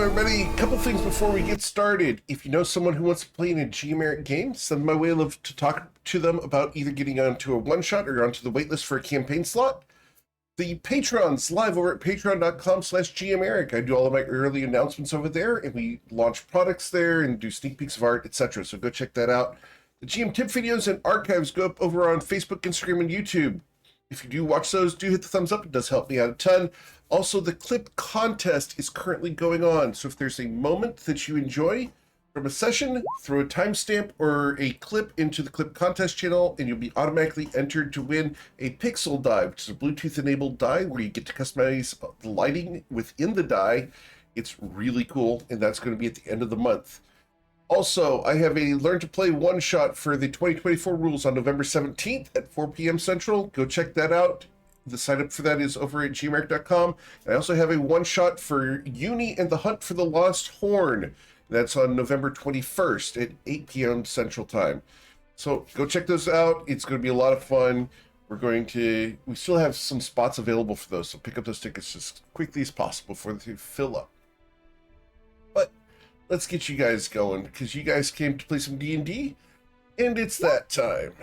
everybody. A couple things before we get started. If you know someone who wants to play in a G-Americ game, send them my way. I'd love to talk to them about either getting onto a one-shot or onto the waitlist for a campaign slot. The Patreon's live over at patreon.com/gameric. I do all of my early announcements over there, and we launch products there and do sneak peeks of art, etc. So go check that out. The GM tip videos and archives go up over on Facebook, Instagram, and YouTube. If you do watch those, do hit the thumbs up. It does help me out a ton. Also, the clip contest is currently going on. So if there's a moment that you enjoy from a session, throw a timestamp or a clip into the clip contest channel, and you'll be automatically entered to win a pixel die, which is a Bluetooth-enabled die where you get to customize the lighting within the die. It's really cool, and that's going to be at the end of the month. Also, I have a Learn to Play one-shot for the 2024 rules on November 17th at 4 p.m. Central. Go check that out. The sign-up for that is over at gmark.com. I also have a one-shot for Uni and the Hunt for the Lost Horn. That's on November 21st at 8 p.m. Central Time. So go check those out. It's going to be a lot of fun. We still have some spots available for those, so pick up those tickets as quickly as possible before they fill up. But let's get you guys going, because you guys came to play some D&D, and it's that time.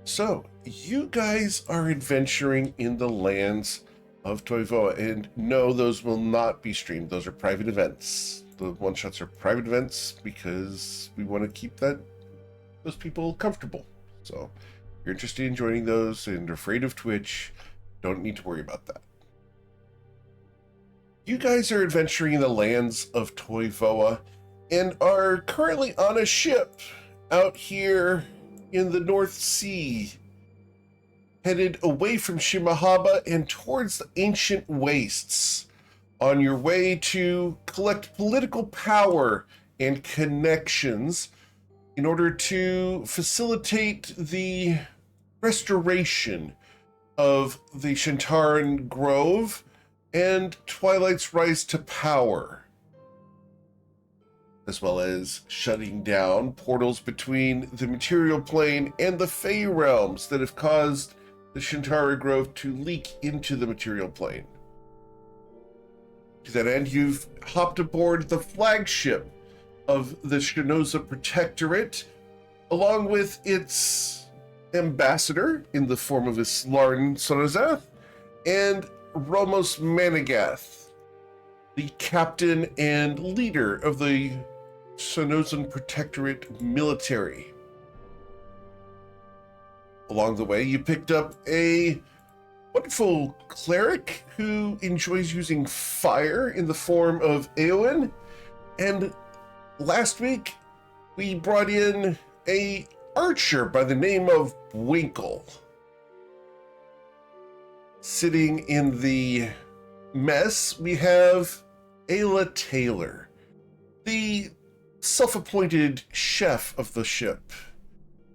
So, you guys are adventuring in the lands of Toivoa, and no, those will not be streamed. Those are private events. The one-shots are private events because we want to keep those people comfortable. So, if you're interested in joining those and afraid of Twitch, don't need to worry about that. You guys are adventuring in the lands of Toivoa and are currently on a ship out here in the North Sea, headed away from Shimahaba and towards the ancient wastes, on your way to collect political power and connections in order to facilitate the restoration of the Shantaran Grove and Twilight's rise to power, as well as shutting down portals between the material plane and the Fey realms that have caused the Shantara Grove to leak into the material plane. To that end, you've hopped aboard the flagship of the Shinoza Protectorate, along with its ambassador in the form of Islarn Sonozath, and Romos Managath, the captain and leader of the Sonozan Protectorate military. Along the way, you picked up a wonderful cleric who enjoys using fire in the form of Eowyn, and last week we brought in a archer by the name of Winkle. Sitting in the mess, we have Ayla Taylor, the self-appointed chef of the ship,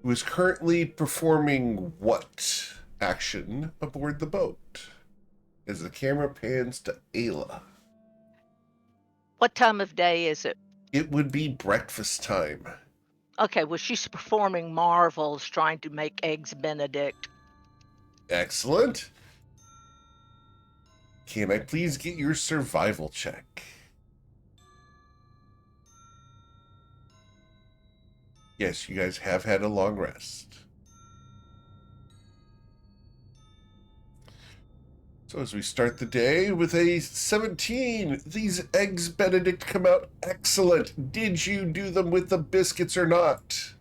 who is currently performing what action aboard the boat, as the camera pans to Ayla. What time of day is it? It would be breakfast time. Okay, well, she's performing marvels trying to make eggs Benedict. Excellent. Can I please get your survival check? Yes, you guys have had a long rest. So as we start the day with a 17, these eggs Benedict come out excellent. Did you do them with the biscuits or not?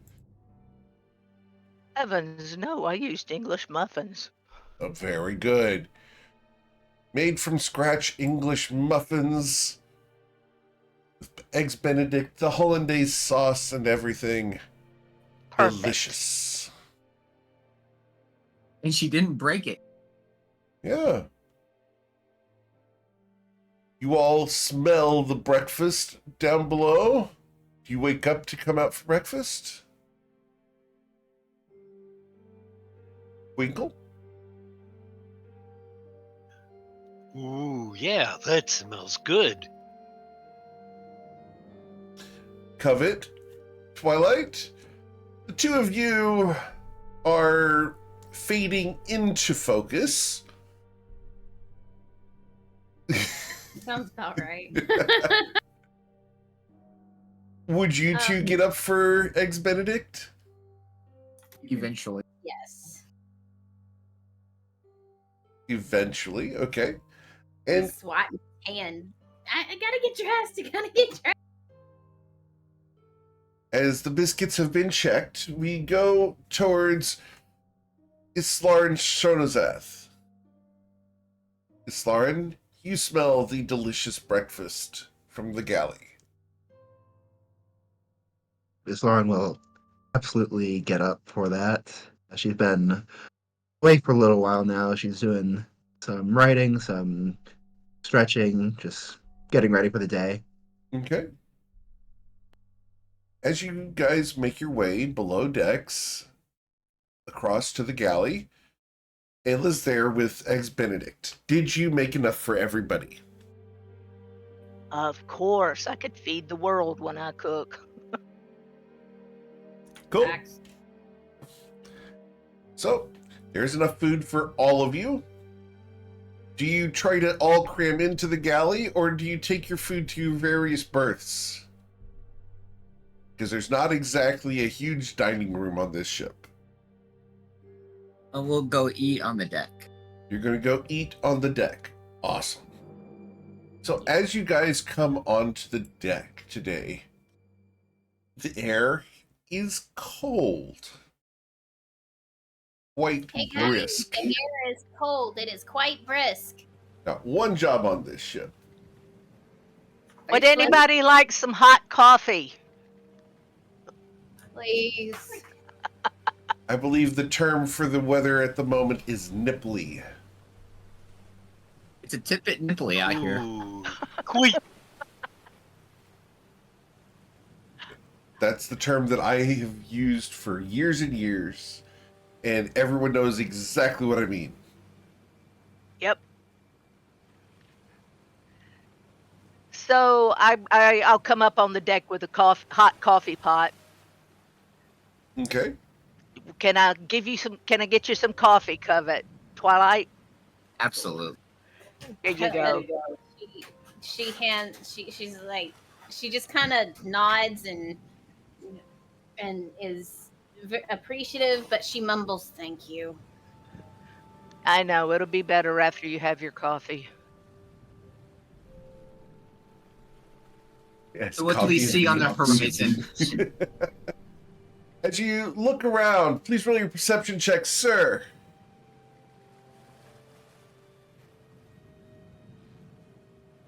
Heavens, no, I used English muffins. Oh, very good. Made from scratch English muffins with eggs Benedict, the hollandaise sauce and everything. Perfect. Delicious. And she didn't break it. Yeah. You all smell the breakfast down below. Do you wake up to come out for breakfast? Winkle? Ooh, yeah, that smells good. Covet? Twilight? The two of you are fading into focus sounds about right. Would you two get up for Eggs Benedict? Eventually. Yes. Eventually, okay. And And swat hand. I gotta get dressed. I gotta get dressed. as the biscuits have been checked, we go towards Islarin Shonozath. Islarin, you smell the delicious breakfast from the galley. Miss Lauren will absolutely get up for that. She's been awake for a little while now. She's doing some writing, some stretching, just getting ready for the day. Okay. As you guys make your way below decks, across to the galley, Ayla's there with Eggs Benedict. Did you make enough for everybody? Of course, I could feed the world when I cook. Cool. Facts. So, there's enough food for all of you. Do you try to all cram into the galley, or do you take your food to your various berths? Because there's not exactly a huge dining room on this ship. We'll go eat on the deck. You're going to go eat on the deck. Awesome. So as you guys come onto the deck today, the air is cold. Quite Hey guys, brisk. the air is cold. It is quite brisk. Got one job on this ship. Would anybody like some hot coffee? Please. I believe the term for the weather at the moment is nipply. It's a tip-bit nipply out here. Ooh. Queef. That's the term that I have used for years and years, and everyone knows exactly what I mean. Yep. So I'll come up on the deck with a hot coffee pot. Okay. Can I get you some coffee, Covet? Twilight? Absolutely. There you go. She's like, she just kind of nods and is appreciative, but she mumbles, "Thank you." I know, it'll be better after you have your coffee. Yes, So what do we coffee see on the and horizon? As you look around, please roll your perception check, sir.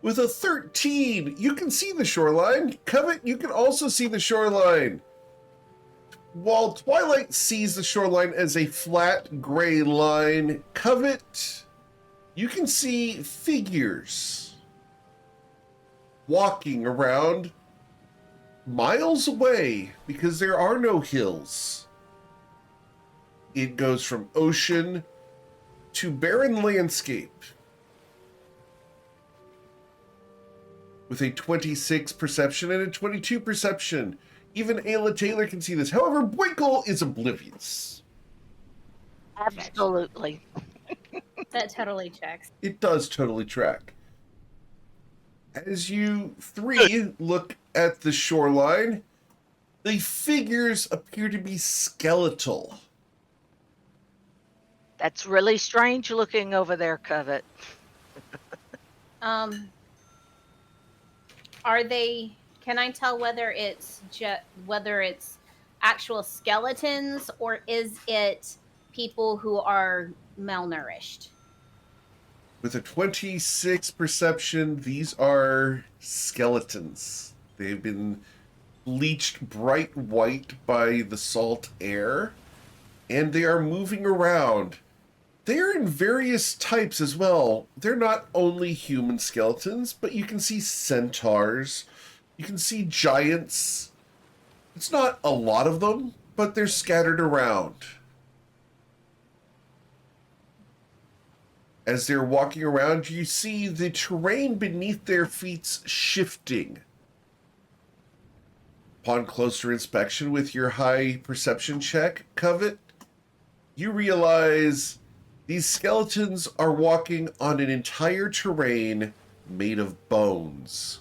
With a 13, you can see the shoreline. Covet, you can also see the shoreline. While Twilight sees the shoreline as a flat gray line, Covet, you can see figures walking around miles away because there are no hills. It goes from ocean to barren landscape. With a 26 perception and a 22 perception. Even Ayla Taylor can see this. However, Winkle is oblivious. Absolutely. That totally checks. It does totally track. As you three look at the shoreline, the figures appear to be skeletal. That's really strange looking over there, Covet. Are they? Can I tell whether it's actual skeletons or is it people who are malnourished? With a 26 perception, these are skeletons. They've been bleached bright white by the salt air, and they are moving around. They're in various types as well. They're not only human skeletons, but you can see centaurs, you can see giants. It's not a lot of them, but they're scattered around. As they're walking around, you see the terrain beneath their feet shifting. Upon closer inspection with your high perception check, Covet, you realize these skeletons are walking on an entire terrain made of bones.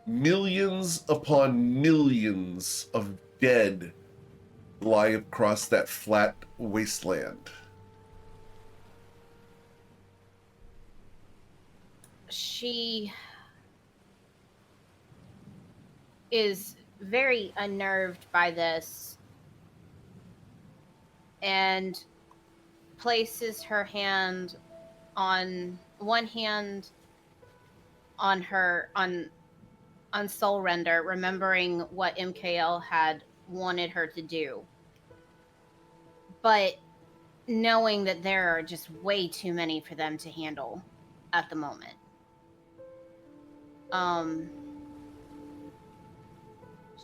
Millions upon millions of dead lie across that flat wasteland. She is very unnerved by this and places her hand on one hand on her on Soul Render, remembering what MKL had wanted her to do, but knowing that there are just way too many for them to handle at the moment.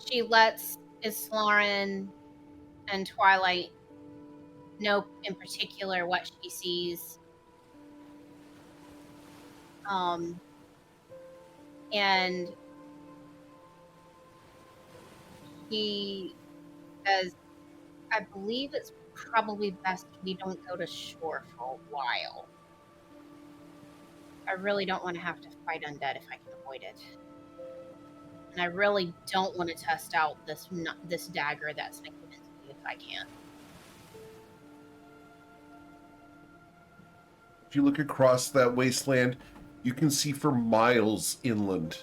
She lets Islaren and Twilight know in particular what she sees. And he says, I believe it's probably best we don't go to shore for a while. I really don't want to have to fight undead if I can avoid it. And I really don't want to test out this dagger that's been given to me if I can. If you look across that wasteland, you can see for miles inland.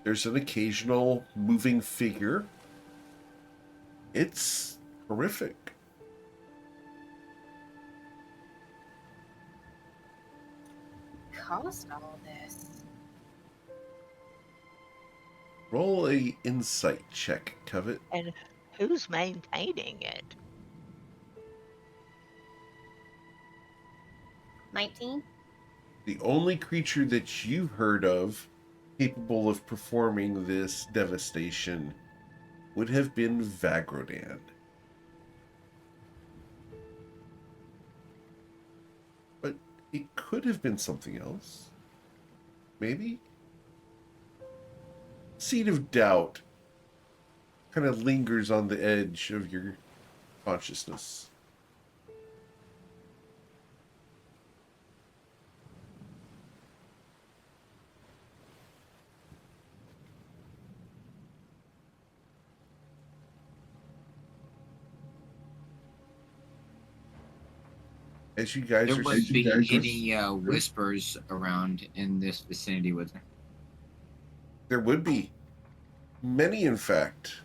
There's an occasional moving figure. It's horrific. Caused all this. Roll a insight check, Covet. And who's maintaining it? 19? The only creature that you've heard of capable of performing this devastation would have been Vagrodan. But it could have been something else. Maybe? Seed of doubt kind of lingers on the edge of your consciousness. As you guys There are wouldn't be sitting- any whispers around in this vicinity, was there? There would be. Many, in fact.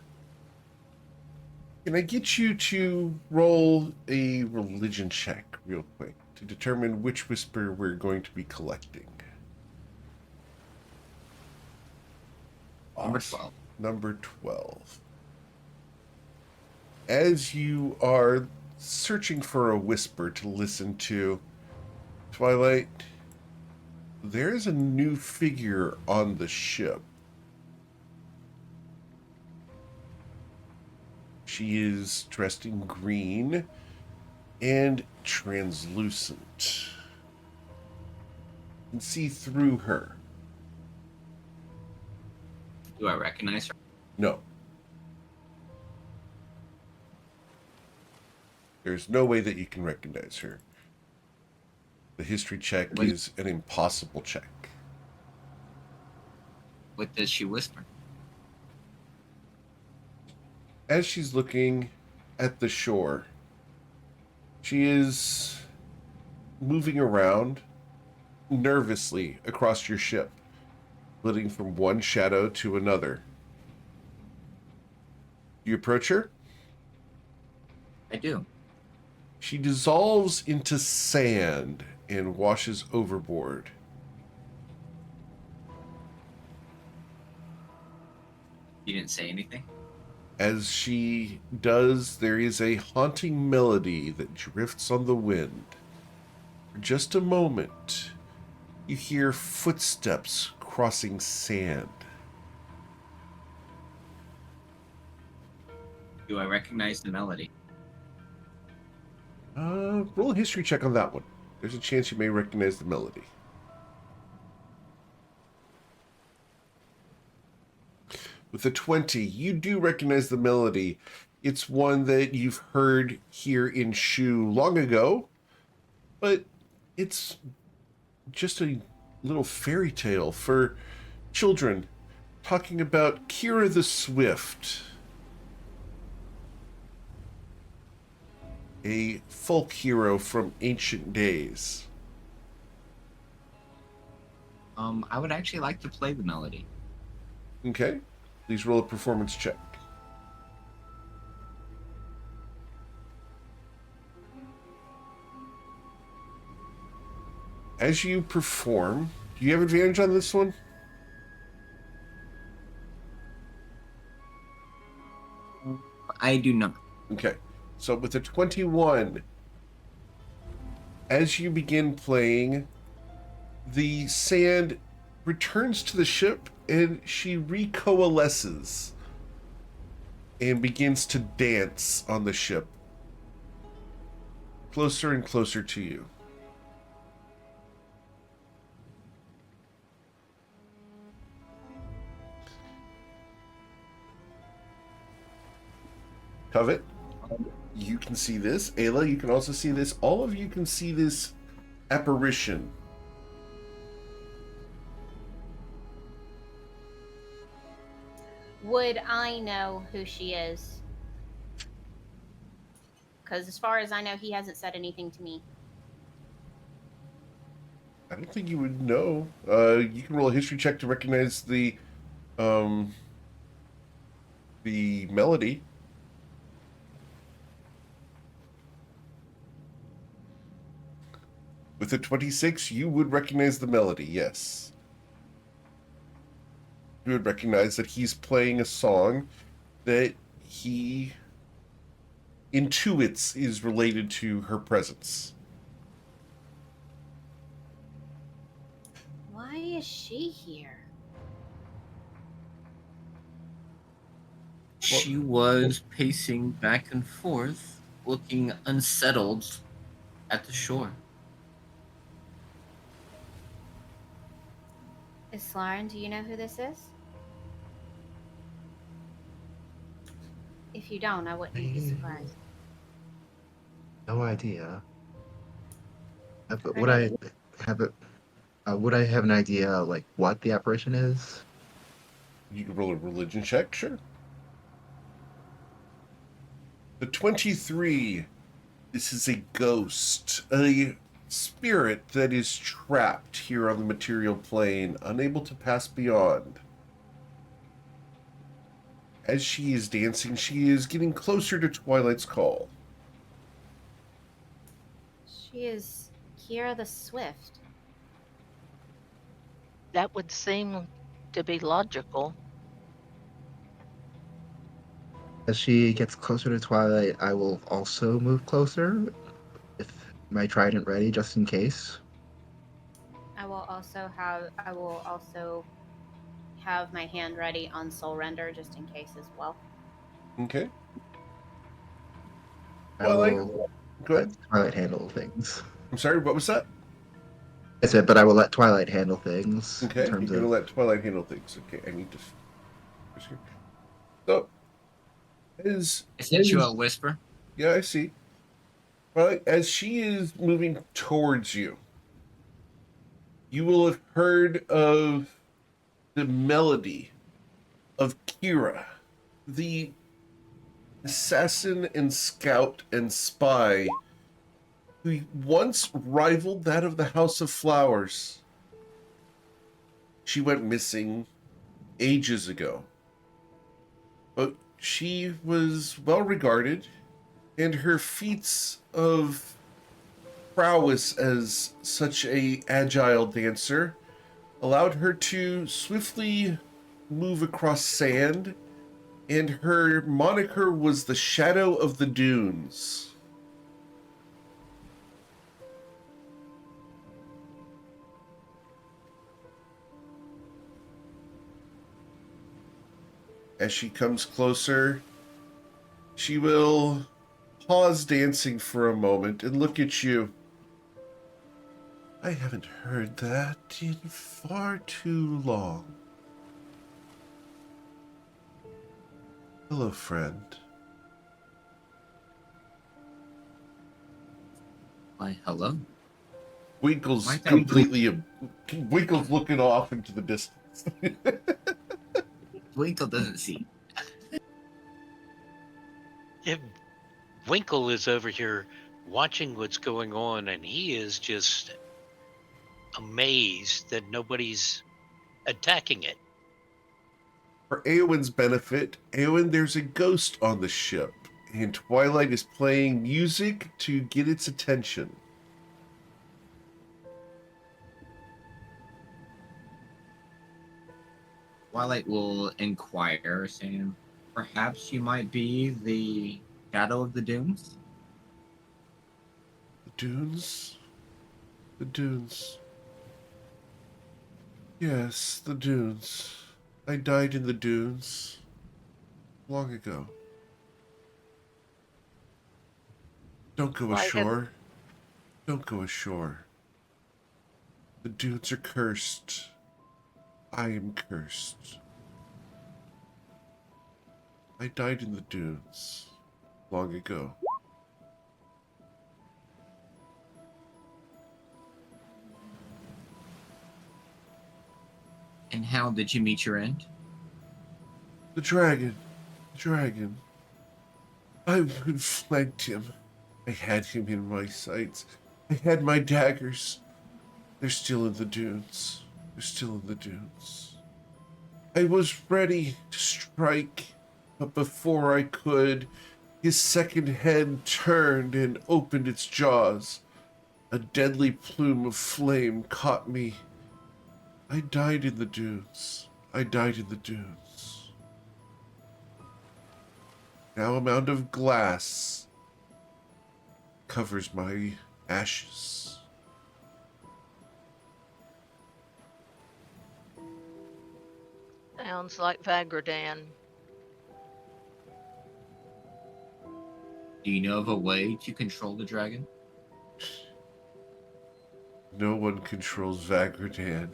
Can I get you to roll a religion check real quick to determine which whisper we're going to be collecting? Number Awesome. 12. Number 12. As you are searching for a whisper to listen to, Twilight, there's a new figure on the ship. She is dressed in green and translucent. You can see through her. Do I recognize her? No. There's no way that you can recognize her. The history check Wait. is an impossible check. What does she whisper? As she's looking at the shore, she is moving around nervously across your ship, flitting from one shadow to another. You approach her. I do. She dissolves into sand and washes overboard. You didn't say anything? As she does, there is a haunting melody that drifts on the wind. For just a moment, you hear footsteps crossing sand. Do I recognize the melody? Roll a history check on that one. There's a chance you may recognize the melody. With a 20, you do recognize the melody. It's one that you've heard here in Shu long ago, but It's just a little fairy tale for children, talking about Kira the Swift, a folk hero from ancient days. I would actually like to play the melody. Okay, please roll a performance check. As you perform, do you have advantage on this one? I do not. Okay, so with a 21, as you begin playing, the sand returns to the ship and she recoalesces and begins to dance on the ship, closer and closer to you. Covet, you can see this. Ayla, you can also see this. All of you can see this apparition. Would I know who she is? Because as far as I know, he hasn't said anything to me. I don't think you would know. You can roll a history check to recognize the melody. With a 26, you would recognize the melody, yes. You would recognize that he's playing a song that he intuits is related to her presence. Why is she here? She was pacing back and forth, looking unsettled at the shore. Islaren, do you know who this is? If you don't, I wouldn't be surprised. No idea. But Her would I name- have it? Would I have an idea like what the apparition is? You can roll a religion check, sure. The 23. This is a ghost, a spirit that is trapped here on the material plane, unable to pass beyond. As she is dancing, she is getting closer to Twilight's call. She is Kira the Swift. That would seem to be logical. As she gets closer to Twilight, I will also move closer, if my trident ready, just in case. I will also have my hand ready on Soul Render just in case as well. Okay. I Twilight, will go let ahead. Twilight handle things. I'm sorry, what was that? I said, but I will let Twilight handle things Okay, in you're terms going to of. let Twilight handle things. Okay, I need to... So, as... I sent you a whisper. Yeah, I see. Well, as she is moving towards you, you will have heard of the melody of Kira, the assassin and scout and spy who once rivaled that of the House of Flowers. She went missing ages ago, but she was well regarded, and her feats of prowess as such a agile dancer allowed her to swiftly move across sand, and her moniker was the Shadow of the Dunes. As she comes closer, she will pause dancing for a moment and look at you. I haven't heard that in far too long. Hello, friend. Why, hello. Winkle's Might that completely. Winkle's looking off into the distance. Winkle doesn't see. If Winkle is over here watching what's going on, and he is just amazed that nobody's attacking it. For Eowyn's benefit, Eowyn, there's a ghost on the ship, and Twilight is playing music to get its attention. Twilight will inquire, saying, "Perhaps you might be the shadow of the dunes." The dunes? The dunes. Yes, the dunes. I died in the dunes. Long ago. Don't go Like ashore. Don't go ashore. The dunes are cursed. I am cursed. I died in the dunes. Long ago. And how did you meet your end? The dragon. The dragon. I would flanked him. I had him in my sights. I had my daggers. They're still in the dunes. They're still in the dunes. I was ready to strike, but before I could, his second head turned and opened its jaws. A deadly plume of flame caught me. I died in the dunes. I died in the dunes. Now a mound of glass covers my ashes. sounds like Vagradan. Do you know of a way to control the dragon? No one controls Vagradan.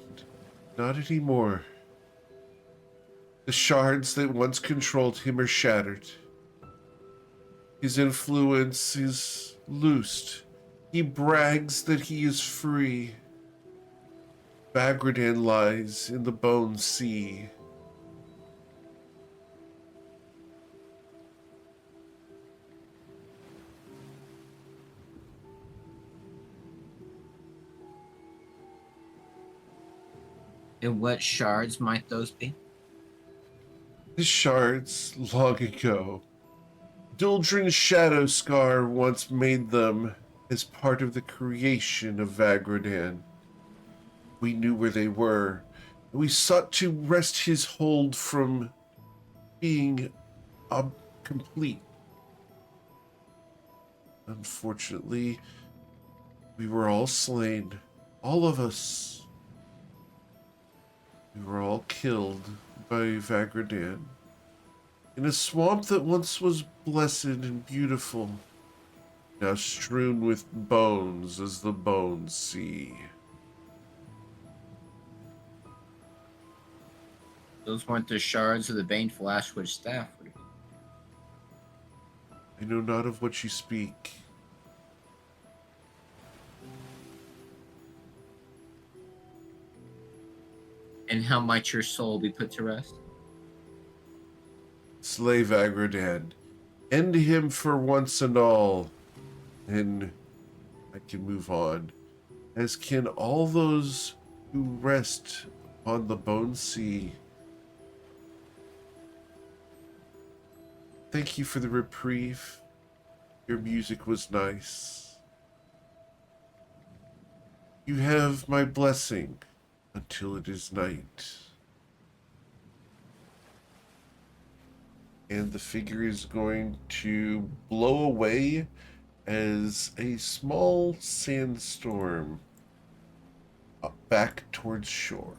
Not anymore. The shards that once controlled him are shattered. His influence is loosed. He brags that he is free. Vagradan lies in the Bone Sea. And what shards might those be? The shards, long ago. Duldrin's Shadow Scar once made them as part of the creation of Vagradan. We knew where they were, and we sought to wrest his hold from being complete. Unfortunately, we were all slain. All of us. We were all killed by Vagradan. In a swamp that once was blessed and beautiful, now strewn with bones as the Bone Sea. Those weren't the shards of the baneful Ashwood staff. I know not of what you speak. And how might your soul be put to rest? Slay Vagradan. End him for once and all. Then I can move on. As can all those who rest upon the Bone Sea. Thank you for the reprieve. Your music was nice. You have my blessing until it is night. And the figure is going to blow away as a small sandstorm back towards shore.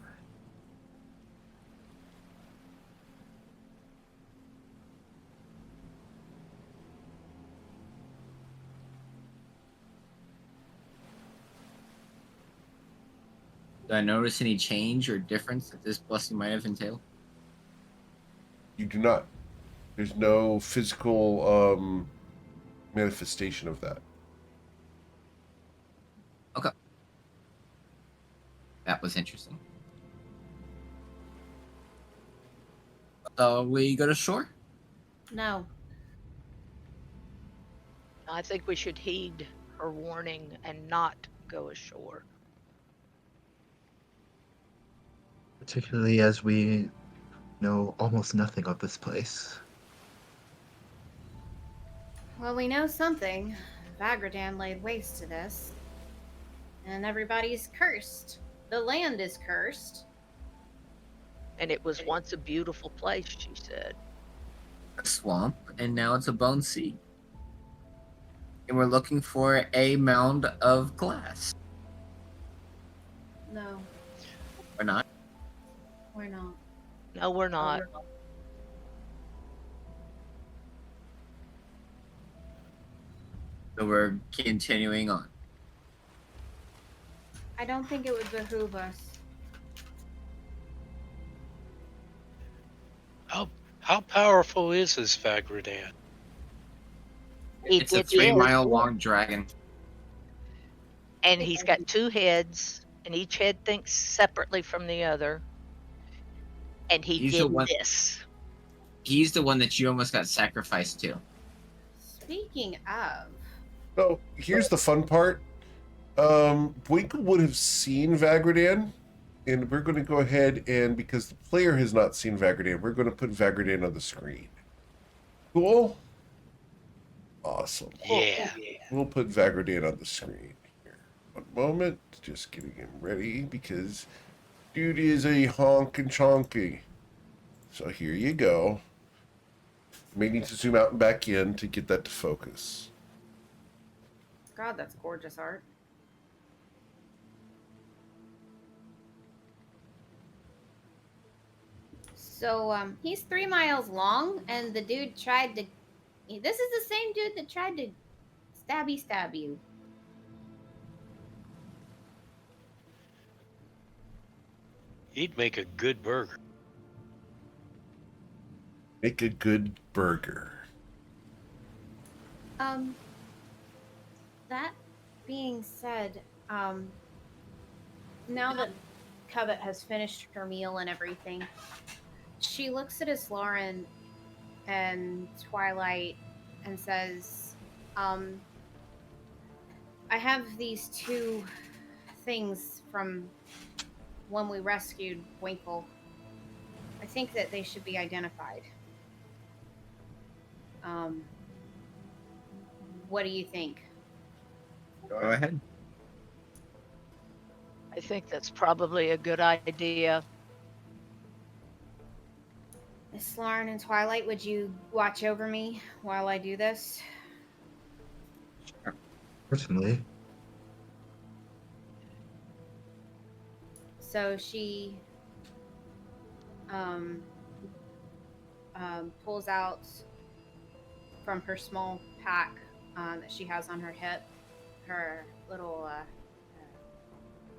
Did I notice any change or difference that this blessing might have entailed? You do not. There's no physical manifestation of that. Okay. That was interesting. So we go to shore? No. I think we should heed her warning and not go ashore. Particularly as we know almost nothing of this place. Well, we know something. Vagradan laid waste to this. And everybody's cursed. The land is cursed. And it was once a beautiful place, she said. A swamp, and now it's a bone sea. And we're looking for a mound of glass. No, Or not? we're not. No, we're not. So we're continuing on. I don't think it would behoove us. How powerful is this Vagradan? It's a It 3 is. mile long dragon. And he's got 2 heads, and each head thinks separately from the other. And he He's the did one- this. He's the one that you almost got sacrificed to. Speaking of, So here's the fun part. Winkle would have seen Vagradan, and we're going to go ahead and, because the player has not seen Vagradan, we're going to put Vagradan on the screen. Cool? Awesome. Yeah. We'll put Vagradan on the screen here. One moment, just getting him ready, because dude is a honkin' chonky. So here you go. May need to zoom out and back in to get that to focus. God, that's gorgeous art. So, he's 3 miles long, and the dude tried to. This is the same dude that tried to stab you. He'd make a good burger. Make a good burger. That being said, now that Covet has finished her meal and everything, she looks at Lauren and Twilight and says, I have these 2 things from when we rescued Winkle. I think that they should be identified. What do you think? Go ahead. I think that's probably a good idea. Miss Lauren and Twilight, would you watch over me while I do this? Certainly. So she pulls out from her small pack that she has on her hip, her little,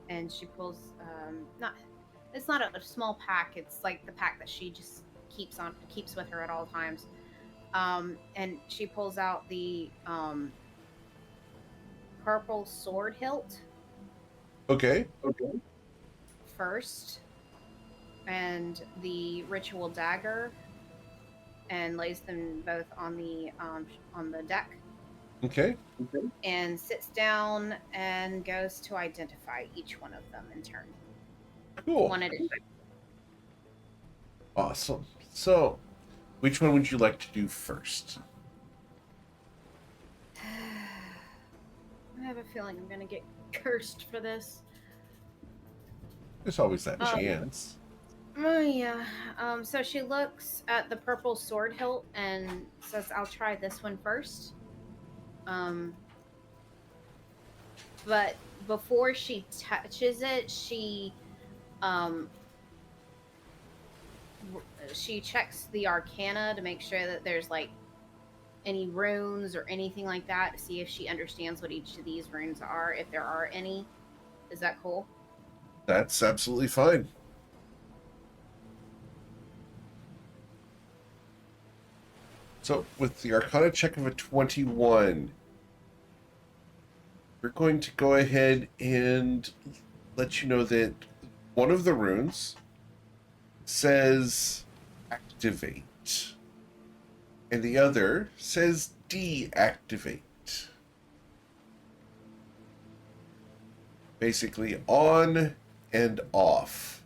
and she pulls, it's not a small pack, it's like the pack that she just keeps with her at all times. And she pulls out the purple sword hilt Okay. first, and the ritual dagger, and lays them both on the deck, Okay. and sits down and goes to identify each one of them in turn, Cool. one at a time. Awesome. So, which one would you like to do first? I have a feeling I'm gonna get cursed for this. There's always that Oh. chance. Oh yeah. So she looks at the purple sword hilt and says, "I'll try this one first." But before she touches it, she checks the arcana to make sure that there's like any runes or anything like that, to see if she understands what each of these runes are, if there are any. Is that cool? That's absolutely fine. So, with the Arcana check of a 21, we're going to go ahead and let you know that One of the runes says activate, and the other says deactivate. Basically on and off.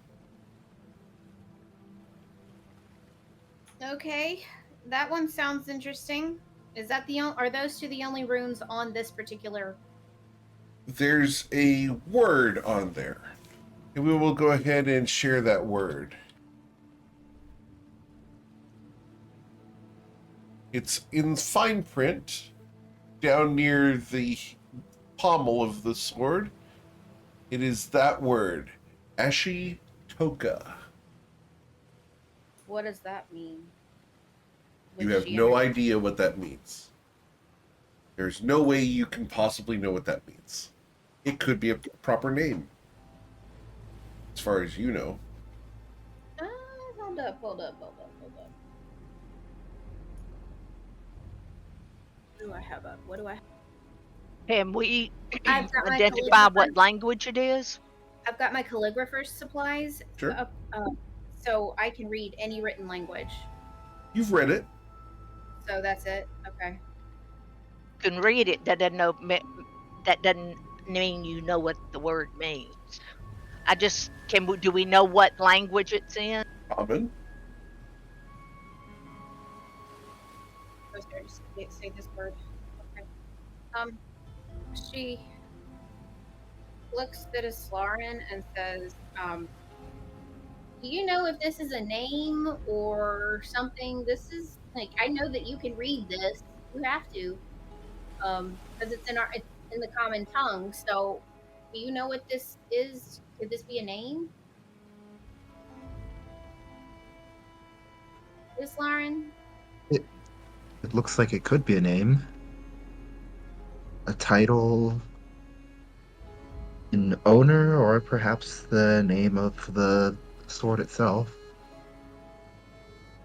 Okay, that one sounds interesting. Is that are those two the only runes on this particular? There's a word on there, and we will go ahead and share that word. It's in fine print down near the pommel of the sword. It is that word, Ashitoka. What does that mean? You Would have she no under- idea what that means. There's no way you can possibly know what that means. It could be a proper name, as far as you know. Hold up. What do I have up? What do I? Can we I've got my identify what calligrapher. language it is? I've got my calligrapher's supplies Sure. up, so I can read any written language. You've read it. So that's it. Okay. Can read it. That doesn't mean you know what the word means. I just do we know what language it's in? Robin. Oh, sorry, just say this word. Okay. She looks at Aslarin and says, do you know if this is a name or something? This is like, I know that you can read this. You have to, because it's in the common tongue. So, do you know what this is? Could this be a name, Aslarin? It looks like it could be a name, a title, an owner, or perhaps the name of the sword itself.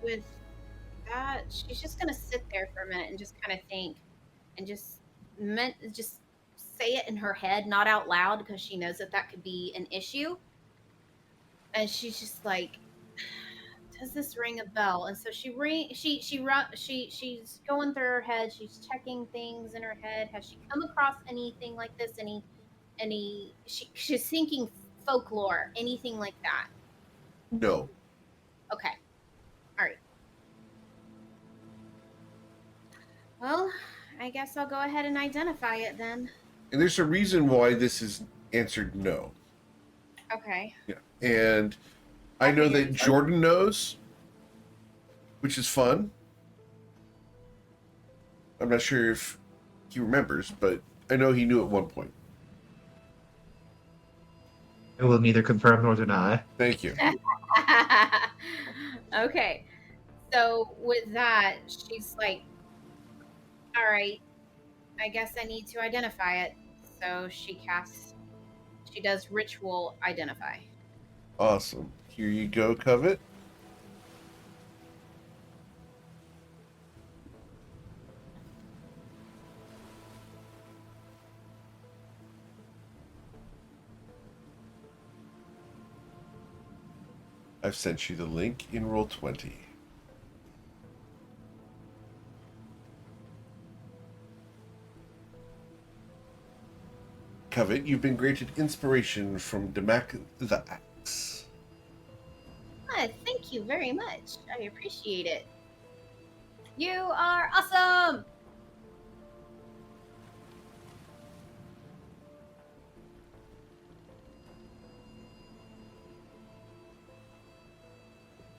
With that, she's just gonna sit there for a minute and just kind of think, and just say it in her head, not out loud, because she knows that that could be an issue. And she's just like, does this ring a bell? And so she's going through her head. She's checking things in her head. Has she come across anything like this? She's thinking folklore, anything like that. No. Okay. All right. Well, I guess I'll go ahead and identify it then. And there's a reason why this is answered no. Okay. Yeah. And I know that Jordan knows, which is fun. I'm not sure if he remembers, but I know he knew at one point. I will neither confirm nor deny. Thank you. Okay. So with that, she's like, all right, I guess I need to identify it. So she does ritual identify. Awesome. Here you go, Covet. I've sent you the link in Roll20. Covet, you've been granted inspiration from Damak the Axe. Thank you very much. I appreciate it. You are awesome.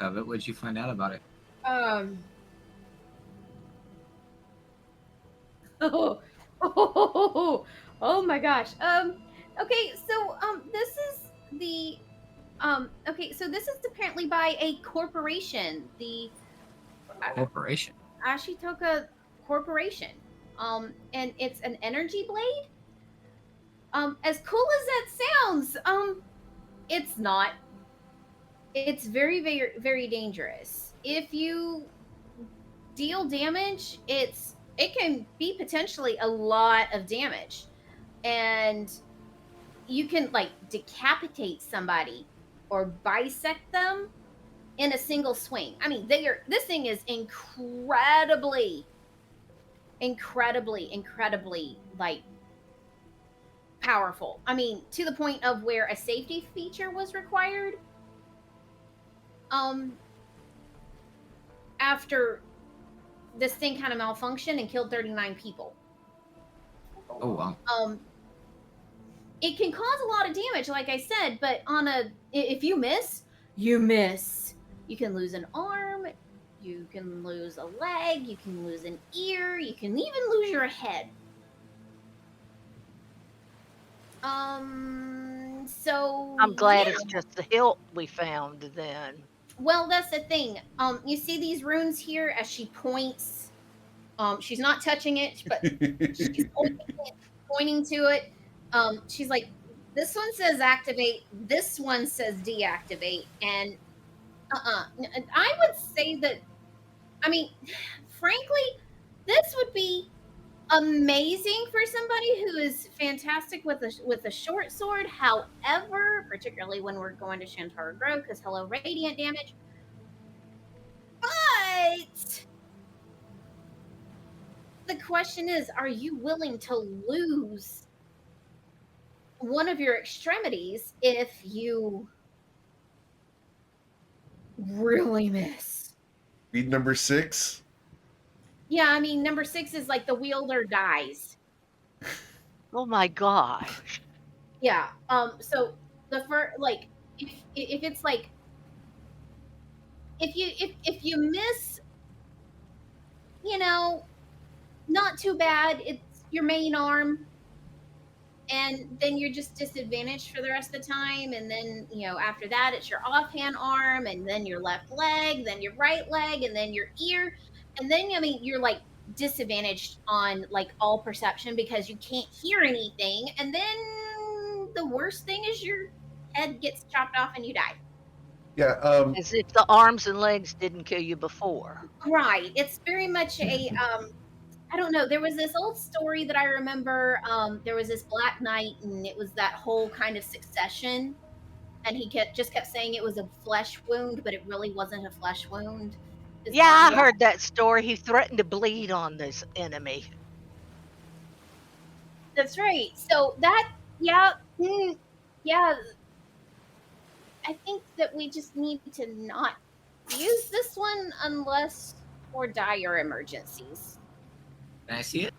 Of it, what'd you find out about it? Oh my gosh. Okay, so this is the so this is apparently by a corporation, the Corporation. Ashitoka Corporation. And it's an energy blade. As cool as that sounds, it's not. It's very, very, very dangerous. If you deal damage, it can be potentially a lot of damage, and you can like decapitate somebody or bisect them in a single swing. I mean, this thing is incredibly, like powerful. I mean, to the point of where a safety feature was required. After this thing kind of malfunctioned and killed 39 people. Oh wow. It can cause a lot of damage, like I said, but if you miss, you miss. You can lose an arm, you can lose a leg, you can lose an ear, you can even lose your head. So I'm glad yeah. it's just the hilt we found then. Well, that's the thing. You see these runes here as she points. She's not touching it, but she's pointing to it. She's like, this one says activate, this one says deactivate, and I would say that. I mean, frankly, this would be amazing for somebody who is fantastic with a short sword. However, particularly when we're going to Shantara Grove, because hello, radiant damage. But the question is, are you willing to lose one of your extremities if you really miss? Read number 6. Yeah, I mean, number 6 is like the wielder dies. Oh my gosh. Yeah. So the first, like, if it's like, if you miss, you know, not too bad. It's your main arm, and then you're just disadvantaged for the rest of the time. And then after that, it's your offhand arm, and then your left leg, then your right leg, and then your ear, and then I mean you're like disadvantaged on like all perception because you can't hear anything. And then the worst thing is your head gets chopped off and you die. Yeah. As if the arms and legs didn't kill you before. Right. It's very much a I don't know. There was this old story that I remember. There was this Black Knight, and it was that whole kind of succession. And he kept saying it was a flesh wound, but it really wasn't a flesh wound. His Yeah, arm I was. heard that story. He threatened to bleed on this enemy. That's right. So that, yeah, yeah. I think that we just need to not use this one unless for dire emergencies. Can I see it?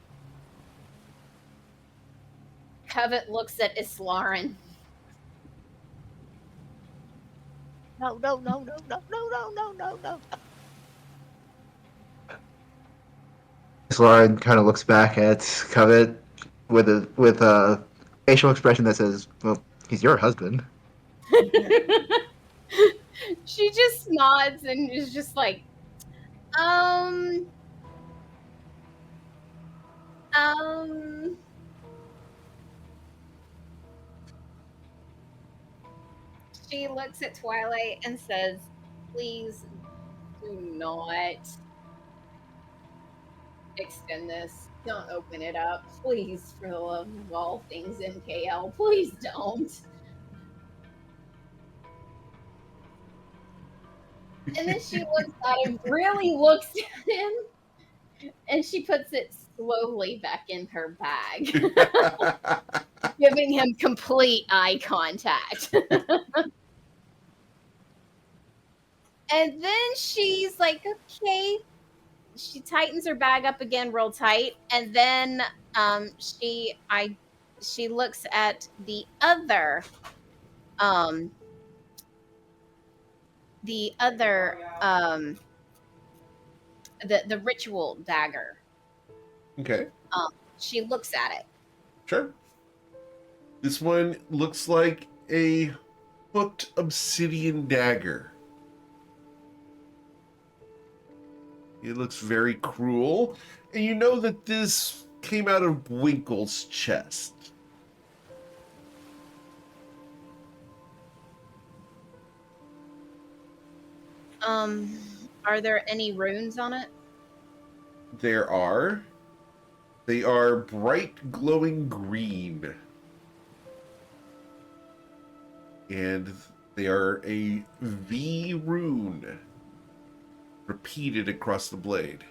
Covet looks at Islaren. No, no, no, no, no, no, no, no, no, no. Lauren kind of looks back at Covet with a facial expression that says, "Well, he's your husband." She just nods and is just like, um, she looks at Twilight and says, please do not extend this. Don't open it up. Please, for the love of all things MKL, please don't. And then she looks at him, really looks at him, and she puts it slowly back in her bag, giving him complete eye contact. And then she's like, okay. She tightens her bag up again real tight, and then she looks at the other the ritual dagger. Okay. She looks at it. Sure. This one looks like a hooked obsidian dagger. It looks very cruel. And you know that this came out of Winkle's chest. Are there any runes on it? There are. They are bright glowing green. And They are a V rune repeated across the blade.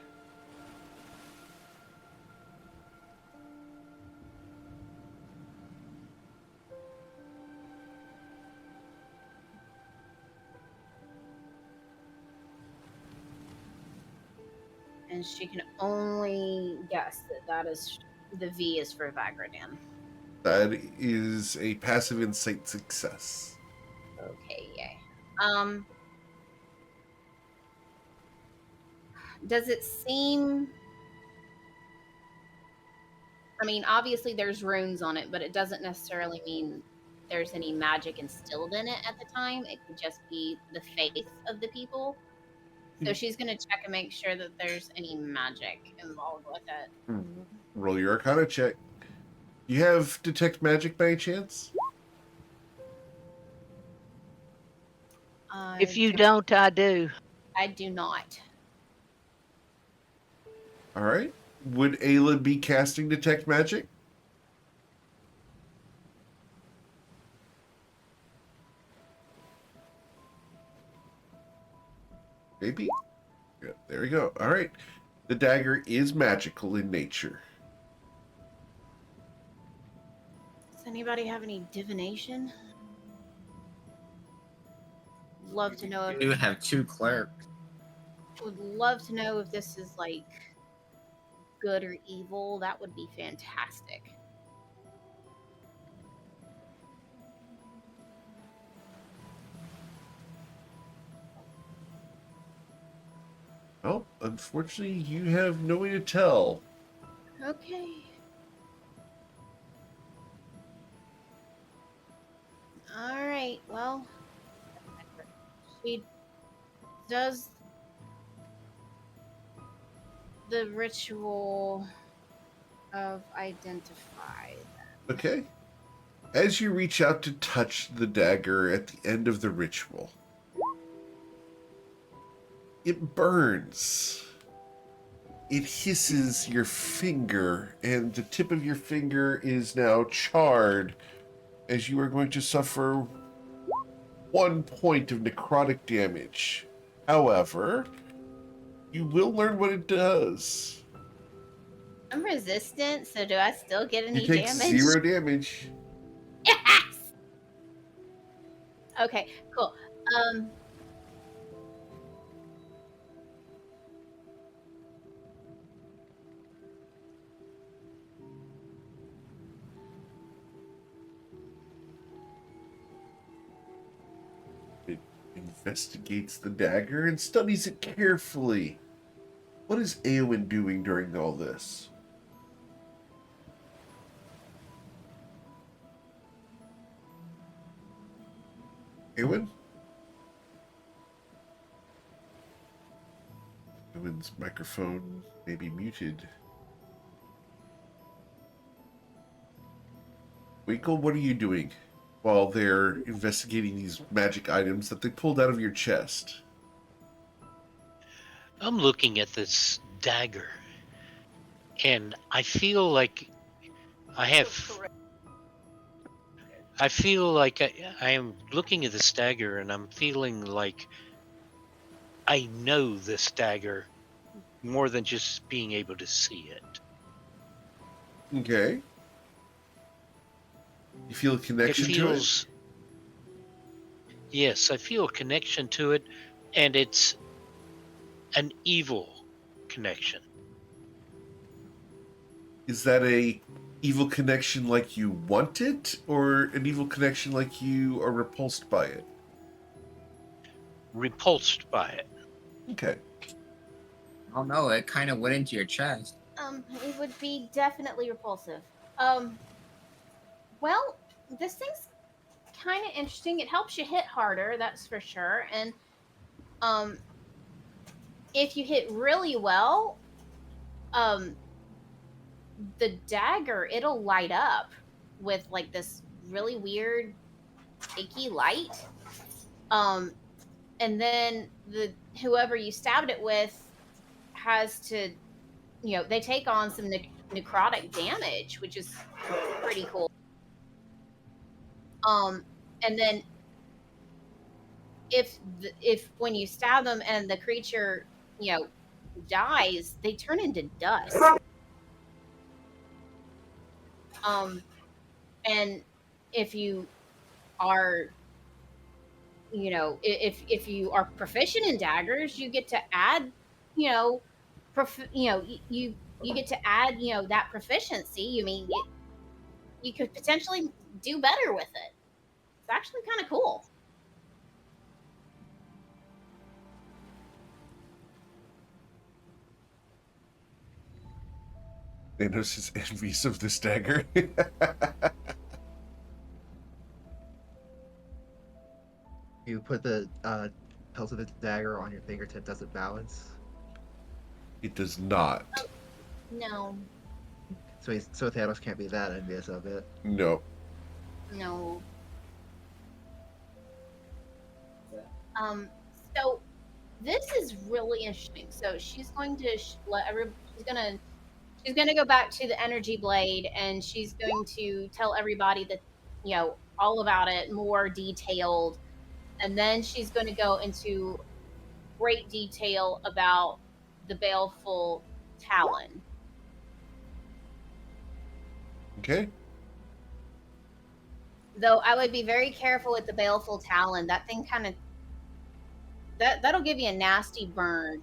And she can only guess that is the V is for Vagradan. That is a passive insight success. Okay, yay. Does it seem? I mean, obviously there's runes on it, but it doesn't necessarily mean there's any magic instilled in it at the time. It could just be the faith of the people. So she's gonna check and make sure that there's any magic involved with it. Roll your Arcana check. You have detect magic by any chance? If you don't, I do. I do not. All right. Would Ayla be casting detect magic? Maybe. Yeah, there we go. All right. The dagger is magical in nature. Does anybody have any divination? Love to know We if do have 2 clerics. would love to know if this is like good or evil. That would be fantastic. Well, unfortunately, you have no way to tell. Okay. All right. Well, she does the ritual of identify. Okay. As you reach out to touch the dagger at the end of the ritual, it burns. It hisses your finger, and the tip of your finger is now charred, as you are going to suffer 1 point of necrotic damage. However, you will learn what it does. I'm resistant, so do I still get any You take damage? 0 damage. Yes. Okay. Cool. It investigates the dagger and studies it carefully. What is Eowyn doing during all this? Eowyn? Eowyn's microphone may be muted. Winkle, what are you doing while they're investigating these magic items that they pulled out of your chest? I'm looking at this dagger, and I feel like I have. I feel like I am looking at this dagger, and I'm feeling like I know this dagger more than just being able to see it. Okay. You feel a connection It feels. Yes, I feel a connection to it, and it's an evil connection. Is that a evil connection like you want it, or an evil connection like you are repulsed by it? Repulsed by it. Okay. Oh no, it kind of went into your chest. It would be definitely repulsive. Well, this thing's kind of interesting. It helps you hit harder, that's for sure. And, if you hit really well, the dagger, it'll light up with like this really weird, icky light. And then whoever you stabbed it with has to, they take on some necrotic damage, which is pretty cool. And then if when you stab them and the creature, dies, they turn into dust. And if you are, if you are proficient in daggers, you get to add, you get to add, that proficiency. I mean, you could potentially do better with it. It's actually kind of cool. Thanos is envious of this dagger. You put the hilt of the dagger on your fingertip. Does it balance? It does not. No, So Thanos can't be that envious of it. No. no. So this is really interesting. So she's going to she's gonna go back to the energy blade, and she's going to tell everybody that, all about it, more detailed, and then she's going to go into great detail about the baleful talon. Okay. Though I would be very careful with the baleful talon. That thing kind of that'll give you a nasty burn.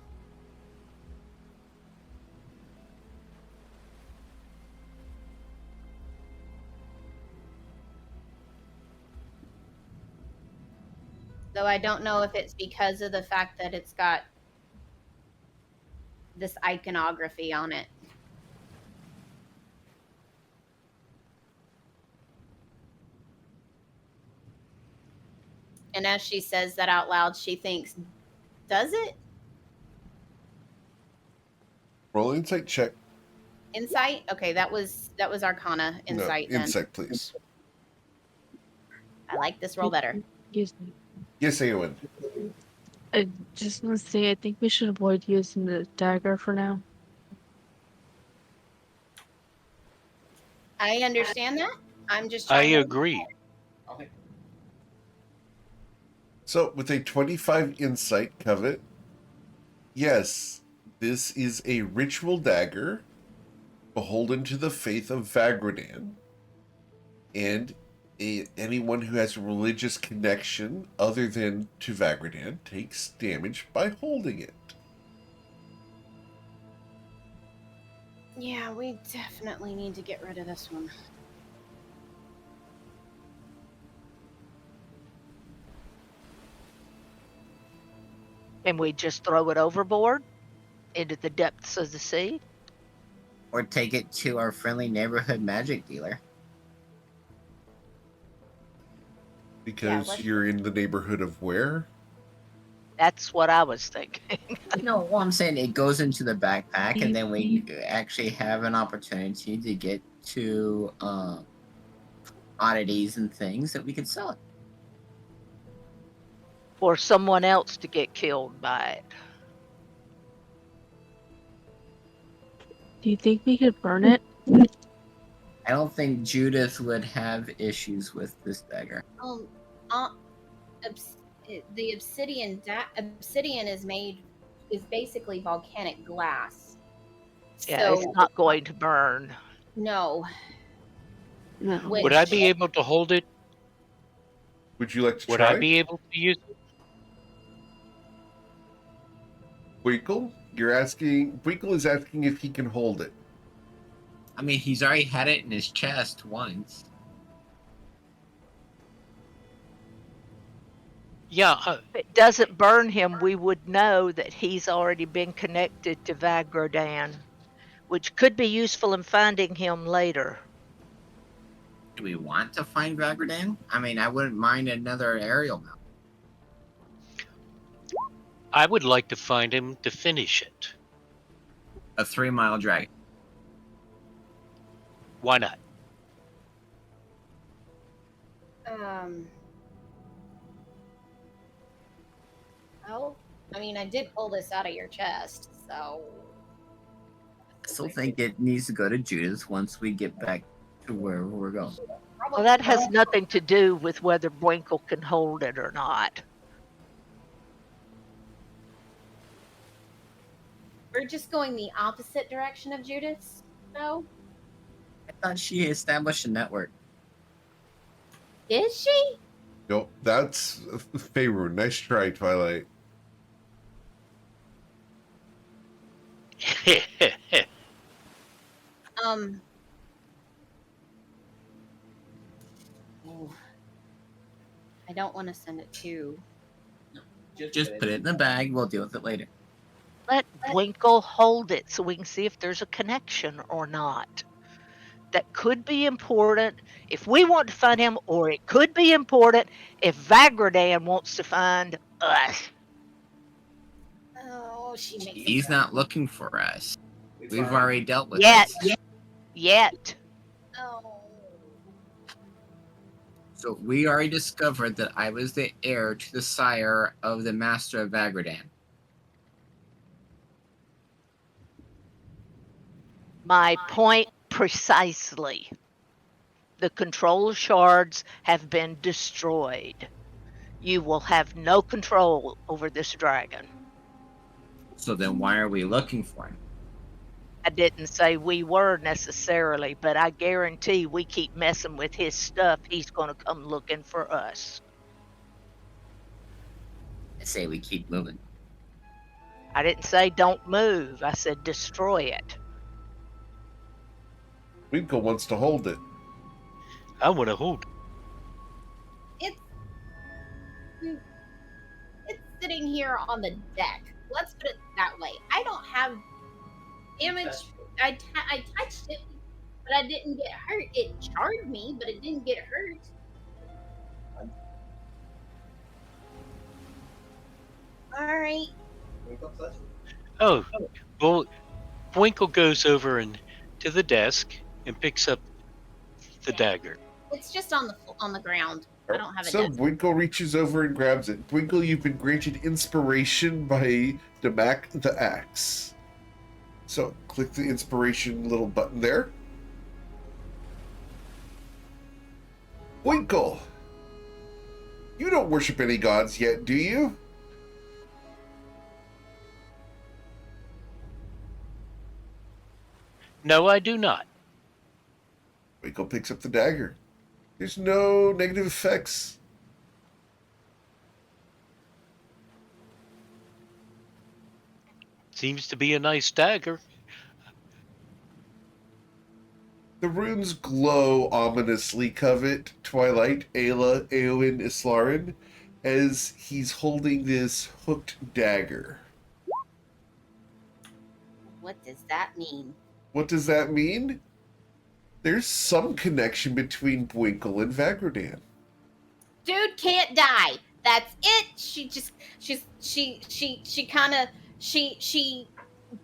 Though I don't know if it's because of the fact that it's got this iconography on it. And as she says that out loud, she thinks, does it? Roll insight check. Insight? Okay, that was Arcana insight. No, insight, please. I like this roll better. Excuse me. Yes, Eowyn. I just want to say, I think we should avoid using the dagger for now. I understand that. I'm just I trying to... agree. So, with a 25 insight, Covet, yes, this is a ritual dagger beholden to the faith of Vagradan, and anyone who has a religious connection other than to Vagradan takes damage by holding it. Yeah, we definitely need to get rid of this one. Can we just throw it overboard into the depths of the sea? Or take it to our friendly neighborhood magic dealer. Because you're in the neighborhood of where? That's what I was thinking. No, well, I'm saying it goes into the backpack, and then we actually have an opportunity to get to oddities and things that we could sell it. For someone else to get killed by it. Do you think we could burn it? I don't think Judith would have issues with this dagger. The obsidian is basically volcanic glass. Yeah, So, it's not going to burn. no. No. Wait. Would I be able to hold it? Would you like to Would try? I be able to use it? Winkle? Winkle is asking if he can hold it. I mean, he's already had it in his chest once. Yeah, If it doesn't burn him, we would know that he's already been connected to Vagradan, which could be useful in finding him later. Do we want to find Vagradan? I mean, I wouldn't mind another aerial mount. I would like to find him to finish it. A 3-mile dragon. Why not? Well, I mean, I did pull this out of your chest, so... I still think it needs to go to Judith once we get back to where we're going. Well, that has nothing to do with whether Winkle can hold it or not. we're just going the opposite direction of Judith's, though. I thought she established a network. Did she? Nope, that's Faerun. Nice try, Twilight. Ooh. I don't want to send it to. Just put it in the bag. We'll deal with it later. Let Winkle hold it so we can see if there's a connection or not. That could be important if we want to find him, or it could be important if Vagradan wants to find us. Oh, she makes. He's not looking for us. We've already dealt with Yet. this. Yet. Oh. So we already discovered that I was the heir to the sire of the Master of Vagradan. My point precisely. The control shards have been destroyed. You will have no control over this dragon. So then why are we looking for him? I didn't say we were necessarily, but I guarantee we keep messing with his stuff, he's going to come looking for us. I say we keep moving. I didn't say don't move. I said destroy it. Winkle wants to hold it. I want to hold. It's sitting here on the deck. Let's put it that way. I don't have damage. I touched it, but I didn't get hurt. It charred me, but it didn't get hurt. All right. Oh, well, Winkle goes over and to the desk and picks up the dagger. It's just on the ground. I don't have a So desk. Winkle reaches over and grabs it. Winkle, you've been granted inspiration by Damak the Axe. So click the inspiration little button there. Winkle, you don't worship any gods yet, do you? No, I do not. Winkle picks up the dagger. There's no negative effects. Seems to be a nice dagger. The runes glow ominously, Covet, Twilight, Ayla, Eowyn, Islarin, as he's holding this hooked dagger. What does that mean? What does that mean? There's some connection between Winkle and Vagradan. Dude can't die. That's it. She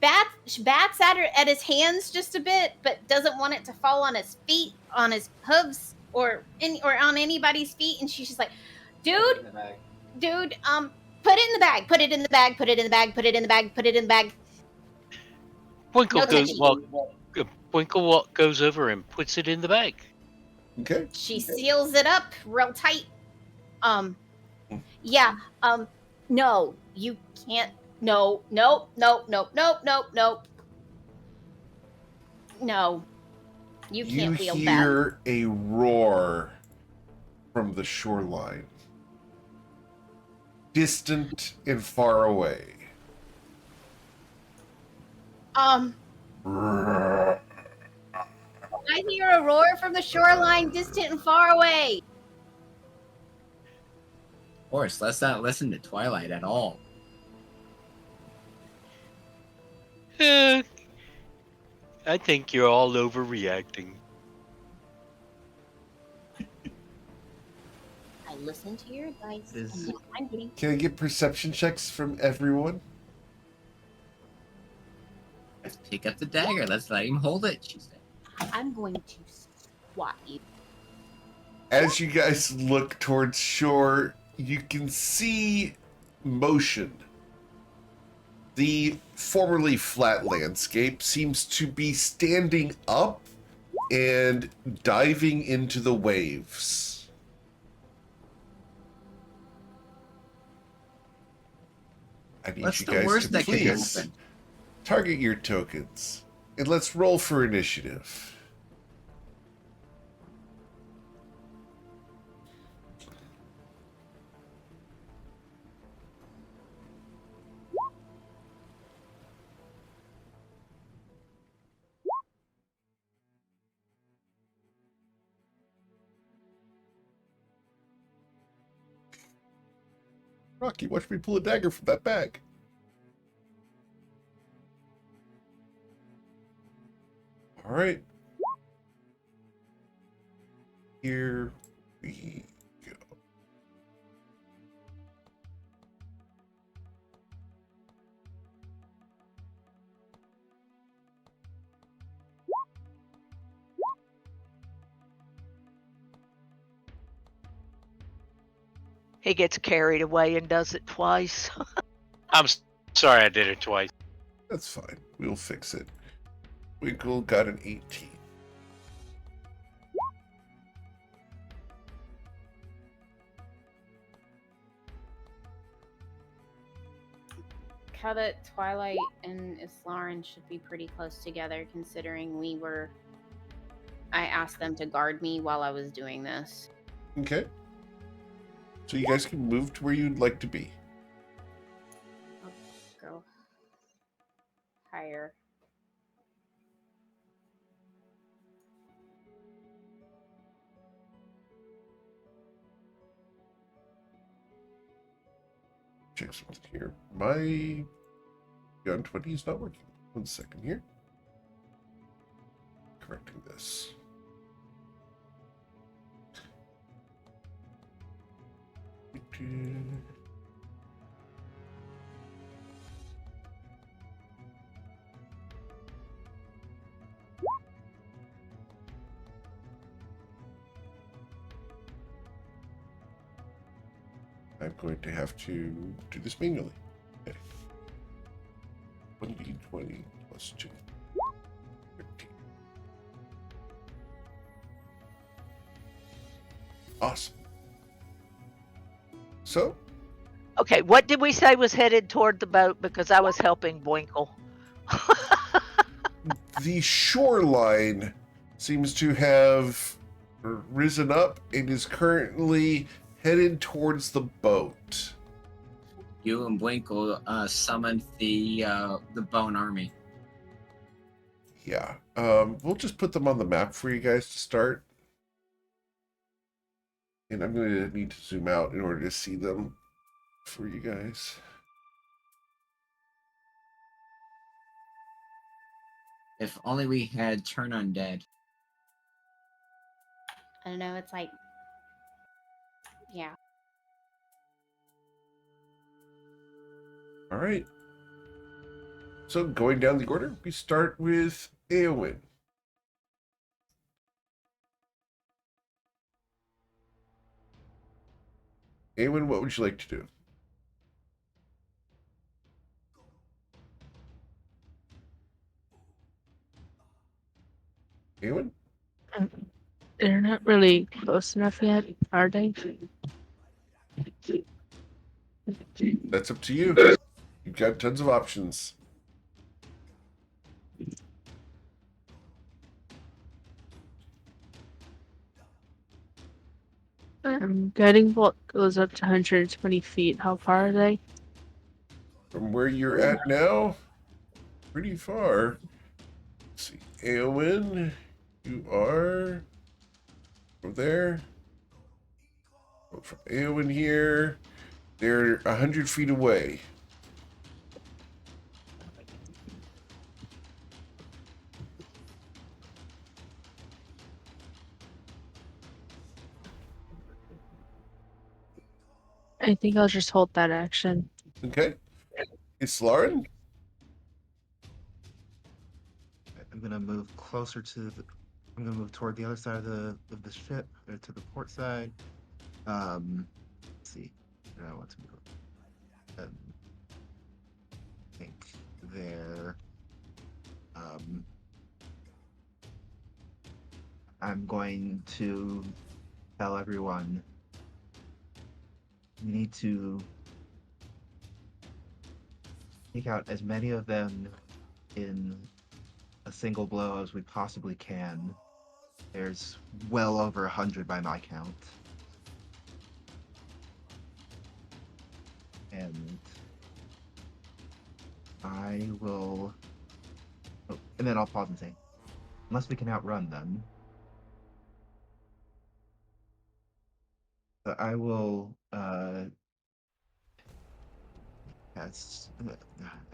bats at his hands just a bit, but doesn't want it to fall on his feet, on his hooves, or on anybody's feet. And she's just like, dude, put it in the bag. Put it in the bag. Put it in the bag. Put it in the bag. Put it in the bag. Winkle No goes touching. Winkle goes over and puts it in the bag. Okay. She seals it up real tight. Yeah. No, you can't. No. No. You can't wield that. You hear a roar from the shoreline. Distant and far away. I hear a roar from the shoreline, distant and far away. Of course, let's not listen to Twilight at all. I think you're all overreacting. I listen to your advice. Is- And now I'm getting. Can I get perception checks from everyone? Let's pick up the dagger. Let's let him hold it, she said. I'm going to swat you. As you guys look towards shore, you can see motion. The formerly flat landscape seems to be standing up and diving into the waves. I need What's you the guys worst to that could please happen? Target your tokens. And let's roll for initiative. Rocky, watch me pull a dagger from that bag. All right. Here we go. He gets carried away and does it twice. I'm sorry I did it twice. That's fine. We'll fix it. Winkle got an 18. How that Twilight and Islarin should be pretty close together, considering I asked them to guard me while I was doing this. Okay. So you guys can move to where you'd like to be. I'll go higher. Check something here. My gun 20 is not working. 1 second here. Correcting this. I'm going to have to do this manually. Okay. 1d20 plus 2. 13. Awesome. So, Okay, what did we say was headed toward the boat? Because I was helping Boinkle. the shoreline seems to have risen up and is currently headed towards the boat. You and Winkle summoned the Bone Army. Yeah. We'll just put them on the map for you guys to start. And I'm going to need to zoom out in order to see them for you guys. If only we had Turn Undead. I don't know, it's like, yeah. All right. So going down the order, we start with Eowyn. Eowyn, what would you like to do? Eowyn? They're not really close enough yet, are they? That's up to you. You've got tons of options. Guiding bolt goes up to 120 feet. How far are they? From where you're at now, pretty far. Let's see. Eowyn, you are over there. From Eowyn here, they're 100 feet away. I think I'll just hold that action. Okay. It's Lauren. I'm gonna move closer to the. I'm gonna move toward the other side of the ship, or to the port side. Let's see. Where do I want to move? I think there. I'm going to tell everyone we need to take out as many of them in a single blow as we possibly can. There's well over 100 by my count. And I will... Oh, and then I'll pause and say, unless we can outrun them. But I will, I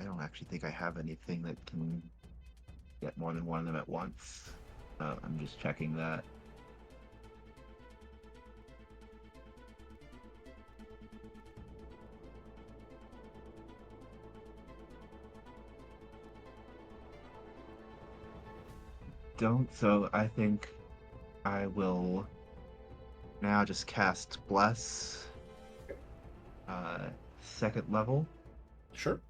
don't actually think I have anything that can get more than one of them at once. I'm just checking that. Don't, so I think I will now just cast Bless, second level. Sure.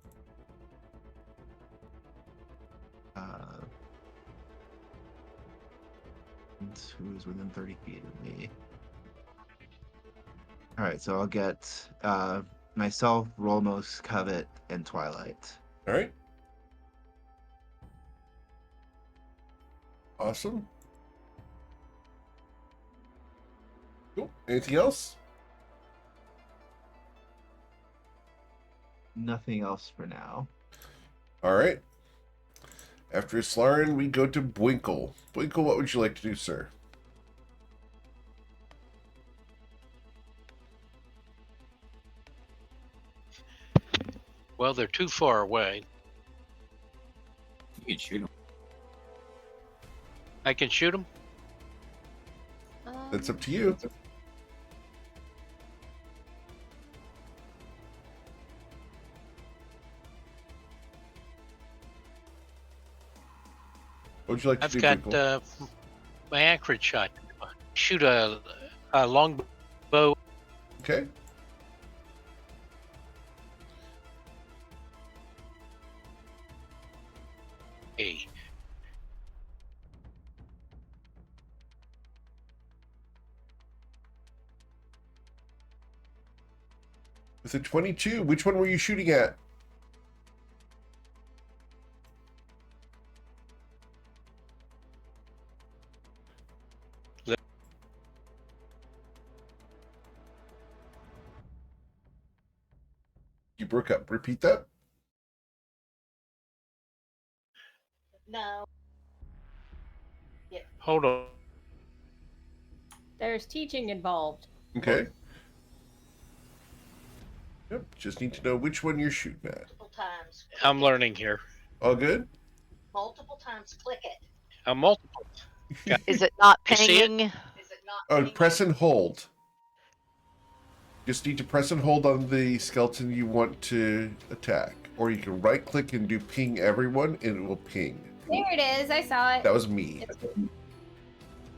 And who's within 30 feet of me? Alright, so I'll get myself, Rolmos, Covet, and Twilight. All right. Awesome. Cool. Anything else? Nothing else for now. All right. After Slarin, we go to Bwinkle. Bwinkle, what would you like to do, sir? Well, they're too far away. You can shoot him. I can shoot them. That's up to you. What would you like to I've do, got Bwinkle? my accurate shot. Shoot a long bow. Okay. A. With a 22, which one were you shooting at? You broke up. Repeat that. No. Hold on. There's teaching involved. Okay. Yep. Just need to know which one you're shooting at. Multiple times. I'm learning here. All good? Multiple times. Click it. Multiple. Is it not You see it? pinging? Oh, press and hold. Just need to press and hold on the skeleton you want to attack. Or you can right click and do ping everyone and it will ping. There it is. I saw it. That was me.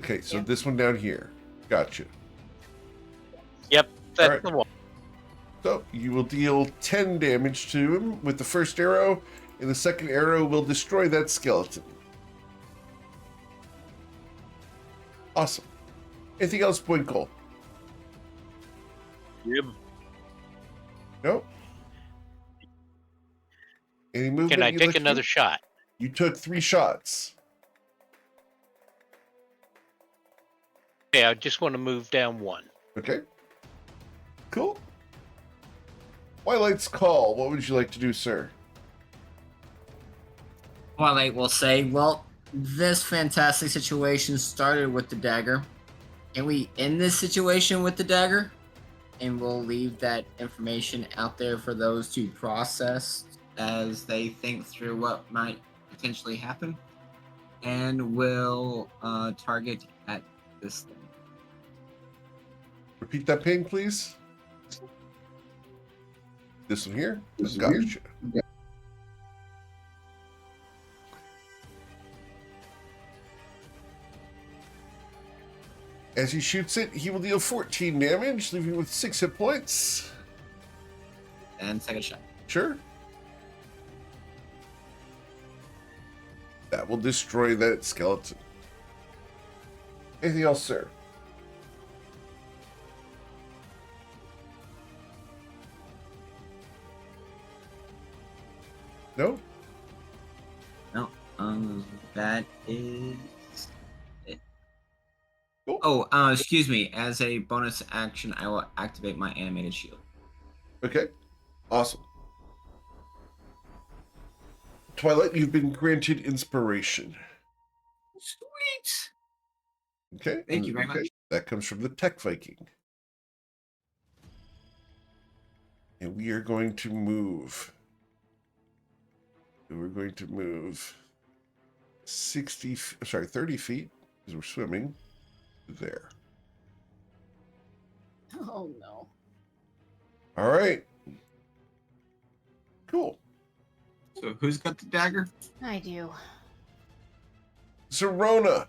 Okay, so this one down here. Gotcha. Yep, that's Alright. the one. So you will deal 10 damage to him with the first arrow, and the second arrow will destroy that skeleton. Awesome. Anything else, Bwinkle? Yep. Nope. Any movement? Can I you'd take like to another do? shot? You took 3 shots. Okay, I just want to move down one. Okay. Cool. Twilight's Call. What would you like to do, sir? Twilight will say, well, this fantastic situation started with the dagger. Can we end this situation with the dagger? And we'll leave that information out there for those to process as they think through what might potentially happen. And we'll target at this thing. Repeat that ping, please. This one here? Gotcha. As he shoots it, he will deal 14 damage, leaving with 6 hit points. And second shot. Sure. That will destroy that skeleton. Anything else, sir? No? That is it. Cool. Oh, excuse me. As a bonus action, I will activate my animated shield. Okay. Awesome. Twilight, you've been granted inspiration. Sweet. Okay. Thank you very much. That comes from the Tech Viking. And we are going to move. We're going to move 30 feet, because we're swimming there. Oh no. All right. Cool. So who's got the dagger? I do. Zerona.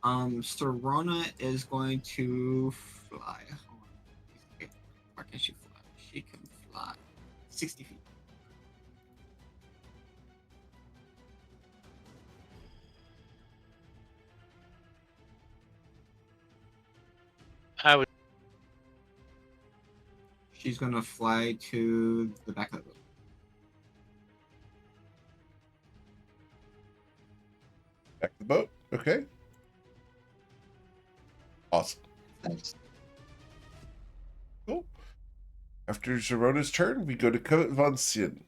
Serona is going to fly. Hold on. Where can she fly? She can fly 60 feet. I would. She's gonna fly to the back of the boat. Back to the boat. Okay. Awesome. Thanks. Cool. After Zerona's turn, we go to Covet von Sin.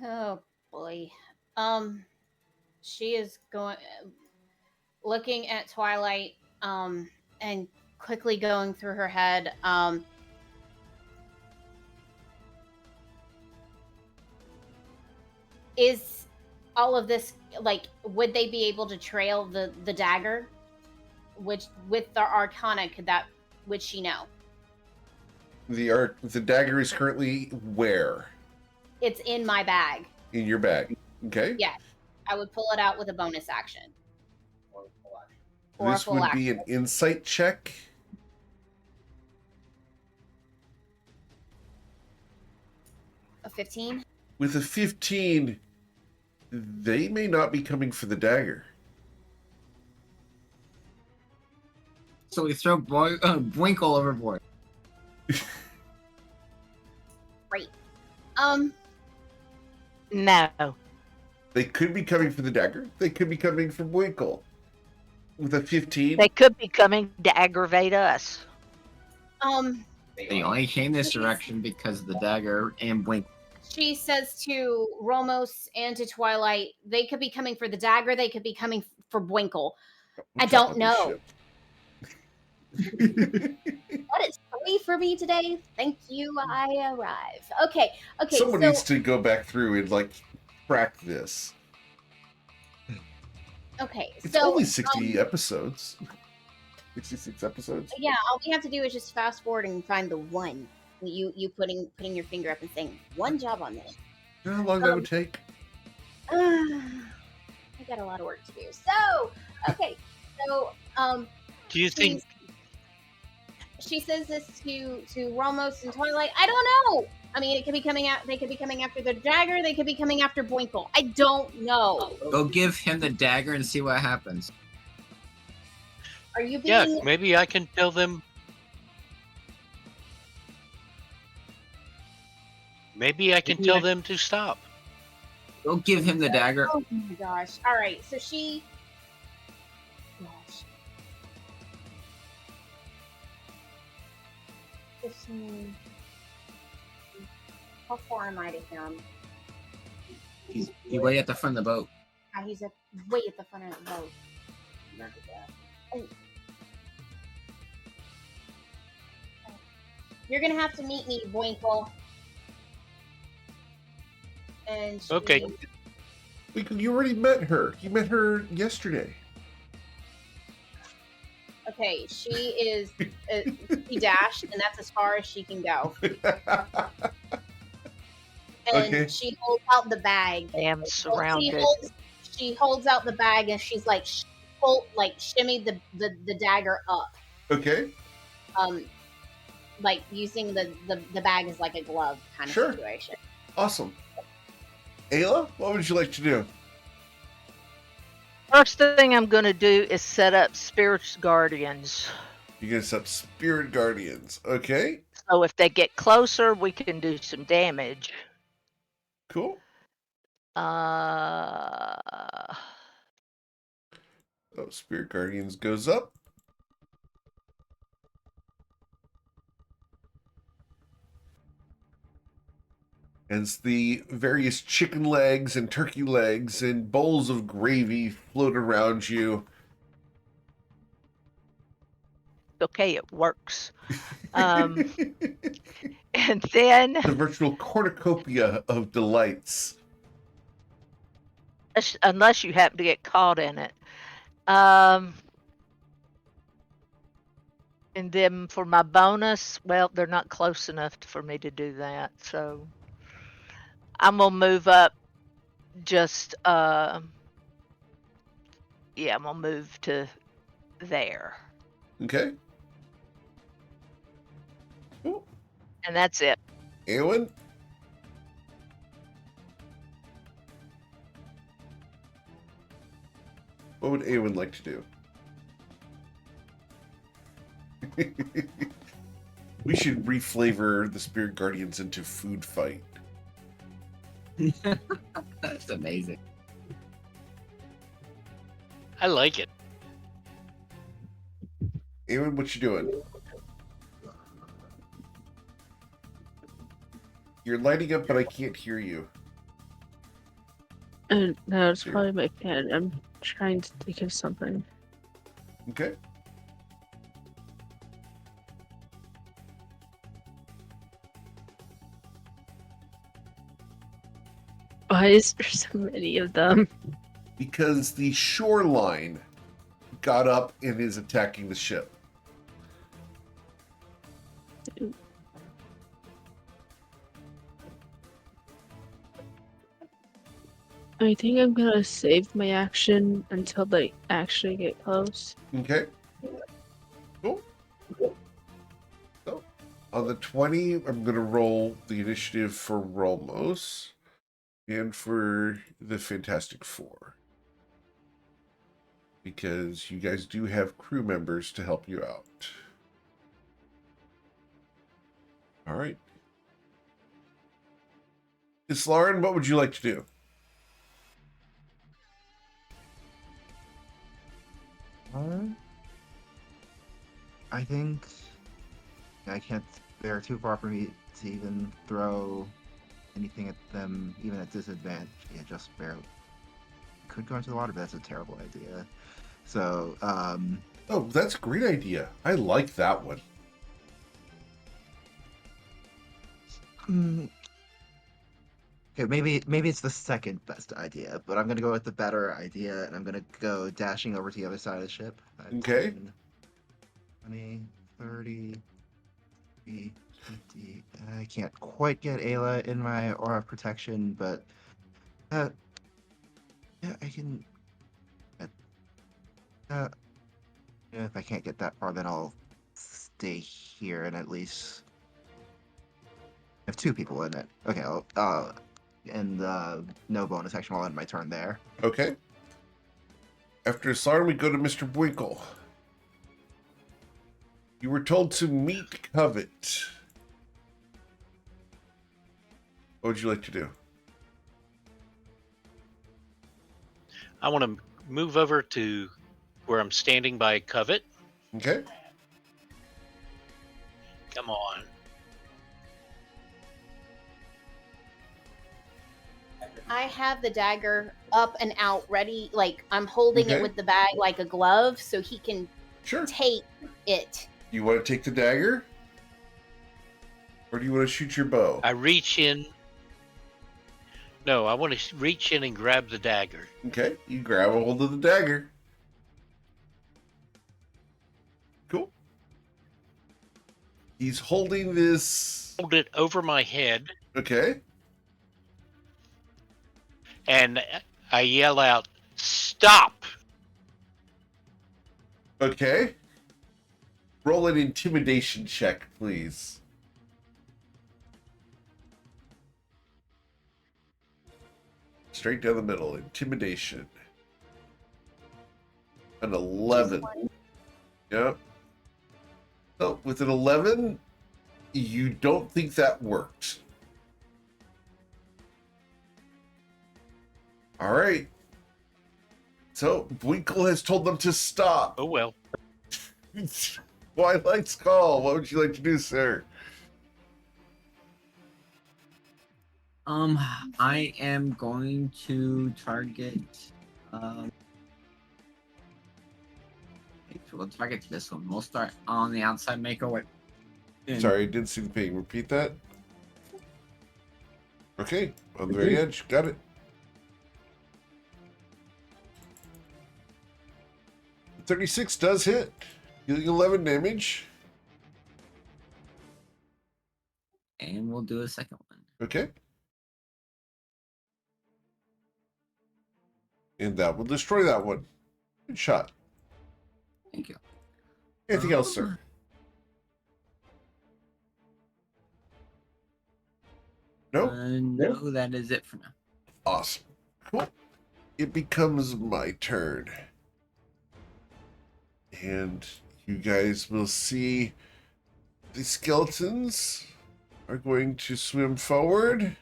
Oh boy. She is going, looking at Twilight, and quickly going through her head. Is all of this like? Would they be able to trail the dagger? Which with the Arcana, would she know? The dagger is currently where? It's in my bag. In your bag. Okay. Yes, I would pull it out with a bonus action. Or a This full would be action. an insight check. A 15. With a 15, they may not be coming for the dagger. So we throw Bwinkle overboard. Great. No. They could be coming for the dagger. They could be coming for Winkle. With a 15. They could be coming to aggravate us. They only came this direction because of the dagger and Bwinkle. She says to Romos and to Twilight, they could be coming for the dagger. They could be coming for Bwinkle. I don't know. What is free for me today? Thank you. I arrive. Okay. Someone so, needs to go back through and like crack this. Okay. It's so only 60 episodes. 66 episodes. yeah, all we have to do is just fast forward and find the one. You putting your finger up and saying one job on this. You know how long that would take? I got a lot of work to do. So okay. So Do you think? she says this to Ramos and Twilight. I don't know. I mean, it could be coming out. They could be coming after the dagger. They could be coming after Bwinkle. I don't know. Go give him the dagger and see what happens. Are you Yeah, being? maybe I can tell them. Maybe I can tell them to stop. Go give him the dagger. Oh my gosh! All right, so she. Gosh. 15. How far am I to him? He's way at the front of the boat. He's way at the front of the boat. Oh. You're gonna have to meet me, Bwinkle. And she, Okay. You already met her. You met her yesterday. Okay, she is she dashed, and that's as far as she can go. And Okay. she holds out the bag. Damn surrounded. She holds out the bag, and she's like, shimmy the dagger up, Okay. like using the bag as like a glove kind of Sure. situation. Awesome. Ayla, what would you like to do? First thing I'm going to do is set up Spirit Guardians. You're going to set up Spirit Guardians. Okay. So if they get closer, we can do some damage. Cool. Uh, Oh, Spirit Guardians goes up. As the various chicken legs and turkey legs and bowls of gravy float around you. okay, it works. And then, The virtual cornucopia of delights. unless you happen to get caught in it. And then for my bonus, well, they're not close enough for me to do that. So I'm gonna move up. Just yeah, I'm gonna move to there, Okay. Cool. and that's it. Eowyn? What would Eowyn like to do? We should reflavor the Spirit Guardians into food fight. That's amazing. I like it. Eowyn, what you doing? You're lighting up, but I can't hear you. No, it's Here. probably my fan. I'm trying to think of something. Okay. Why is there so many of them? Because the shoreline got up and is attacking the ship. I think I'm gonna save my action until they actually get close. Okay. Cool. So, on the 20, I'm going to roll the initiative for Rolmos and for the Fantastic Four. Because you guys do have crew members to help you out. All right. Islaren, what would you like to do? I think I can't. They're too far for me to even throw anything at them, even at disadvantage. Yeah, just barely. Could go into the water, but that's a terrible idea. So, Oh, that's a great idea. I like that one. okay, maybe it's the second best idea, but I'm gonna go with the better idea, and I'm gonna go dashing over to the other side of the ship. Okay. 10, 20, 30, 50. I can't quite get Ayla in my aura of protection, but yeah, I can. Yeah, if I can't get that far, then I'll stay here and at least have two people in it. Okay, and no bonus action while in my turn there. Okay. After Islaren, we go to Mr. Bwinkle. You were told to meet Covet. What would you like to do? I want to move over to where I'm standing by Covet. Okay. Come on. I have the dagger up and out ready. Like, I'm holding Okay. it with the bag like a glove so he can Sure. take it. You want to take the dagger? Or do you want to shoot your bow? I reach in. No, I want to reach in and grab the dagger. Okay. You grab a hold of the dagger. Cool. He's holding this. Hold it over my head, Okay. and I yell out, "Stop!" Okay. Roll an intimidation check, please. Straight down the middle. Intimidation. An 11. Yep. So with an 11, You don't think that worked. All right. So Winkle has told them to stop. Oh well. Twilight's call. What would you like to do, sir? I am going to target. We'll target this one. We'll start on the outside. Make our way. Sorry, I didn't see the ping. Repeat that. Okay, on the very edge. Got it. 36 does hit. Dealing 11 damage. And we'll do a second one. Okay. And that will destroy that one. Good shot. Thank you. Anything else, sir? No? No, that is it for now. Awesome. Cool. It becomes my turn. And you guys will see the skeletons are going to swim forward.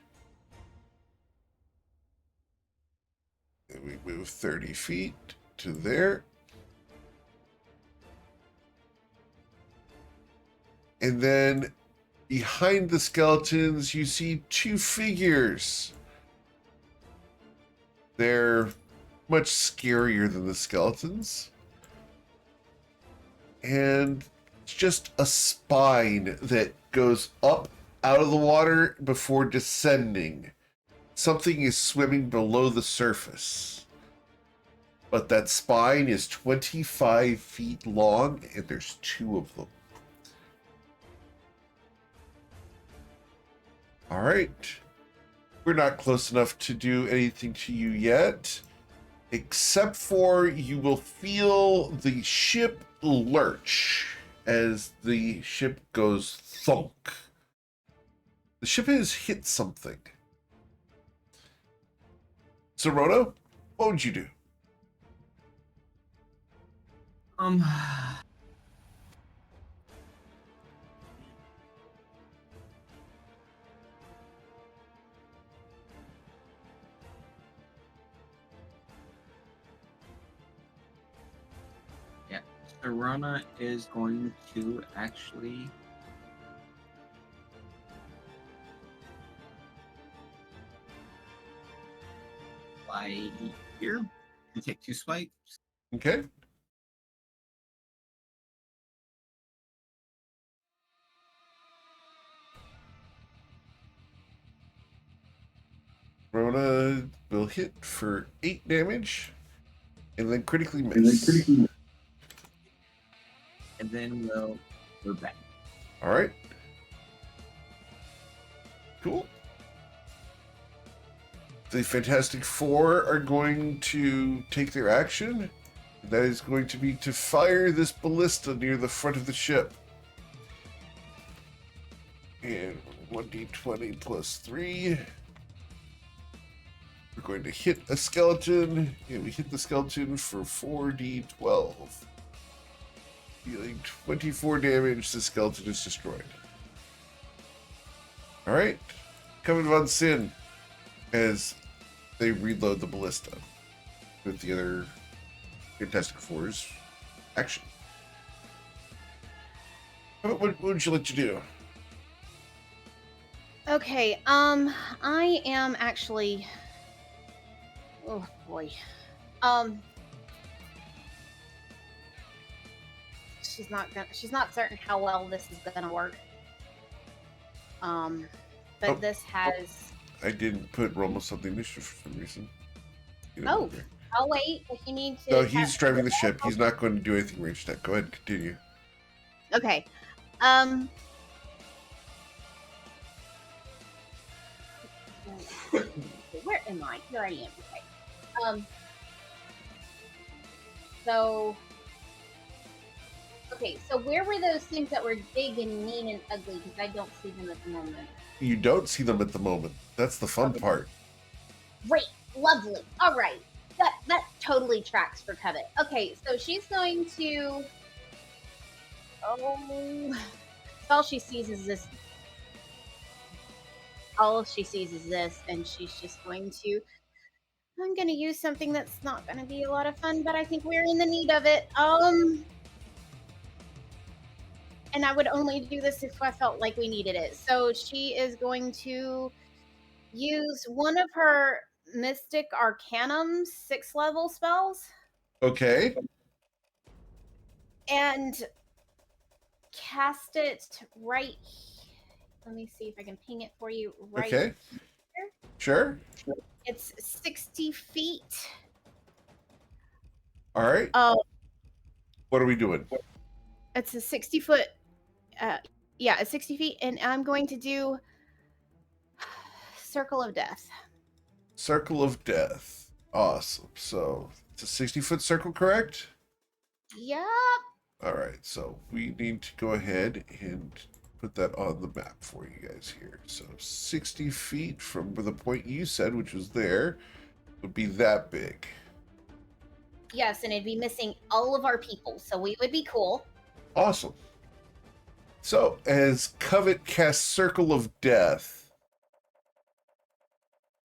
And we move 30 feet to there. And then behind the skeletons, you see two figures. They're much scarier than the skeletons. And it's just a spine that goes up out of the water before descending. Something is swimming below the surface. But that spine is 25 feet long, and there's two of them. All right. We're not close enough to do anything to you yet, except for you will feel the ship lurch as the ship goes thunk. The ship has hit something. Zerona, what would you do? Arana is going to actually fly here and take 2 swipes. Okay. Rona will hit for 8 damage and then critically miss. And then we'll go back. All right. Cool. The Fantastic Four are going to take their action. That is going to be to fire this ballista near the front of the ship. And 1d20 plus 3. We're going to hit a skeleton, and we hit the skeleton for 4d12. Dealing 24 damage, the skeleton is destroyed. Alright. Coming von Sin as they reload the ballista with the other Fantastic Four's action. What would you like to do? Okay, I am actually... Oh, boy. She's not certain how well this is gonna work. But this has... I didn't put roll something initiative for some reason. Oh, I'll wait if you need to... No, he's driving the ship. He's not going to do anything ranged attack. Go ahead and continue. Okay. Where am I? Here I am. Okay. So where were those things that were big and mean and ugly? Because I don't see them at the moment. You don't see them at the moment. That's the fun part. Great. Lovely. All right. That totally tracks for Covet. Okay, so she's going to... Oh... All she sees is this all she sees is this, and she's just going to. I'm gonna use something that's not gonna be a lot of fun, but I think we're in the need of it. And I would only do this if I felt like we needed it. So she is going to use one of her Mystic Arcanum's 6th level spells Okay. and cast it right. Let me see if I can ping it for you right Okay. here. Sure. It's 60 feet. All right. What are we doing? It's a 60-foot. Yeah, it's 60 feet, and I'm going to do Circle of Death. Circle of Death. Awesome. So it's a 60-foot circle, correct? Yep. All right. So we need to go ahead and put that on the map for you guys here. So 60 feet from the point you said, which was there, would be that big. Yes, and it'd be missing all of our people, so we would be cool. Awesome. So as Covet casts Circle of Death,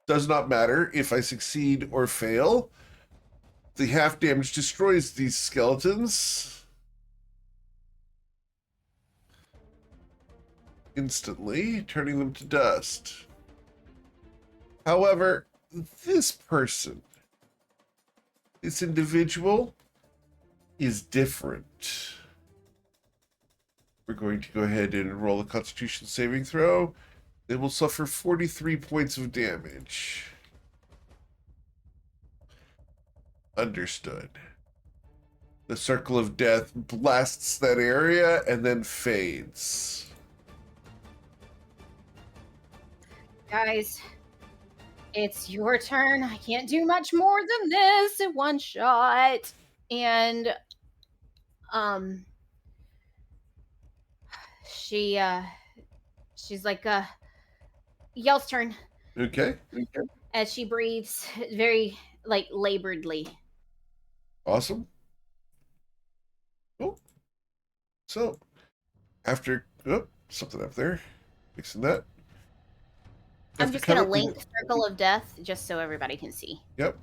does not matter if I succeed or fail. The half damage destroys these skeletons instantly, turning them to dust. However, this person, this individual, is different. We're going to go ahead and roll a Constitution saving throw. They will suffer 43 points of damage. Understood. The Circle of Death blasts that area and then fades. Guys, it's your turn. I can't do much more than this in one shot. And she's like Yell's turn Okay, as she breathes very like laboredly. awesome. Cool. So, after something up there, fixing that. I'm After just gonna Covet, we- link Circle of Death just so everybody can see. Yep.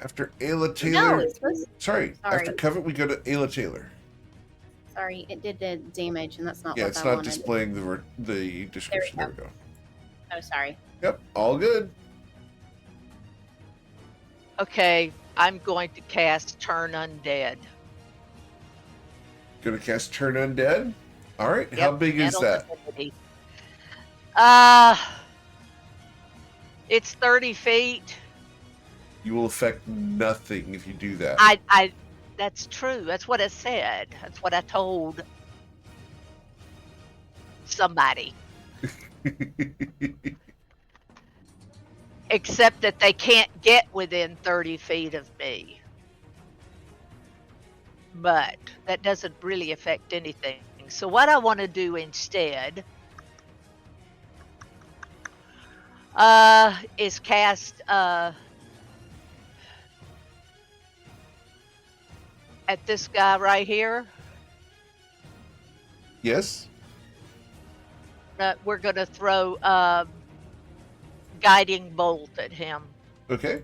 After Ayla No, Taylor. it's supposed. Sorry. After Sorry. Covet, we go to Ayla Taylor. Sorry, it did the damage, and that's not Yeah, what it's I not wanted. displaying the description. There we go. Oh, sorry. Yep, all good. Okay, I'm going to cast Turn Undead. Gonna cast Turn Undead. All right. How Yep, big is metal that? ability. It's 30 feet. You will affect nothing if you do that. That's true. That's what it said. That's what I told somebody. Except that they can't get within 30 feet of me. But that doesn't really affect anything. So what I want to do instead is cast at this guy right here. Yes. We're going to throw guiding bolt at him. Okay.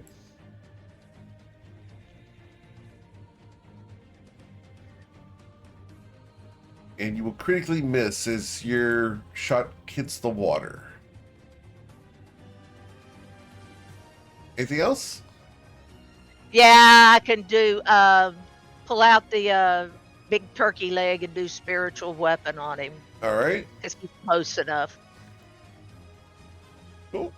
And you will critically miss as your shot hits the water. Anything else? Yeah, I can do pull out the big turkey leg and do spiritual weapon on him All right. because he's close enough. Cool.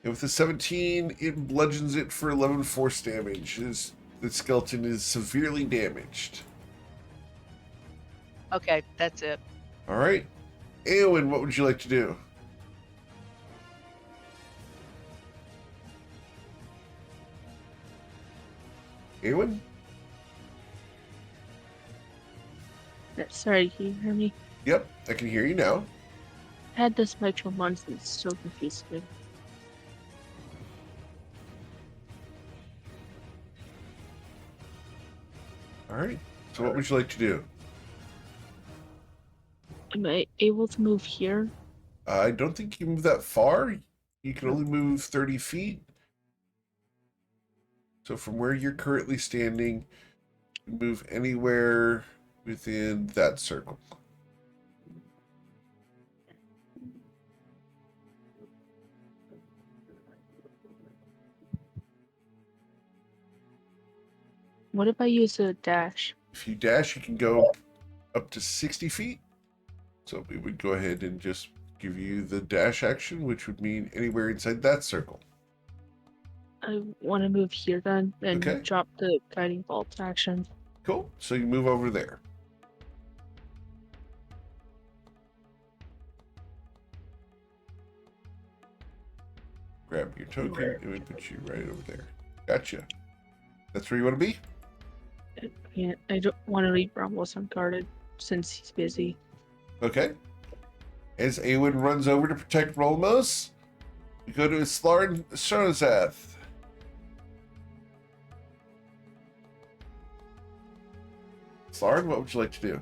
And with the 17, it bludgeons it for 11 force damage. The skeleton is severely damaged. Okay, that's it. All right. Eowyn, what would you like to do? Eowyn? Sorry, can you hear me? Yep, I can hear you now. I had this mic for months and it's so confused me. All right. So what would you like to do? Am I able to move here? I don't think you can move that far. You can only move 30 feet. So from where you're currently standing, you can move anywhere within that circle. What if I use a dash? If you dash, you can go up to 60 feet. So we would go ahead and just give you the dash action, which would mean anywhere inside that circle. I want to move here then and Okay. drop the guiding bolt action. Cool. So you move over there. Grab your token and we put you right over there. Gotcha. That's where you want to be? I don't want to leave Rumbles unguarded since he's busy. Okay. As Awen runs over to protect Rolmos, we go to Islarn Shonazath. Islarn, what would you like to do?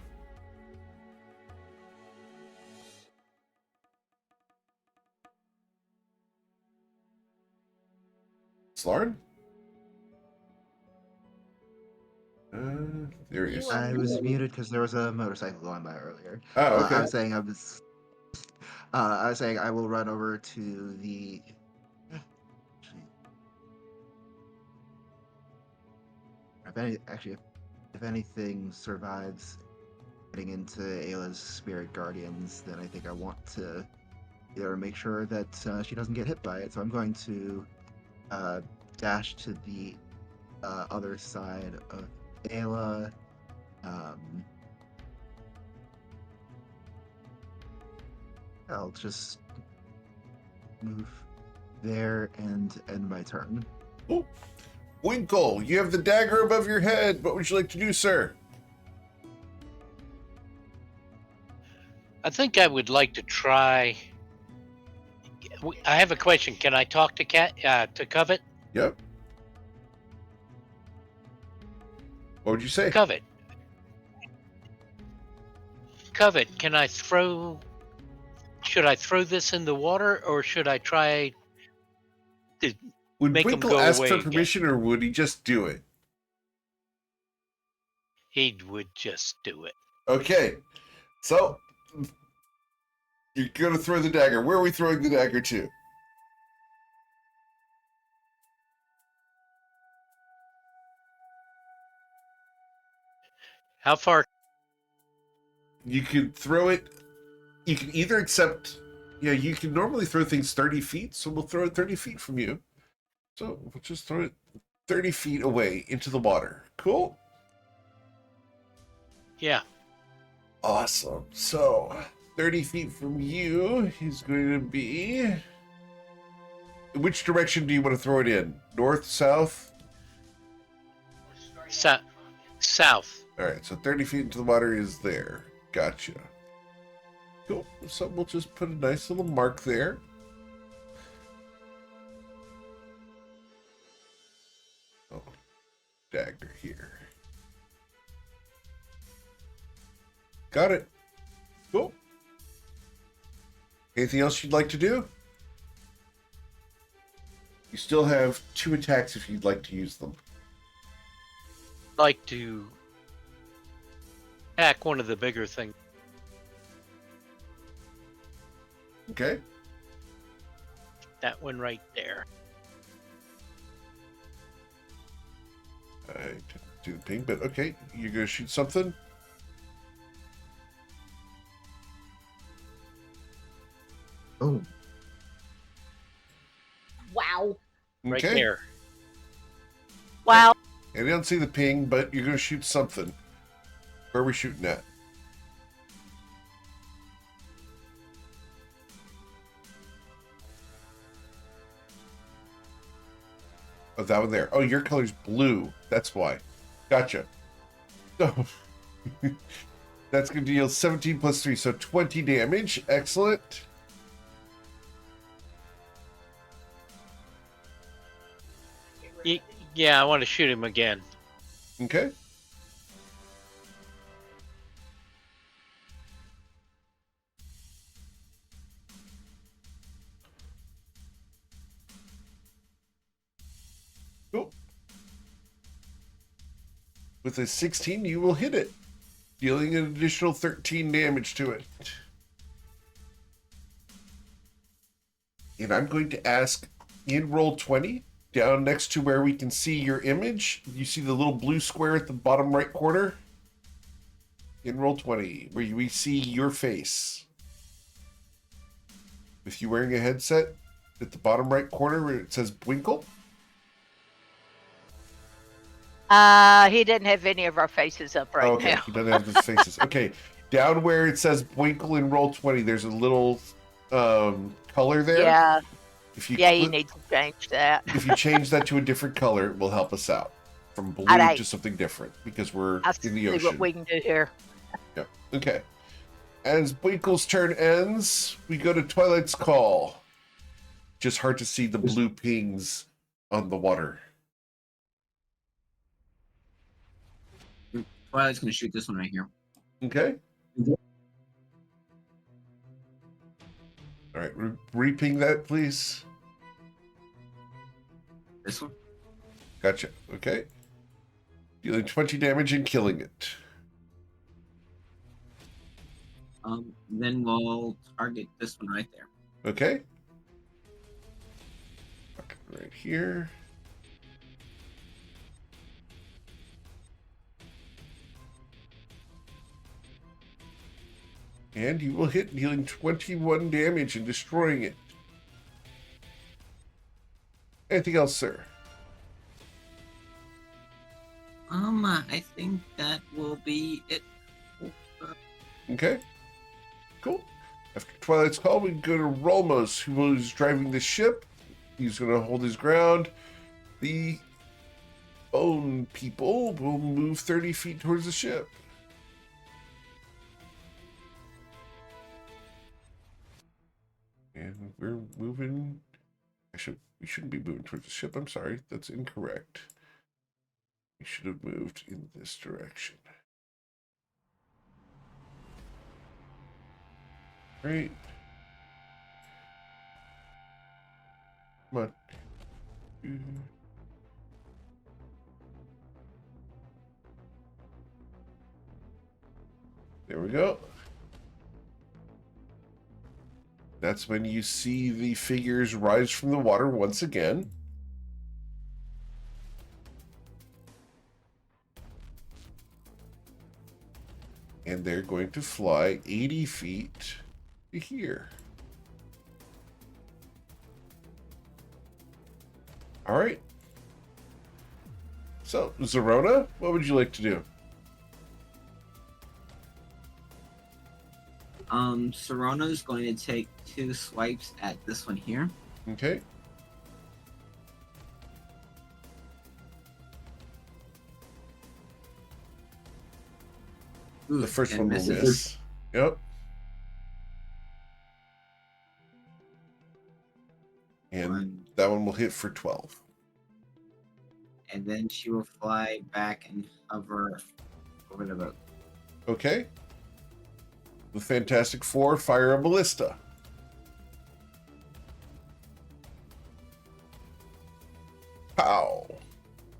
Islarn? There he is. I was muted because there was a motorcycle going by earlier. Oh, okay. I was saying I will run over to the. If anything survives getting into Ayla's spirit guardians, then I think I want to either make sure that she doesn't get hit by it. So I'm going to dash to the other side of Ayla. I'll just move there and end my turn. Oh. Winkle, you have the dagger above your head. What would you like to do, sir? I think I would like to try. I have a question. Can I talk to Covet? Yep. What would you say? Covet, can I throw? Should I throw this in the water, or should I try to Would make him Winkle go ask away for again? permission, or would he just do it? He would just do it. Okay. So, you're going to throw the dagger. Where are we throwing the dagger to? How far? You could throw it. You can either accept. Yeah, you can normally throw things 30 feet, so we'll throw it 30 feet from you. So we'll just throw it 30 feet away into the water. Cool? Yeah. Awesome. So 30 feet from you is going to be. Which direction do you want to throw it in? North, south? South. All right, so 30 feet into the water is there. Gotcha. Cool. So we'll just put a nice little mark there. Oh, dagger here. Got it. Cool. Anything else you'd like to do? You still have 2 attacks if you'd like to use them. Like to attack one of the bigger things. Okay. That one right there. I didn't do the ping, but okay. You're going to shoot something? Oh, Wow. Right Okay. there. Wow. I don't see the ping, but you're going to shoot something. Where are we shooting at? Oh, that one there. Oh, your color's blue. That's why. Gotcha. So, that's going to deal 17 plus 3, so 20 damage. Excellent. Yeah, I want to shoot him again. Okay. With a 16, you will hit it, dealing an additional 13 damage to it. And I'm going to ask in Roll20, down next to where we can see your image, you see the little blue square at the bottom right corner? In Roll20, where we see your face. With you wearing a headset, at the bottom right corner where it says Bwinkle. He didn't have any of our faces up right Okay, now. he doesn't have his faces. Okay, down where it says Bwinkle in Roll20, there's a little color there. Yeah, If you you need to change that. if you change that to a different color, it will help us out. From blue Alright. to something different, because we're I'll in the see ocean. what we can do here. Yeah. Okay. As Bwinkle's turn ends, we go to Twilight's Call. Just hard to see the blue pings on the water. Twilight's gonna shoot this one right here. Okay. All right, re-ping that, please. This one. Gotcha. Okay. Dealing 20 damage and killing it. Then we'll target this one right there. Okay. Right here. And you will hit, dealing 21 damage and destroying it. Anything else, sir? I think that will be it. Okay. Cool. After Twilight's Call, we go to Rolmos, who is driving the ship. He's going to hold his ground. The bone people will move 30 feet towards the ship. And we're moving. We shouldn't be moving towards the ship. I'm sorry. That's incorrect. We should have moved in this direction. Right. Come on. There we go. That's when you see the figures rise from the water once again. And they're going to fly 80 feet to here. All right. So, Zerona, what would you like to do? Sorona's going to take 2 swipes at this one here. Okay. Ooh, The first and one will misses. miss. Yep. And that one will hit for 12. And then she will fly back and hover over the boat. Okay. The Fantastic Four fire a ballista. Pow.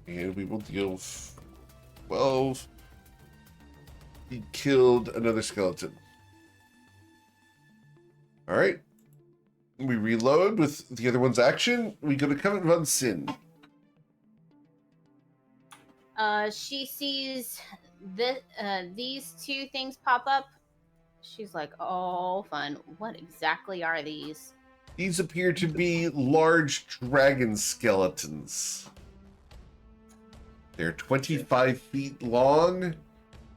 And we will deal 12. He killed another skeleton. All right. We reload with the other one's action. We go to Covenant von Sin. She sees these 2 things pop up. She's like, "Oh, fun! What exactly are these?" These appear to be large dragon skeletons. They're 25 feet long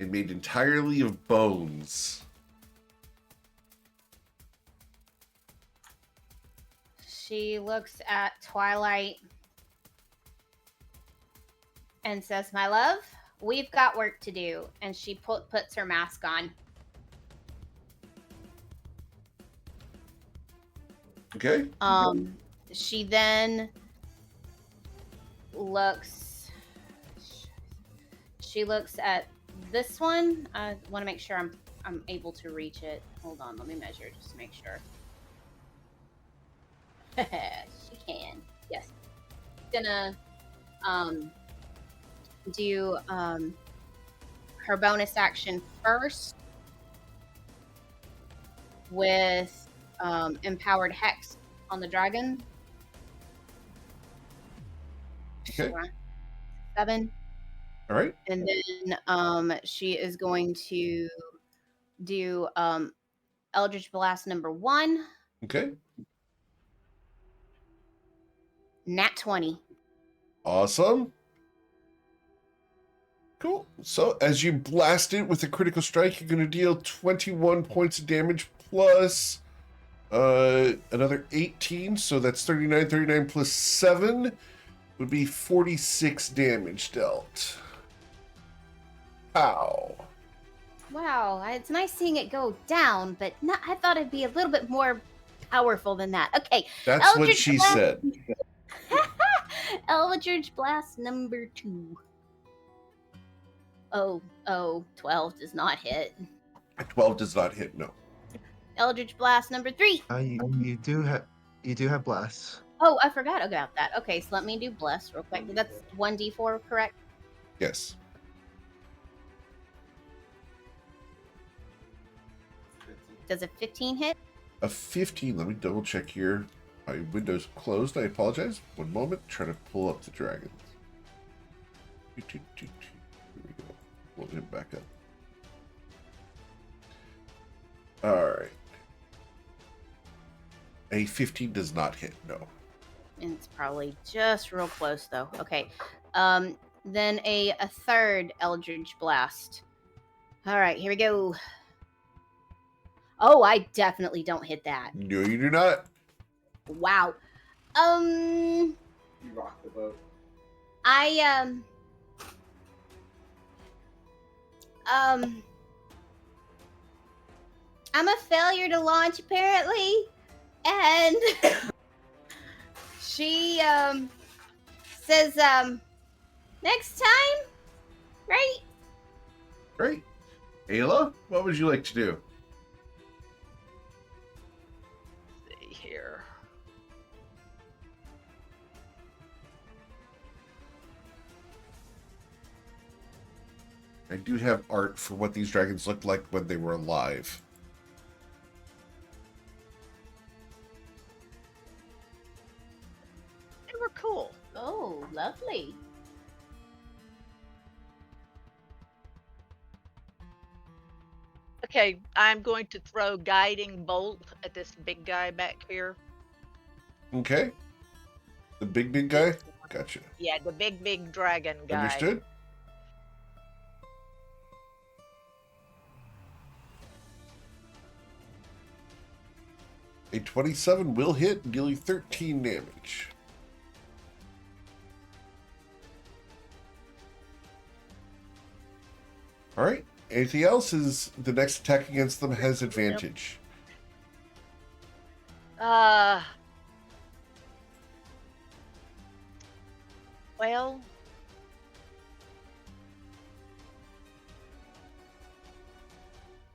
and made entirely of bones. She looks at Twilight and says, "My love, we've got work to do." And she puts her mask on. Okay. She then looks. She looks at this one. I want to make sure I'm able to reach it. Hold on, let me measure just to make sure. She can. Yes. Gonna do her bonus action first with empowered hex on the dragon. Okay. 7. All right. And then she is going to do Eldritch Blast number 1, Okay. nat 20. Awesome. Cool. So as you blast it with a critical strike, you're going to deal 21 points of damage plus another 18. So that's 39. 39 plus 7 would be 46 damage dealt. Ow. Wow, it's nice seeing it go down, but I thought it'd be a little bit more powerful than that. Okay. That's what Eldritch she Blast. said. Eldritch Blast number 2. Oh, 12 does not hit. 12 does not hit, no. Eldritch Blast number 3. You do have blasts. Oh, I forgot about that. Okay, so let me do Bless real quick. That's 1d4, correct? Yes. Does a 15 hit? A 15. Let me double check here. My window's closed. I apologize. One moment. Trying to pull up the dragons. Here we go. We'll him back up. Alright. A 15 does not hit, no. And it's probably just real close, though. Okay. Then a third Eldritch Blast. All right, here we go. Oh, I definitely don't hit that. No, you do not. Wow. You rock the boat. I'm a failure to launch apparently, and she says next time, right? Great. Ayla, what would you like to do? See here. I do have art for what these dragons looked like when they were alive. They were cool. Oh, lovely. Okay, I'm going to throw guiding bolt at this big guy back here. Okay. The big guy? Gotcha. Yeah, the big dragon guy. Understood? A 27 will hit, dealing 13 damage. Alright. Anything else? Is the next attack against them has advantage. Well,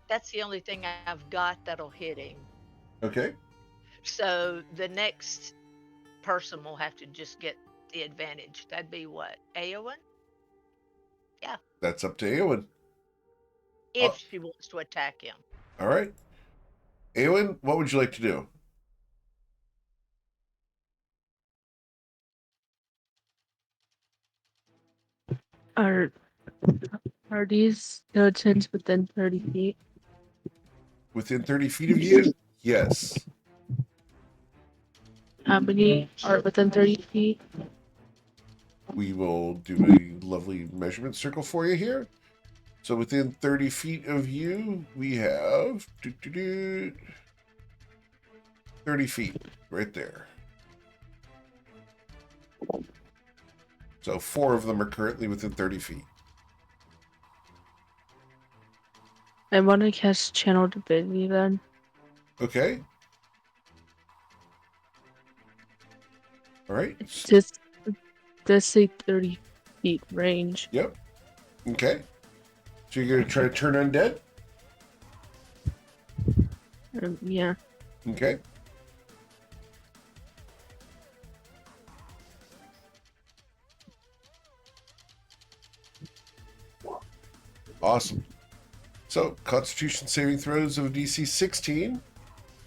that's the only thing I've got that'll hit him. Okay. So the next person will have to just get the advantage. That'd be what? Aowen? That's up to Eowyn. If she wants to attack him. Alright. Eowyn, what would you like to do? Are these skeletons within 30 feet? Within 30 feet of you? Yes. How many are within 30 feet? We will do a lovely measurement circle for you here. So within 30 feet of you, we have 30 feet right there. So 4 of them are currently within 30 feet. I want to cast Channel Divinity then. Okay. All right. Just say 30 feet range. Yep. Okay. So you're going to try to turn undead? Yeah. Okay. Awesome. So, Constitution saving throws of a DC 16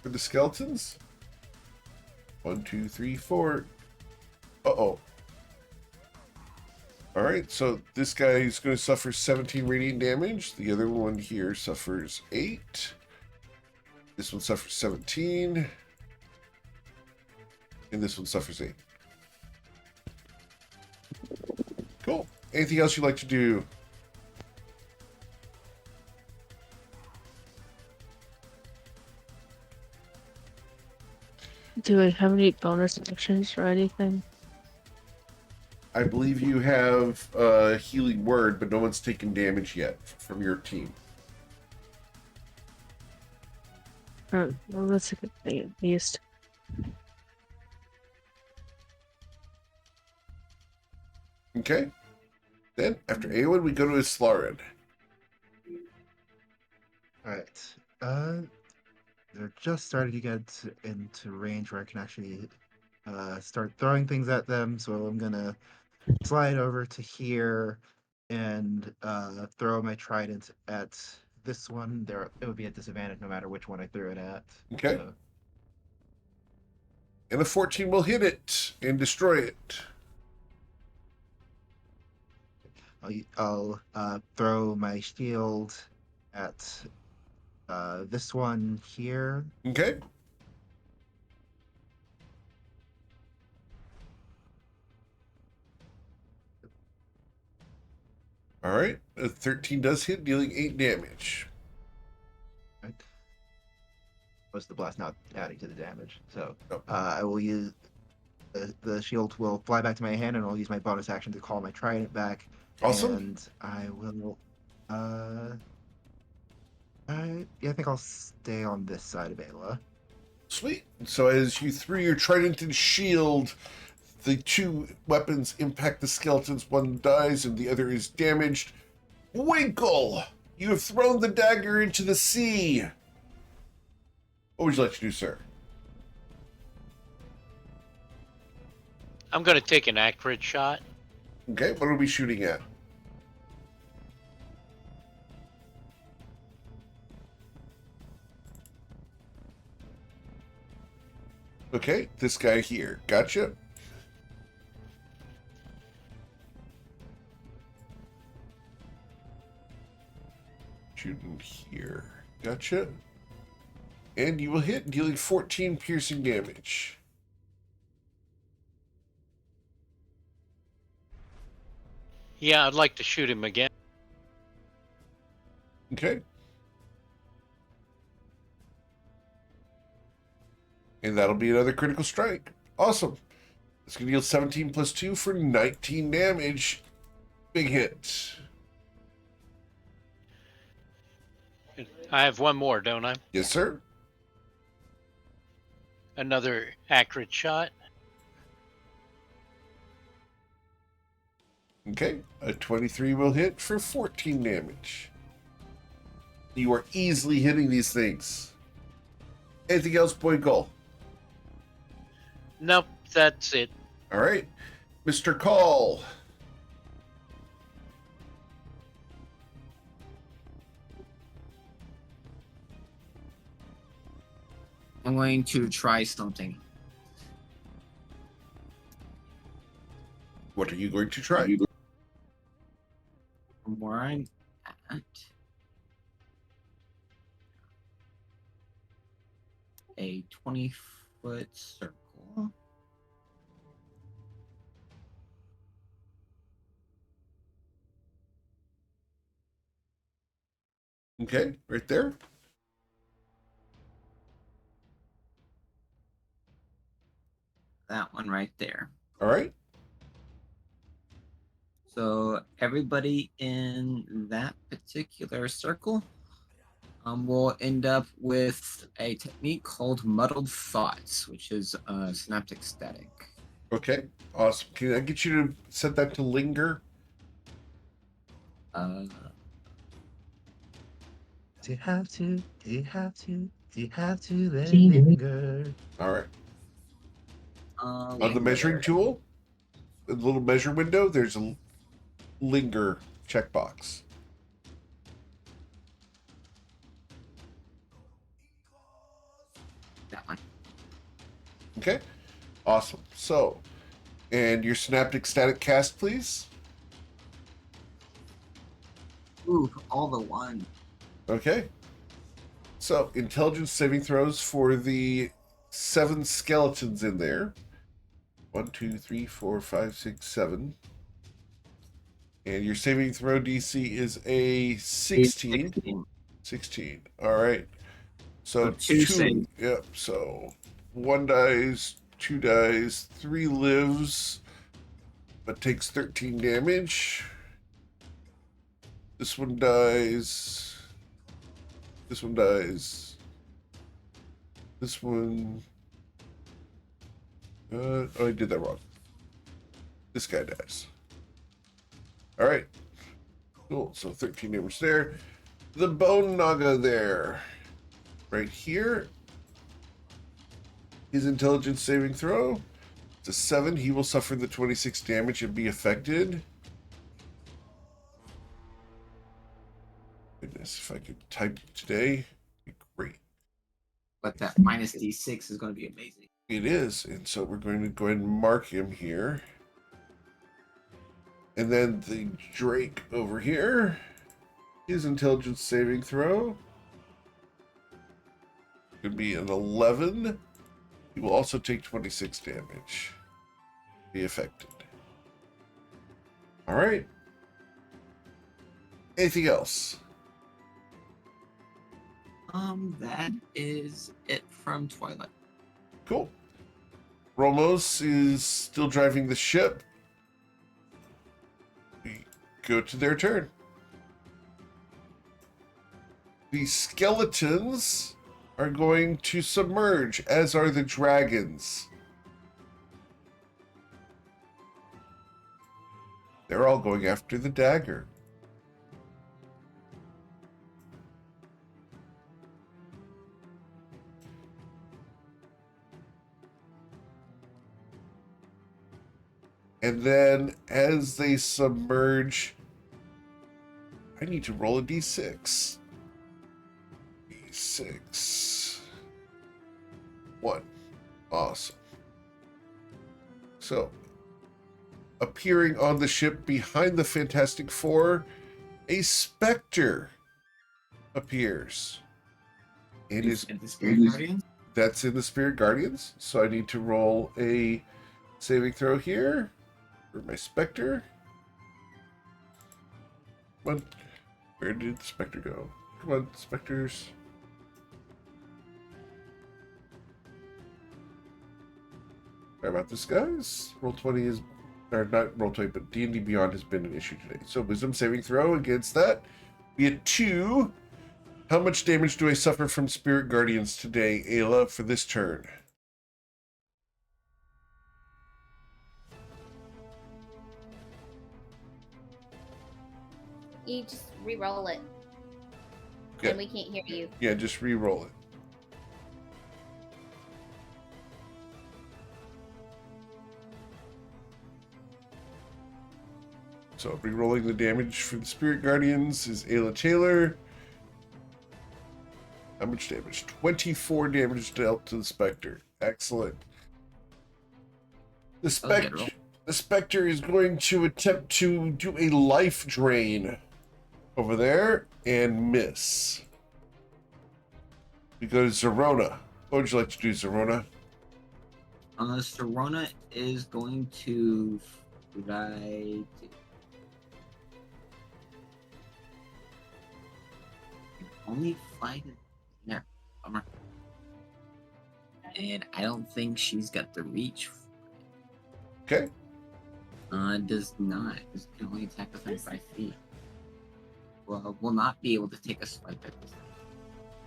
for the skeletons. 1, 2, 3, 4. Uh-oh. Alright, so this guy is going to suffer 17 radiant damage. The other one here suffers 8. This one suffers 17. And this one suffers 8. Cool. Anything else you'd like to do? Do I have any bonus actions or anything? I believe you have a healing word, but no one's taken damage yet from your team. Oh, well, that's a good thing at least. Okay. Then, after Awen, we go to Islarin. Alright. They're just starting to get into range where I can actually start throwing things at them, so I'm gonna slide over to here and throw my trident at this one. There, it would be a disadvantage no matter which one I threw it at. Okay. So, And a 14 will hit it and destroy it. I'll throw my shield at this one here. Okay. All right. A 13 does hit, dealing 8 damage. Right. Most of the blast not adding to the damage. So Oh. I will use the shield will fly back to my hand, and I'll use my bonus action to call my trident back. Awesome. And I will. I think I'll stay on this side of Ayla. Sweet. So as you threw your trident and shield, the two weapons impact the skeletons. One dies and the other is damaged. Winkle, you have thrown the dagger into the sea. What would you like to do, sir? I'm going to take an accurate shot. Okay, what are we shooting at? Okay, this guy here. Gotcha. Shooting here. Gotcha. And you will hit, dealing 14 piercing damage. Yeah, I'd like to shoot him again. Okay. And that'll be another critical strike. Awesome. It's going to deal 17 plus 2 for 19 damage. Big hit. I have one more, don't I? Yes, sir. Another accurate shot. Okay. A 23 will hit for 14 damage. You are easily hitting these things. Anything else, Boy Gull? Nope, that's it. All right. Mr. Call. I'm going to try something. What are you going to try? From where I'm at. A 20-foot circle. Okay, right there. That one right there. All right. So everybody in that particular circle will end up with a technique called muddled thoughts, which is synaptic static. Okay, awesome. Can I get you to set that to linger? Do you have to? Do you have to? Do you have to let it linger? All right. On the Linger. measuring tool, the little measure window, there's a linger checkbox. That one. Okay, awesome. So, and your synaptic static cast, please. Ooh, all the one. Okay. So, intelligence saving throws for the 7 skeletons in there. 1, 2, 3, 4, 5, 6, 7. And your saving throw DC is a 16. 16. All right. So, So 2 2. saves. Yep. So, 1 dies, 2 dies, 3 lives, but takes 13 damage. This one dies. This one dies. This one. Oh, I did that wrong. This guy dies. All right. Cool. So 13 damage there. The Bone Naga there. Right here. His intelligence saving throw. It's a 7. He will suffer the 26 damage and be affected. Goodness, if I could type today, it'd be great. But that minus D6 is going to be amazing. It is, and so we're going to go ahead and mark him here. And then the Drake over here, his intelligence saving throw could be an 11. He will also take 26 damage. Be affected. All right. Anything else? That is it from Twilight. Cool. Romos is still driving the ship. We go to their turn. The skeletons are going to submerge, as are the dragons. They're all going after the dagger. And then as they submerge, I need to roll a d6. D6. 1. Awesome. So, appearing on the ship behind the Fantastic Four, a specter appears. It is And the Spirit Guardians? that's in the Spirit Guardians. So I need to roll a saving throw here for my specter. Come on. Where did the specter go? Come on, specters. Sorry about this, guys. Roll 20 is, or not Roll 20, but D&D Beyond has been an issue today. So wisdom saving throw against that. Be a 2. How much damage do I suffer from Spirit Guardians today, Ayla, for this turn? You just re-roll it. Yeah. And we can't hear you. Yeah, just re-roll it. So re-rolling the damage for the Spirit Guardians is Ayla Taylor. How much damage? 24 damage dealt to the Spectre. Excellent. The Spectre is going to attempt to do a life drain over there and miss. We go to Zerona. What would you like to do, Zerona? Serona is going to only fly to there. Bummer. And I don't think she's got the reach. Okay. Does not. It can only attack within 5 feet. Well, will not be able to take a swipe at this.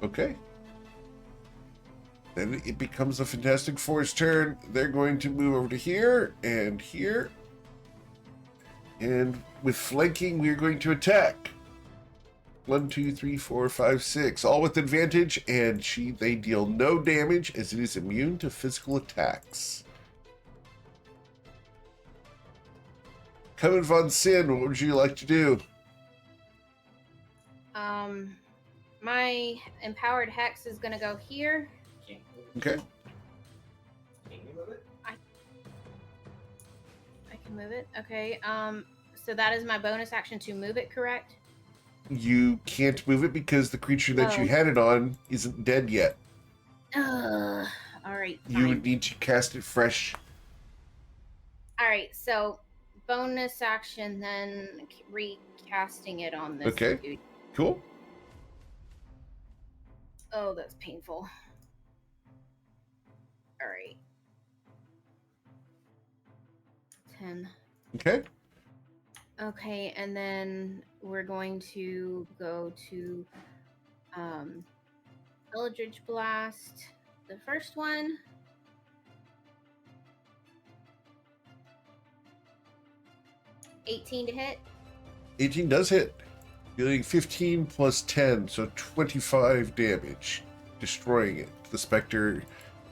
Okay. Then it becomes a Fantastic Four's turn. They're going to move over to here and here. And with flanking, we're going to attack. 1, 2, 3, 4, 5, 6. All with advantage, and they deal no damage as it is immune to physical attacks. Kevin Von Sin, what would you like to do? My empowered hex is gonna go here. Okay. I can move it. Okay. So that is my bonus action to move it, correct? You can't move it because the creature that you Oh. had it on isn't dead yet. All right. You would Fine. need to cast it fresh. All right. So bonus action, then recasting it on this. Okay. dude. Cool. Oh, that's painful. All right. 10. Okay. Okay, and then we're going to go to Eldritch Blast. The first one. $18 to hit. 18 does hit. Dealing 15 plus 10, so 25 damage. Destroying it. The specter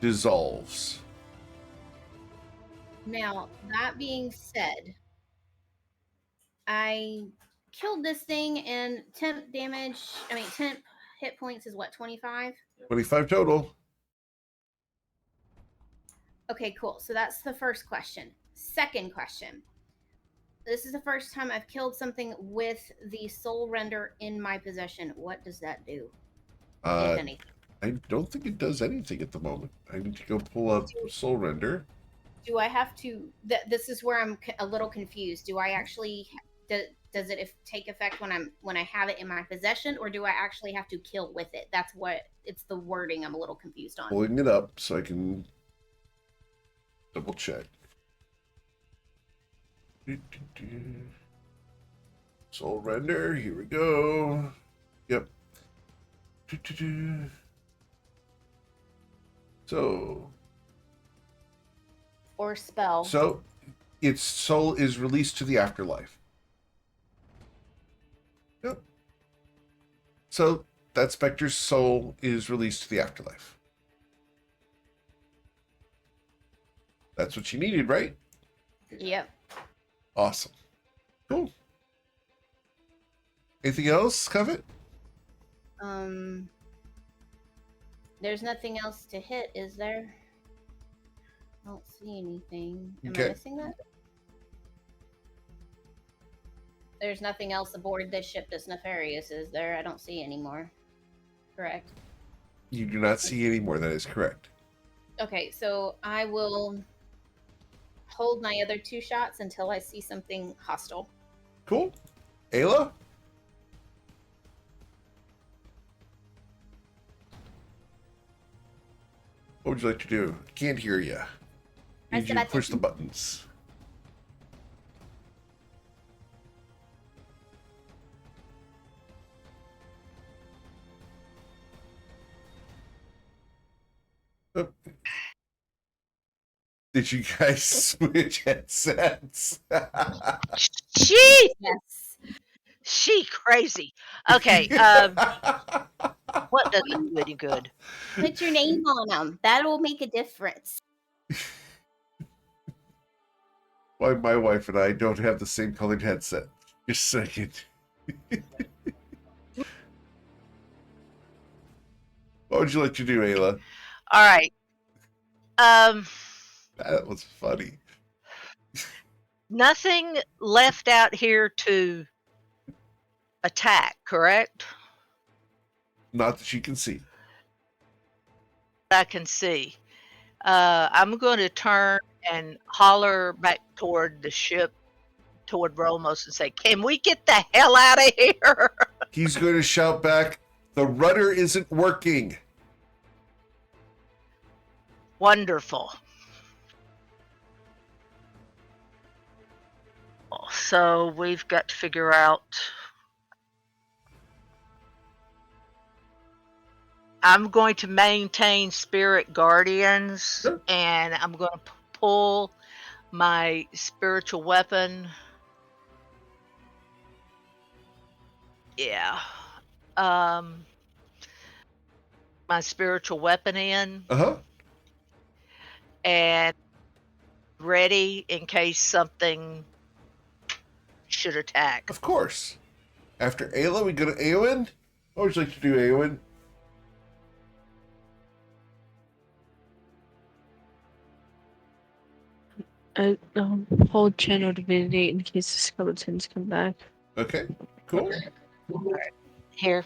dissolves. Now, that being said, I killed this thing and temp hit points is what, 25? 25 total. Okay, cool. So that's the first question. Second question. This is the first time I've killed something with the soul render in my possession. What does that do? If anything. I don't think it does anything at the moment. I need to go pull up Soul Render. Do I have to? This is where I'm a little confused. Do I actually? Does it take effect when I have it in my possession, or do I actually have to kill with it? That's what it's the wording I'm a little confused on. Pulling it up so I can double check. Soul Render, here we go. Yep. So Or spell. So its soul is released to the afterlife. Yep. So that specter's soul is released to the afterlife. That's what you needed, right? Yep. Awesome. Cool. Anything else, Covet? There's nothing else to hit, is there? I don't see anything. Am Okay. I missing that? There's nothing else aboard this ship that's nefarious, is there? I don't see anymore. Correct. You do not see any more. That is correct. Okay, so I will hold my other 2 shots until I see something hostile. Cool. Ayla? What would you like to do? Can't hear you. I Need said you I to push the think- buttons. Oh. Did you guys switch headsets? She Yes. she crazy. Okay, what doesn't do any good? Put your name on them. That'll make a difference. Why my wife and I don't have the same colored headset. Just a second. What would you like to do, Ayla? All right. That was funny. Nothing left out here to attack, correct? Not that you can see. I can see. I'm going to turn and holler back toward the ship, toward Ramos, and say, "Can we get the hell out of here?" He's going to shout back, "The rudder isn't working." Wonderful. So we've got to figure out. I'm going to maintain Spirit Guardians, Sure. and I'm going to pull my spiritual weapon. Yeah. My spiritual weapon in Uh-huh. and ready in case something should attack. Of course. After Ayla, we go to Eowyn. What would you like to do, Eowyn? I hold channel divinity in case the skeletons come back. Okay, cool. Here.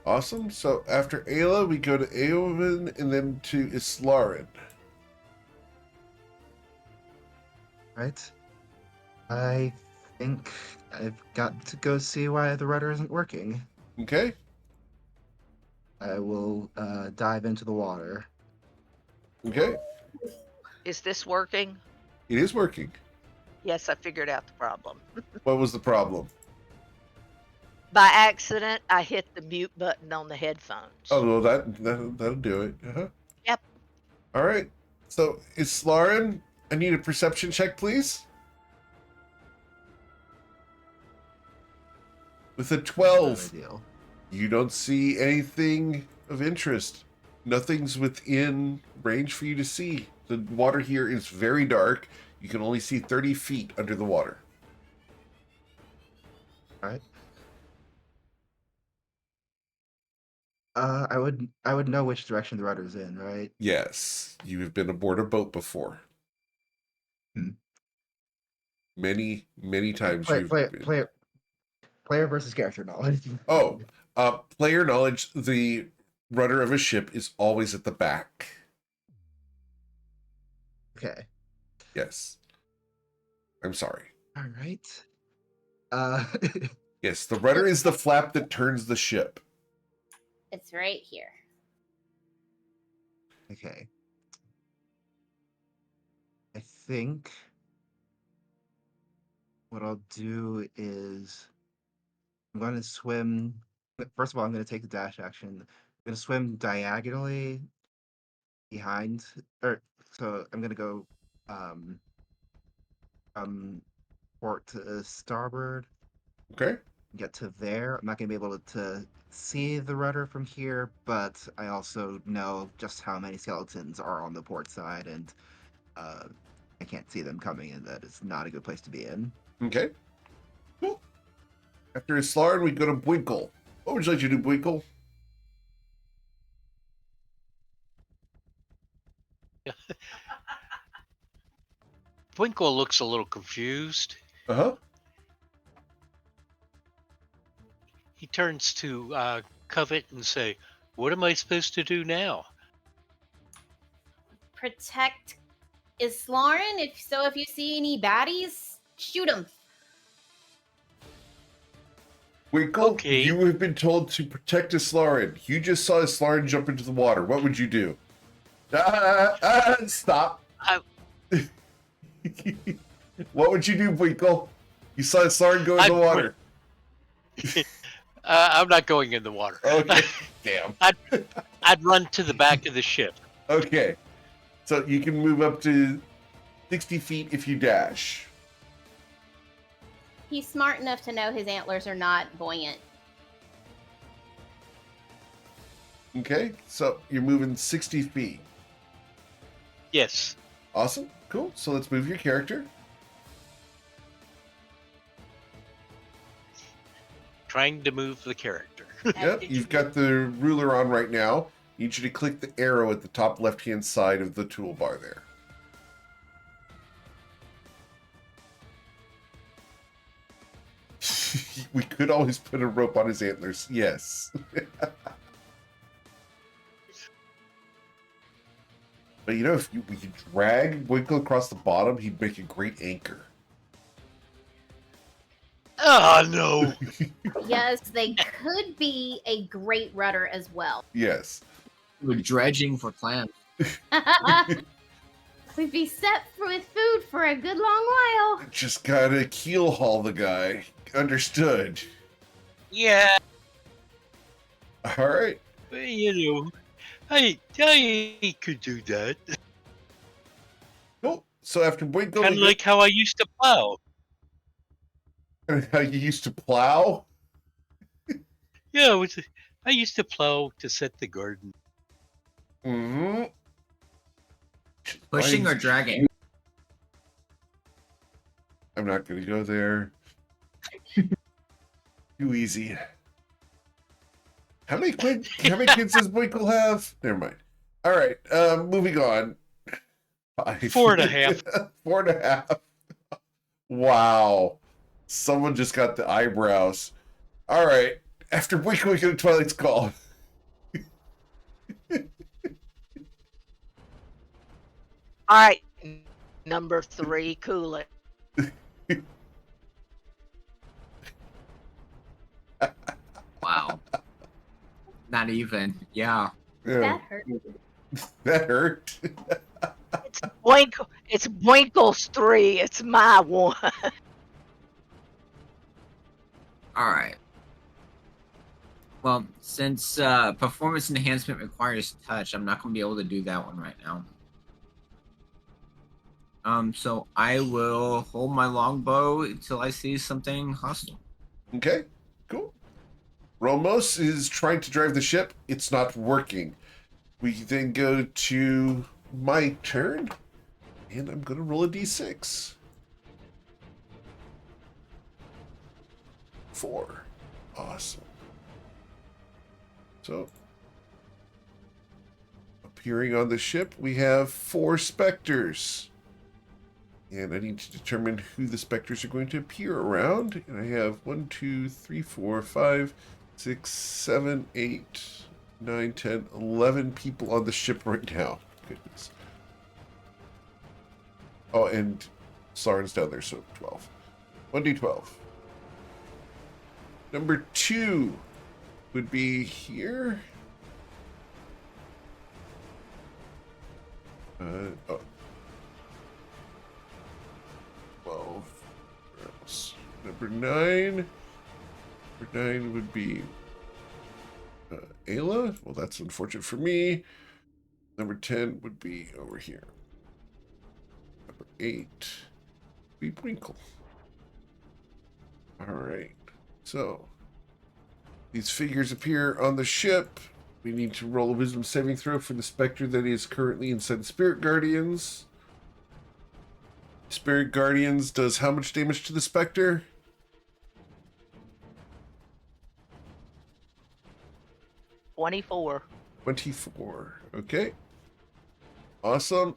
Awesome. So after Ayla, we go to Aowen and then to Islarin. Right. I think I've got to go see why the rudder isn't working. Okay? I will dive into the water. Okay. Is this working? It is working. Yes, I figured out the problem. What was the problem? By accident, I hit the mute button on the headphones. Oh, well, that'll do it. Uh-huh. Yep. All right. So, Islarin, I need a perception check, please. With a 12, Deal. you don't see anything of interest. Nothing's within range for you to see. The water here is very dark. You can only see 30 feet under the water. All right. I would know which direction the rudder's in, right? Yes, you have been aboard a boat before. Hmm. Many times you've been. Player versus character knowledge. Oh, player knowledge, the rudder of a ship is always at the back. Okay. Yes. I'm sorry. All right. Yes, the rudder is the flap that turns the ship. It's right here. Okay. I think what I'll do is I'm going to swim. First of all, I'm going to take the dash action. I'm going to swim diagonally behind, so I'm going to go from port to starboard. Okay? Get to there. I'm not going to be able to see the rudder from here, but I also know just how many skeletons are on the port side, and I can't see them coming, and that is not a good place to be in. Okay. Cool. After Islarin, we go to Bwinkle. What would you like to do, Bwinkle? Twinkle looks a little confused. Uh-huh. He turns to Covet and say, "What am I supposed to do now?" Protect Islarin. If you see any baddies, shoot them. Bwinkle, Okay. you have been told to protect Islarin. You just saw Islarin jump into the water. What would you do? Stop. What would you do, Bwinkle? You saw Islarin go in the water. I'm not going in the water. Okay. Damn. I'd run to the back of the ship. Okay. So you can move up to 60 feet if you dash. He's smart enough to know his antlers are not buoyant. Okay. So you're moving 60 feet. Yes. Awesome. Cool. So let's move your character. Trying to move the character. Yep. You've got the ruler on right now. Need you to click the arrow at the top left-hand side of the toolbar there. We could always put a rope on his antlers. Yes. But you know, if we could drag Winkle across the bottom, he'd make a great anchor. Oh, no. Yes, they could be a great rudder as well. Yes. We're dredging for clams. We'd be set with food for a good long while. Just gotta keel haul the guy. Understood. Yeah, All right. you know, I could do that. Cool. So after Winkle, Kind of like how I used to plow. how you used to plow. Yeah, I used to plow to set the garden. Mm-hmm. Pushing or dragging? I'm not gonna go there. Too easy. How many kids does Winkle have? Never mind. All right, moving on. 5. 4.5. 4.5. Wow. Someone just got the eyebrows. All right. After Wiki Wiki and Twilight's Call. All right, number 3, cool it. Wow. Not even. Yeah. Yeah, That hurt. that hurt. It's Winkle's 3. It's my 1. All right. Well, since performance enhancement requires touch, I'm not going to be able to do that one right now. So I will hold my longbow until I see something hostile. Okay, cool. Romos is trying to drive the ship. It's not working. We then go to my turn, and I'm going to roll a d6. 4. Awesome. So, appearing on the ship, we have 4 specters. And I need to determine who the specters are going to appear around. And I have 1, 2, 3, 4, 5, 6, 7, 8, 9, 10, 11 people on the ship right now. Goodness. Oh, and Saren's down there, so 12. 1d12. Number 2 would be here. Oh. 12. Where else? Number 9. Number 9 would be Ayla. Well, that's unfortunate for me. Number 10 would be over here. Number 8 would be Winkle. All right. So, these figures appear on the ship. We need to roll a wisdom saving throw for the specter that is currently inside the Spirit Guardians. Spirit Guardians does how much damage to the specter? 24. 24. Okay. Awesome.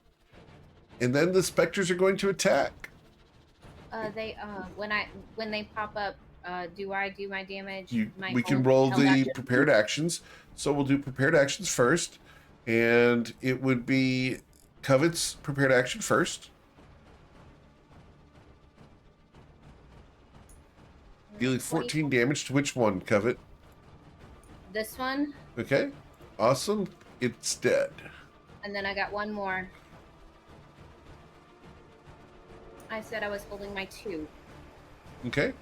And then the specters are going to attack. They when they pop up, do I do my damage? We can roll the prepared actions. So we'll do prepared actions first. And it would be Covet's prepared action first. Dealing 14 damage to which one, Covet? This one, Okay. Awesome. It's dead. and then I got one more. I said I was holding my 2. Okay.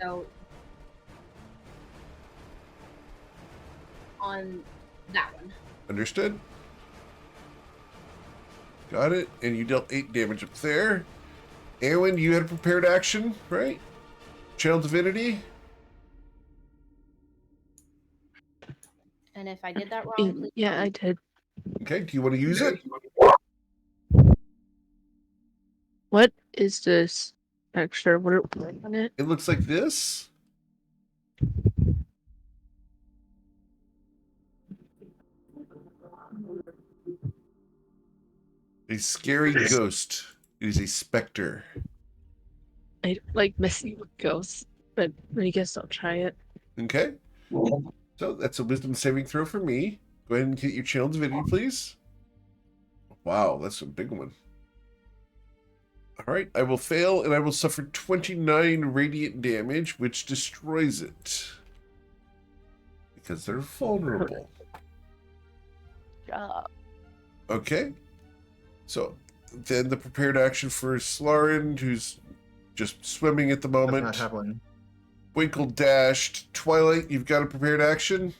So on that one. Understood. Got it. And you dealt 8 damage up there. Erwin, you had a prepared action, right? Channel Divinity. And if I did that wrong, please. Yeah, I did. Okay. Do you want to use it? What is this extra? What are we on it? It looks like this. A scary ghost. It is a specter. I don't like messing with ghosts, but I guess I'll try it. Okay. So that's a wisdom saving throw for me. Go ahead and hit your channel divinity, please. Wow, that's a big one. All right, I will fail and I will suffer 29 radiant damage, which destroys it. Because they're vulnerable. Job. Okay. So then the prepared action for Slarin, who's just swimming at the Does not moment. have one. Winkle dashed. Twilight, you've got a prepared action.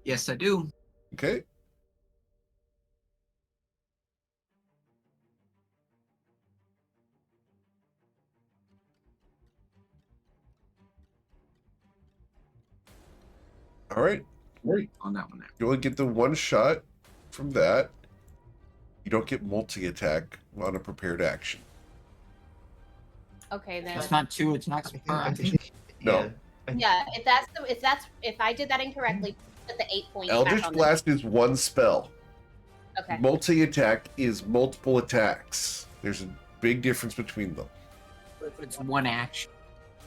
Yes, I do. Okay. All right. On that one there. You only get the one shot from that. You don't get multi-attack on a prepared action. Okay, then. That's not 2 attacks per I action. think, No. Yeah, if I did that incorrectly, put the 8 points back Eldritch on Blast is one spell. Okay. Multi-attack is multiple attacks. There's a big difference between them. It's one action.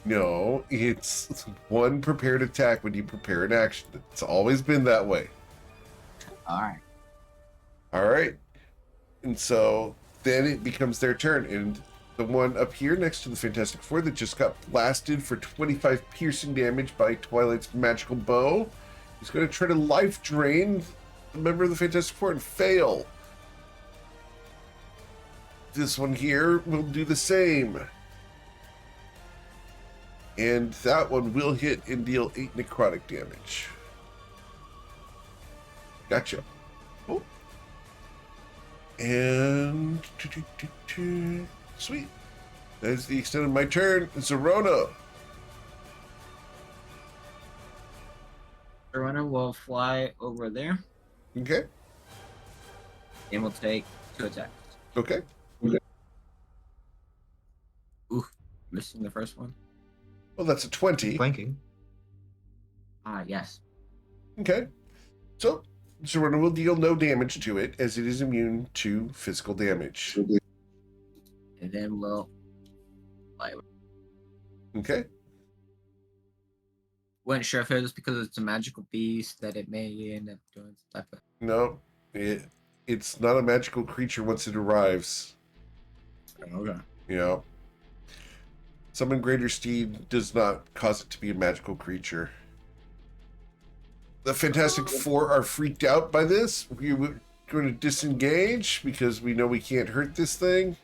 No, it's one prepared attack when you prepare an action. It's always been that way. All right. All right. And so then it becomes their turn. And the one up here next to the Fantastic Four that just got blasted for 25 piercing damage by Twilight's magical bow is going to try to life drain a member of the Fantastic Four and fail. This one here will do the same. And that one will hit and deal 8 necrotic damage. Gotcha. Oh. And sweet. That is the extent of my turn. Zerona. The runner will fly over there Okay. and will take 2 attacks. Okay. Ooh, missing the first one. Well, that's a 20. Flanking. Ah, yes. Okay. So Zerona will deal no damage to it as it is immune to physical damage. And then we'll fly over. Okay. Wasn't sure if it was because it's a magical beast that it may end up doing some type of. No, it's not a magical creature once it arrives. Okay. You know, Summon Greater Steed does not cause it to be a magical creature. The Fantastic Four are freaked out by this. We're going to disengage because we know we can't hurt this thing.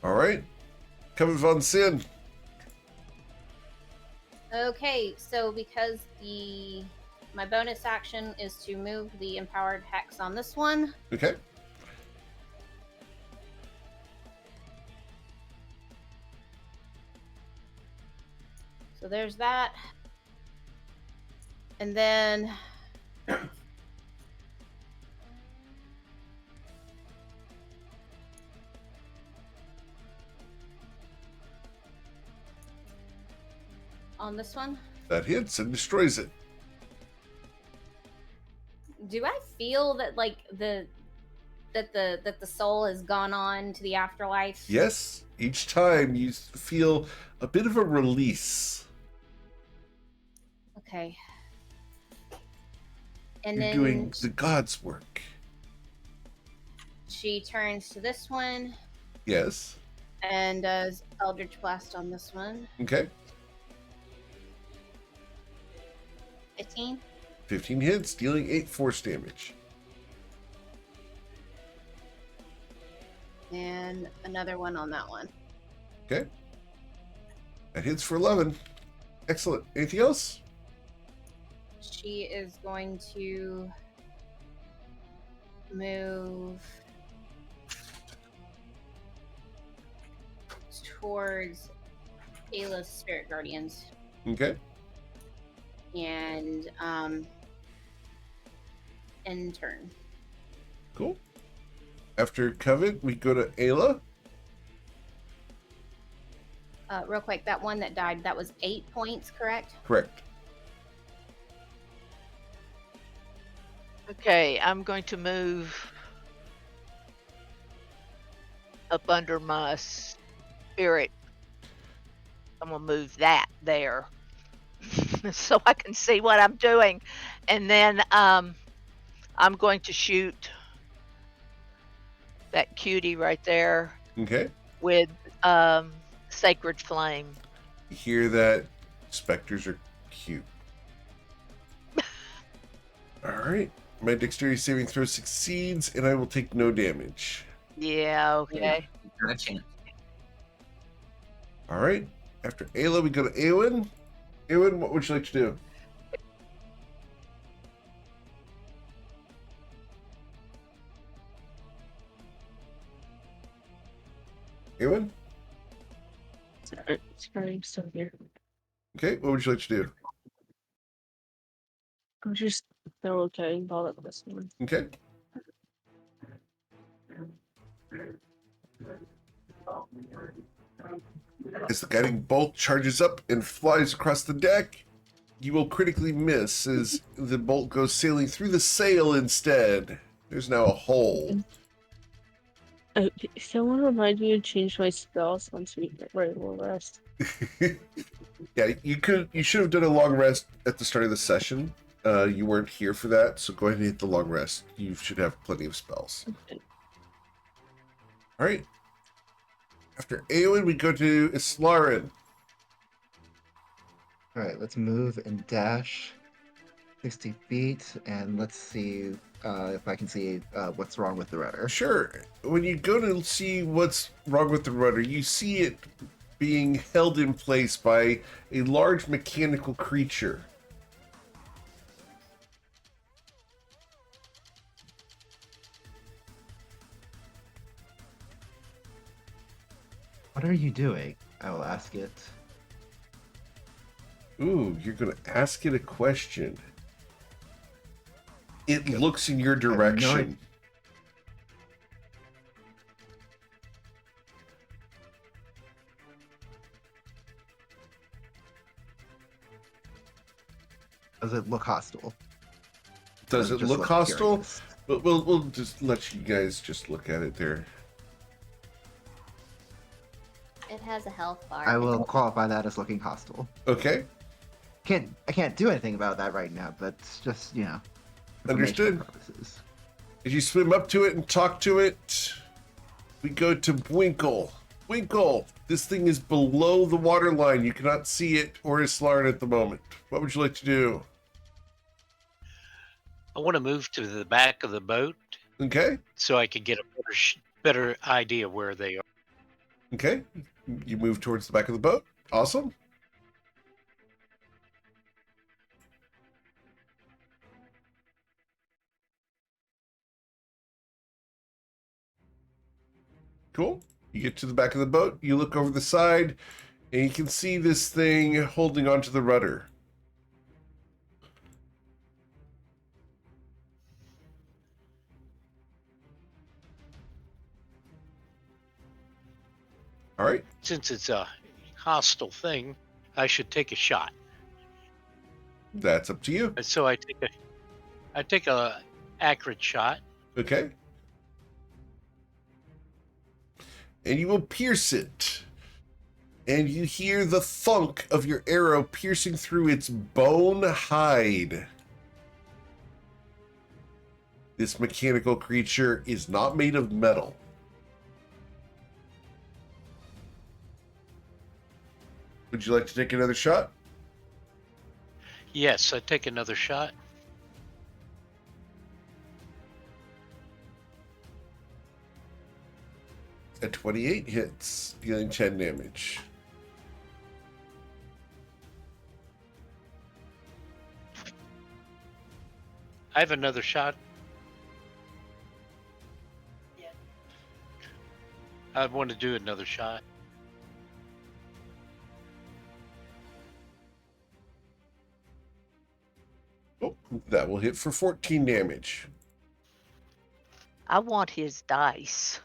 All right. Coming von Sin. Okay, so because my bonus action is to move the empowered hex on this one. Okay. So there's that. And then on this one, That hits and destroys it. do I feel that like the soul has gone on to the afterlife? Yes. Each time you feel a bit of a release. Okay. And You're then doing the God's work. she turns to this one Yes. and does Eldritch Blast on this one. Okay. 15. 15 hits, dealing 8 force damage. And another one on that one. Okay. That hits for 11. Excellent. Anything else? She is going to move towards Ayla's Spirit Guardians Okay. and end turn. Cool. After Covet, we go to Ayla. Real quick, that one that died, that was 8 points, correct? Correct. Okay, I'm going to move up under my spirit. I'm gonna move that there so I can see what I'm doing, and then I'm going to shoot that cutie right there Okay. with sacred flame. You hear that? Specters are cute. Alright. My dexterity saving throw succeeds, and I will take no damage. Yeah, okay. Got a chance. Alright. After Ayla, we go to Eowyn. Eowyn, what would you like to do? Eowyn? Sorry, I'm still here. Okay, what would you like to do? I'm just throw a guiding ball at this one. Okay. As the guiding bolt charges up and flies across the deck, you will critically miss as the bolt goes sailing through the sail instead. There's now a hole. Someone remind me to change my spells once we get ready to rest. Yeah, you should have done a long rest at the start of the session. You weren't here for that, so go ahead and hit the long rest. You should have plenty of spells. Okay. All right. After Eowyn, we go to Islarin. All right, let's move and dash 60 feet, and let's see if I can see what's wrong with the rudder. Sure. When you go to see what's wrong with the rudder, you see it being held in place by a large mechanical creature. What are you doing? I will ask it. Ooh, you're going to ask it a question. It looks in your direction. Does it look hostile? Does it just look hostile? curious? But we'll just let you guys just look at it there. It has a health bar. I will qualify that as looking hostile. Okay, I can't do anything about that right now, but it's just, you know, Understood. information purposes. as you swim up to it and talk to it, we go to Winkle. Winkle, this thing is below the water line. You cannot see it or Islarin at the moment. What would you like to do? I want to move to the back of the boat Okay, so I can get a better idea where they are. okay. You move towards the back of the boat. Awesome. Cool. You get to the back of the boat, you look over the side, and you can see this thing holding onto the rudder. All right. Since it's a hostile thing, I should take a shot. That's up to you. And so I take a accurate shot. Okay. And you will pierce it. And you hear the thunk of your arrow piercing through its bone hide. This mechanical creature is not made of metal. Would you like to take another shot? Yes, I take another shot. A 28 hits, dealing 10 damage. I have another shot. I want to do another shot. Oh, that will hit for 14 damage. I want his dice.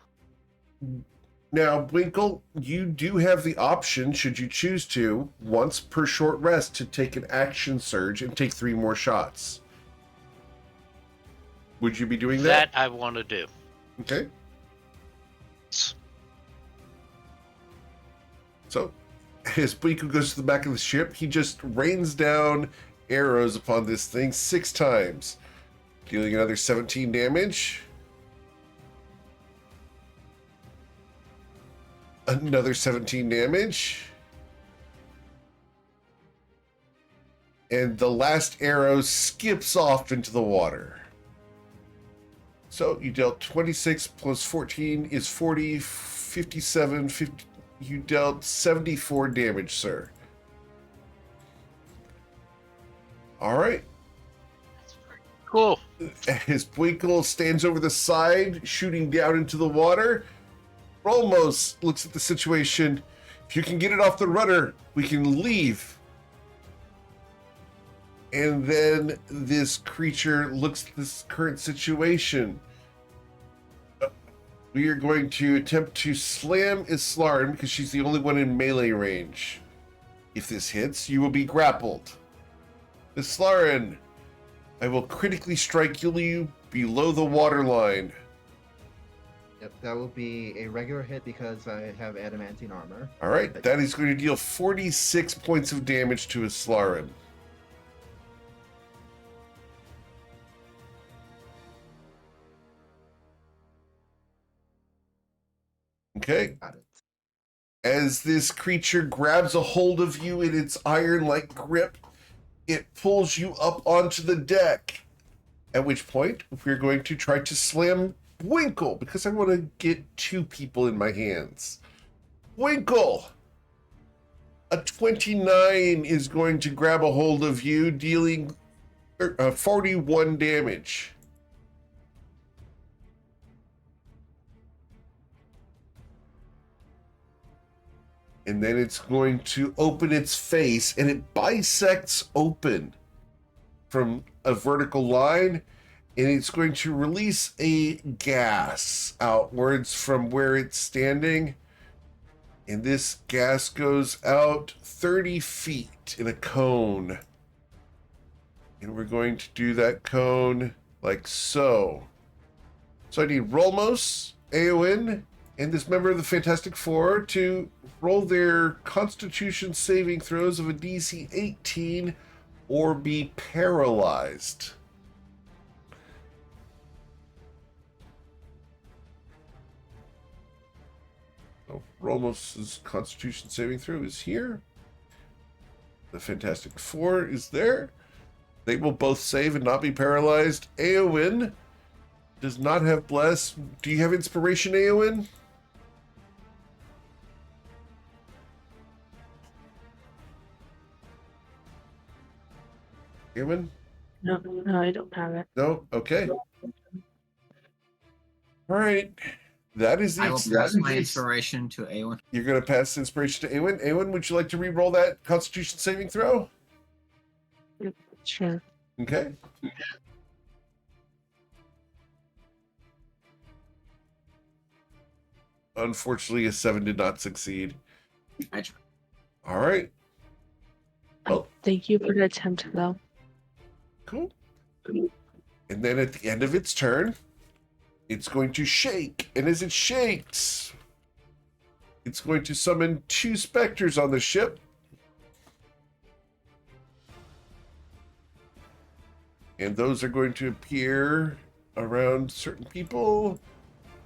Now, Winkle, you do have the option, should you choose to, once per short rest, to take an action surge and take 3 more shots. Would you be doing that? That I want to do. Okay. So, as Winkle goes to the back of the ship, he just rains down arrows upon this thing 6 times, dealing another 17 damage. Another 17 damage. And the last arrow skips off into the water. So you dealt 26 plus 14 is 40, 57, 50. You dealt 74 damage, sir. All right. Cool. As Winkle stands over the side, shooting down into the water, Rolmos looks at the situation. If you can get it off the rudder, we can leave. And then this creature looks at this current situation. We are going to attempt to slam Islarin because she's the only one in melee range. If this hits, you will be grappled. Islarin, I will critically strike you below the waterline. Yep, that will be a regular hit because I have adamantine armor. All right, that is going to deal 46 points of damage to Islarin. Okay. Got it. As this creature grabs a hold of you in its iron-like grip, it pulls you up onto the deck. At which point, we're going to try to slam Winkle, because I want to get two people in my hands. Winkle! A 29 is going to grab a hold of you, dealing 41 damage. And then it's going to open its face, and it bisects open from a vertical line, and it's going to release a gas outwards from where it's standing. And this gas goes out 30 feet in a cone. And we're going to do that cone like so. So I need Rolmos, Eowyn, and this member of the Fantastic Four to roll their Constitution saving throws of a DC 18 or be paralyzed. So Rolmos' Constitution saving throw is here. The Fantastic Four is there. They will both save and not be paralyzed. Eowyn does not have Bless. Do you have Inspiration, Eowyn? Eowyn? No, I don't have it. No? Okay. All right. That is the I will pass my inspiration to Awen. You're going to pass inspiration to Eowyn. Eowyn, would you like to re-roll that Constitution saving throw? Sure. Okay. Unfortunately, a 7 did not succeed. I try. All right. Well, Thank you for the attempt, though. cool. And then at the end of its turn, it's going to shake. And as it shakes, it's going to summon 2 specters on the ship. And those are going to appear around certain people.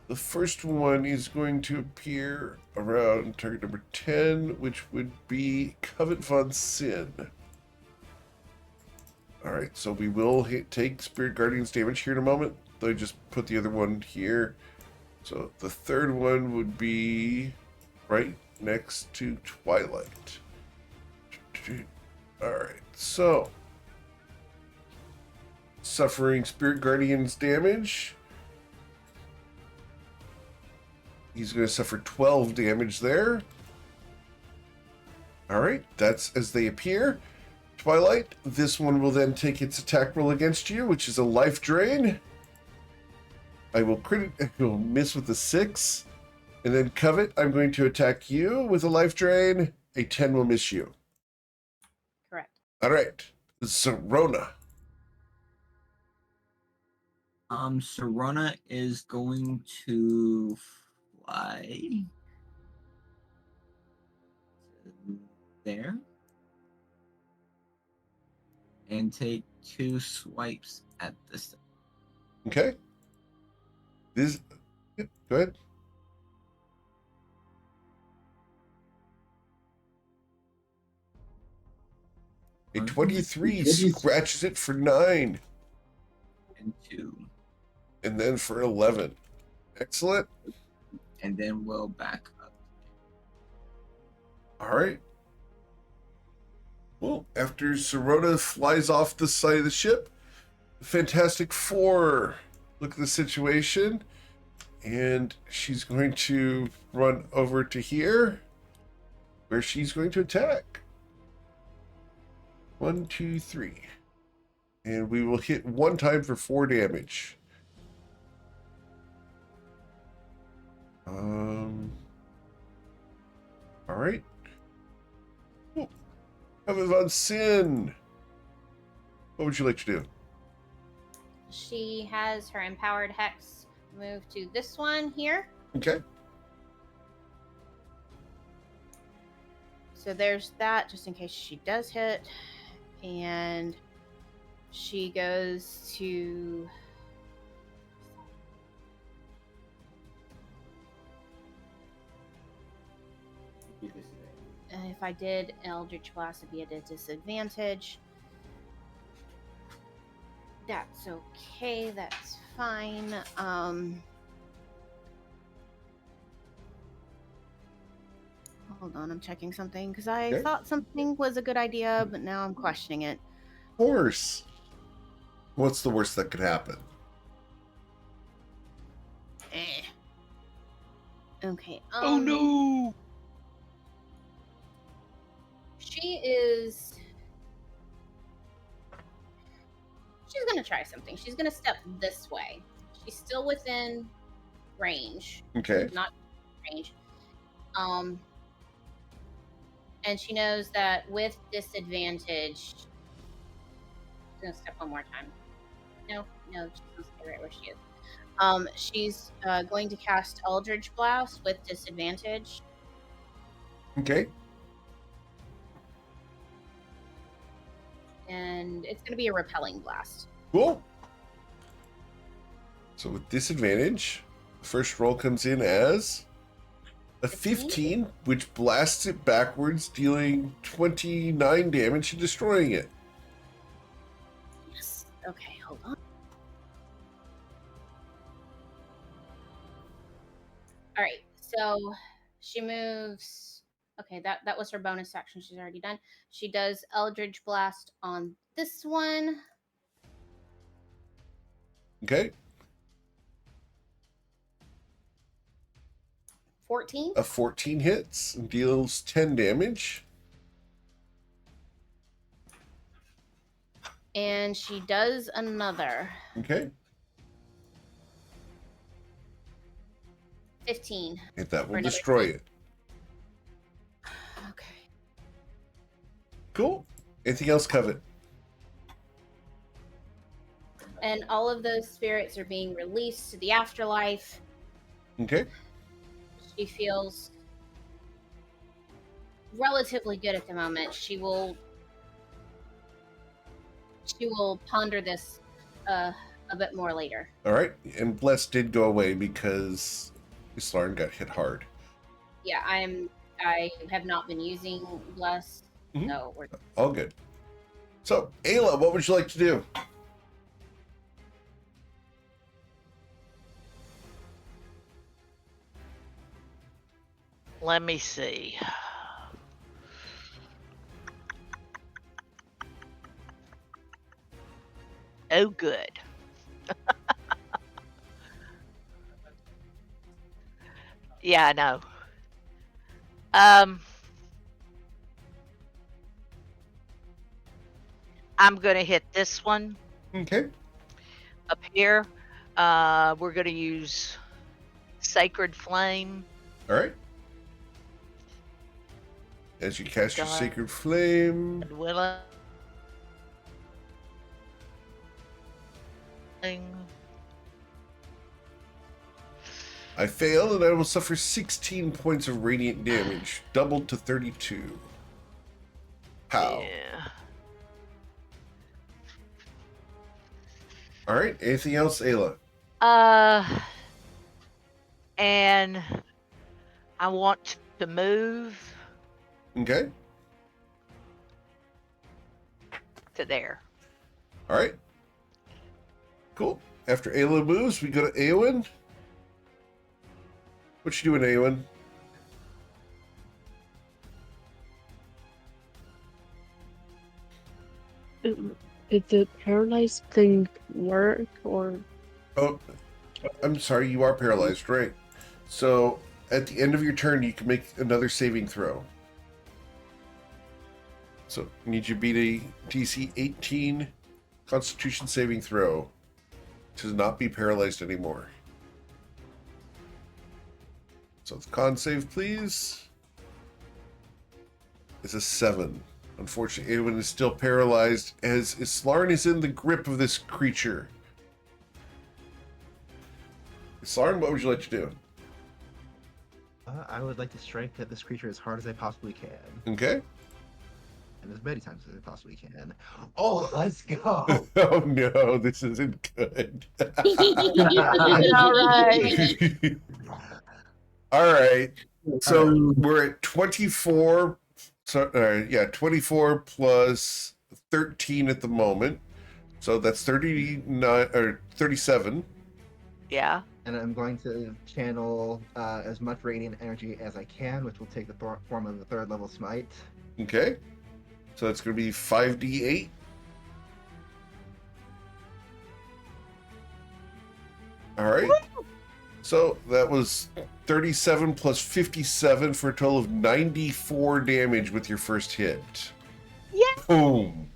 The first one is going to appear around target number 10, which would be Covet von Sin. All right, so we will take Spirit Guardian's damage here in a moment. Though I just put the other one here. So the third one would be right next to Twilight. All right, so suffering Spirit Guardian's damage. He's going to suffer 12 damage there. All right, that's as they appear. Twilight, this one will then take its attack roll against you, which is a life drain. I will miss with a 6. And then Covet, I'm going to attack you with a life drain. A 10 will miss you. Correct. All right, Serona. Serona is going to fly to there and take 2 swipes at this. Okay. This. Go ahead. A 23 scratches it for 9. And 2. And then for 11. Excellent. And then we'll back up. All right. Well, after Serona flies off the side of the ship, the Fantastic Four look at the situation, and she's going to run over to here, where she's going to attack. 1, 2, 3. And we will hit 1 time for 4 damage. All right. Coven von Sin. What would you like to do? She has her empowered hex move to this one here. Okay. So there's that, just in case she does hit. And she goes to... if I did Eldritch Blast, it'd be at a disadvantage. That's okay, that's fine. Hold on, I'm checking something, because I Okay. thought something was a good idea, but now I'm questioning it. Of course. What's the worst that could happen? Okay. Oh no! She's gonna try something. She's gonna step this way. She's still within range. Okay. Not range. And she knows that with disadvantage, she's gonna step one more time. No, she's gonna stay right where she is. She's going to cast Eldritch Blast with disadvantage. Okay. And it's going to be a repelling blast. Cool. So with disadvantage, the first roll comes in as a 15, which blasts it backwards, dealing 29 damage and destroying it. Yes. Okay, hold on. All right, so she moves. Okay, that was her bonus action. She's already done. She does Eldritch Blast on this one. Okay. 14. A 14 hits and deals 10 damage. And she does another. Okay. 15. And that For will another destroy 10. it. Okay. Cool. Anything else, Covet? And all of those spirits are being released to the afterlife. Okay. She feels relatively good at the moment. She will ponder this a bit more later. All right. And Bless did go away because Islarn got hit hard. Yeah, I have not been using Bless, Mhm. so we're All good. So, Ayla, what would you like to do? Let me see. Oh, good. Yeah, I know. I'm gonna hit this one Okay. up here. We're gonna use Sacred Flame. All right. As you cast your God. Sacred Flame. And willing. I fail, and I will suffer 16 points of radiant damage, doubled to 32. How? Yeah. All right. Anything else, Ayla? And I want to move Okay. to there. All right. Cool. After Ayla moves, we go to Eowyn. What you doing, Eowyn? Did the paralyzed thing work, or Oh, I'm sorry. You are paralyzed, right? So at the end of your turn, you can make another saving throw. So I need you to beat a DC 18 Constitution saving throw to not be paralyzed anymore. So the con save, please. It's a 7. Unfortunately, Eowyn is still paralyzed as Islarn is in the grip of this creature. Islarn, what would you like to do? I would like to strike at this creature as hard as I possibly can, Okay. and as many times as I possibly can. Oh, let's go! Oh no, this isn't good. All right. All right. So we're at 24. So, 24 plus 13 at the moment. So that's 39 or 37. Yeah. And I'm going to channel as much radiant energy as I can, which will take the form of the 3rd level smite. Okay. So that's going to be 5d8. All right. So that was 37 plus 57 for a total of 94 damage with your first hit. Yeah. Boom.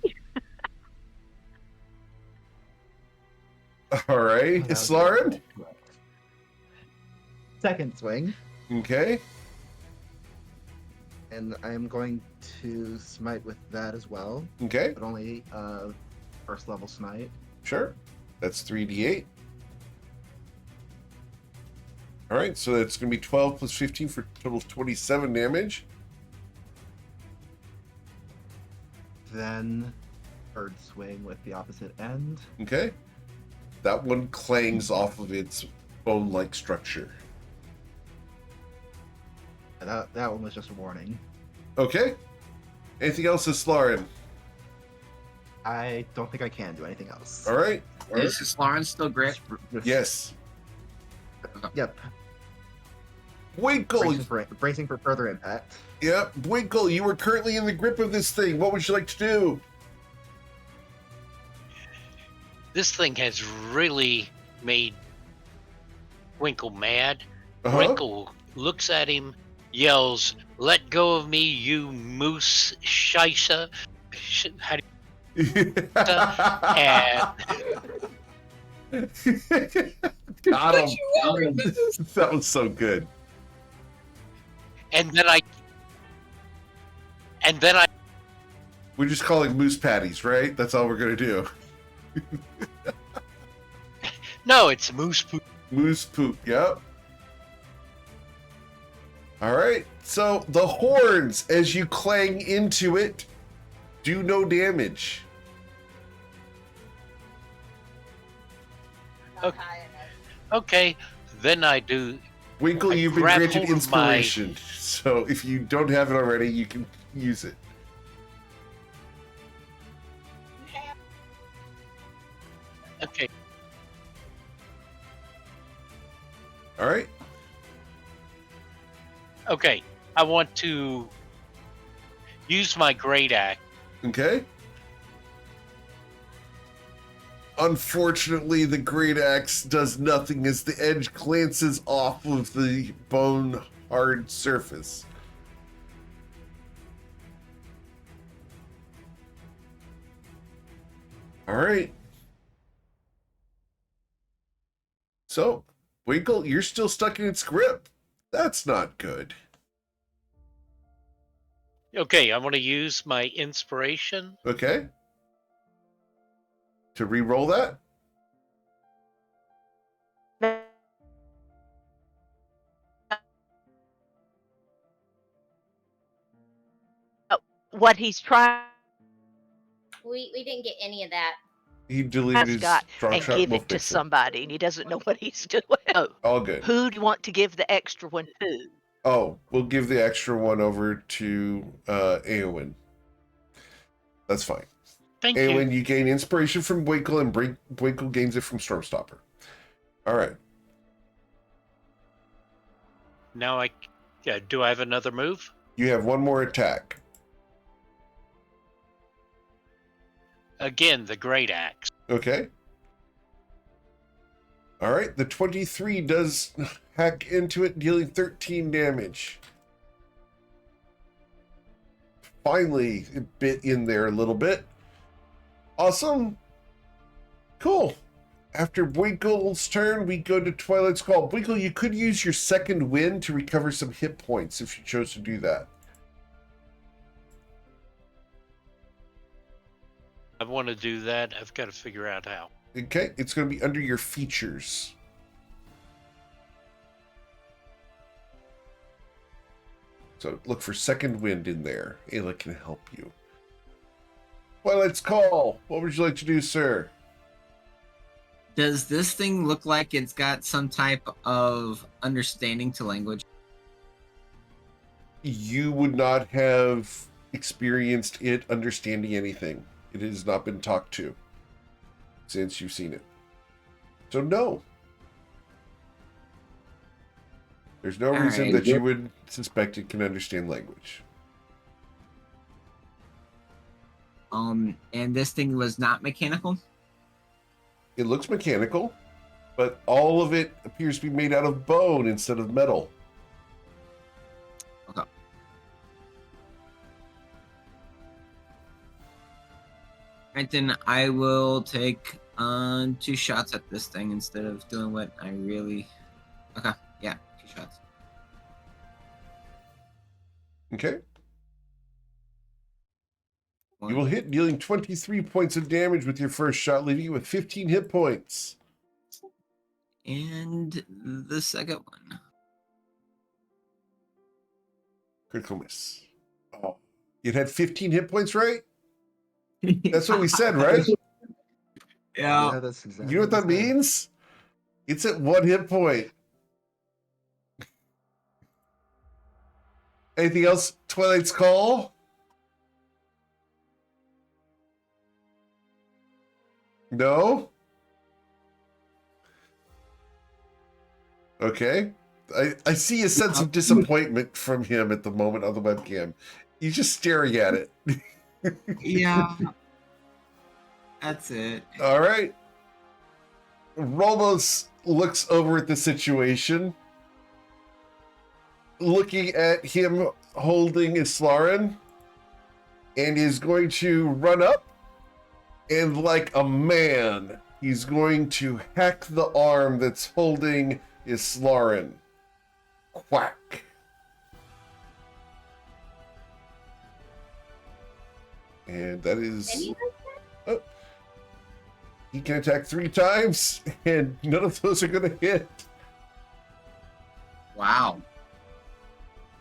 All right. That was Islarn. Second swing, Okay. and I'm going to smite with that as well, Okay. but only 1st level smite. Sure. That's 3d8. All right. So that's going to be 12 plus 15 for a total of 27 damage. Then 3rd swing with the opposite end. Okay. That one clangs off of its bone-like structure. And that one was just a warning. Okay. Anything else, Islarn? I don't think I can do anything else. All right. All right. Is Lawrence still gripped? Yes. Yep. Winkle. Bracing for further impact. Yep. Winkle, you are currently in the grip of this thing. What would you like to do? This thing has really made Winkle mad. Uh-huh. Winkle looks at him, yells, "Let go of me, you moose scheisse." How do Got him. That was so good. and then I We're just calling moose patties, right? That's all we're going to do. no, it's moose poop. Moose poop, yep. All right. So the horns, as you clang into it, do no damage. Okay, then I do. Winkle, I you've been grab granted hold of my- inspiration. So if you don't have it already, you can use it. Okay, All right. okay. I want to use my great axe. Okay. Unfortunately, the great axe does nothing as the edge glances off of the bone hard surface. All right. So, Winkle, you're still stuck in its grip. That's not good. Okay, I want to use my inspiration. Okay. To re-roll that? What he's trying We didn't get any of that. He deleted has his got strong and shot. give We'll it to fix somebody, and he doesn't know what he's doing. Oh, All good. who do you want to give the extra one to? Oh, we'll give the extra one over to Eowyn. That's fine. Thank Eowyn, you. you gain inspiration from Winkle, and Winkle gains it from Stormstopper. All right. Now do I have another move? You have one more attack. Again, the great axe. Okay. All right. The 23 does hack into it, dealing 13 damage. Finally, it bit in there a little bit. Awesome. Cool. After Winkle's turn, we go to Twilight's Call. Winkle, you could use your second wind to recover some hit points if you chose to do that. I want to do that. I've got to figure out how. Okay, it's going to be under your features. So look for second wind in there. Ayla can help you. Twilight's Call. What would you like to do, sir? Does this thing look like it's got some type of understanding to language? You would not have experienced it understanding anything. It has not been talked to since you've seen it. So no. There's no reason that you would suspect it can understand language. And this thing was not mechanical? It looks mechanical, but all of it appears to be made out of bone instead of metal. Okay. Right, then I will take 2 shots at this thing instead of doing what I really... Okay, yeah, 2 shots. Okay. You will hit, dealing 23 points of damage with your first shot, leaving you with 15 hit points. And the second one. Critical miss. Oh, it had 15 hit points, right? That's what we said, right? Yeah. that's exactly. You know what that means? It's at 1 hit point. Anything else? Twilight's Call? No? Okay. I see a sense of disappointment from him at the moment on the webcam. He's just staring at it. Yeah. That's it. All right. Rolmos looks over at the situation, looking at him holding Islarin, and is going to run up, and like a man, he's going to hack the arm that's holding Islarin. Quack. And that is... Oh. He can attack 3 times, and none of those are going to hit. Wow.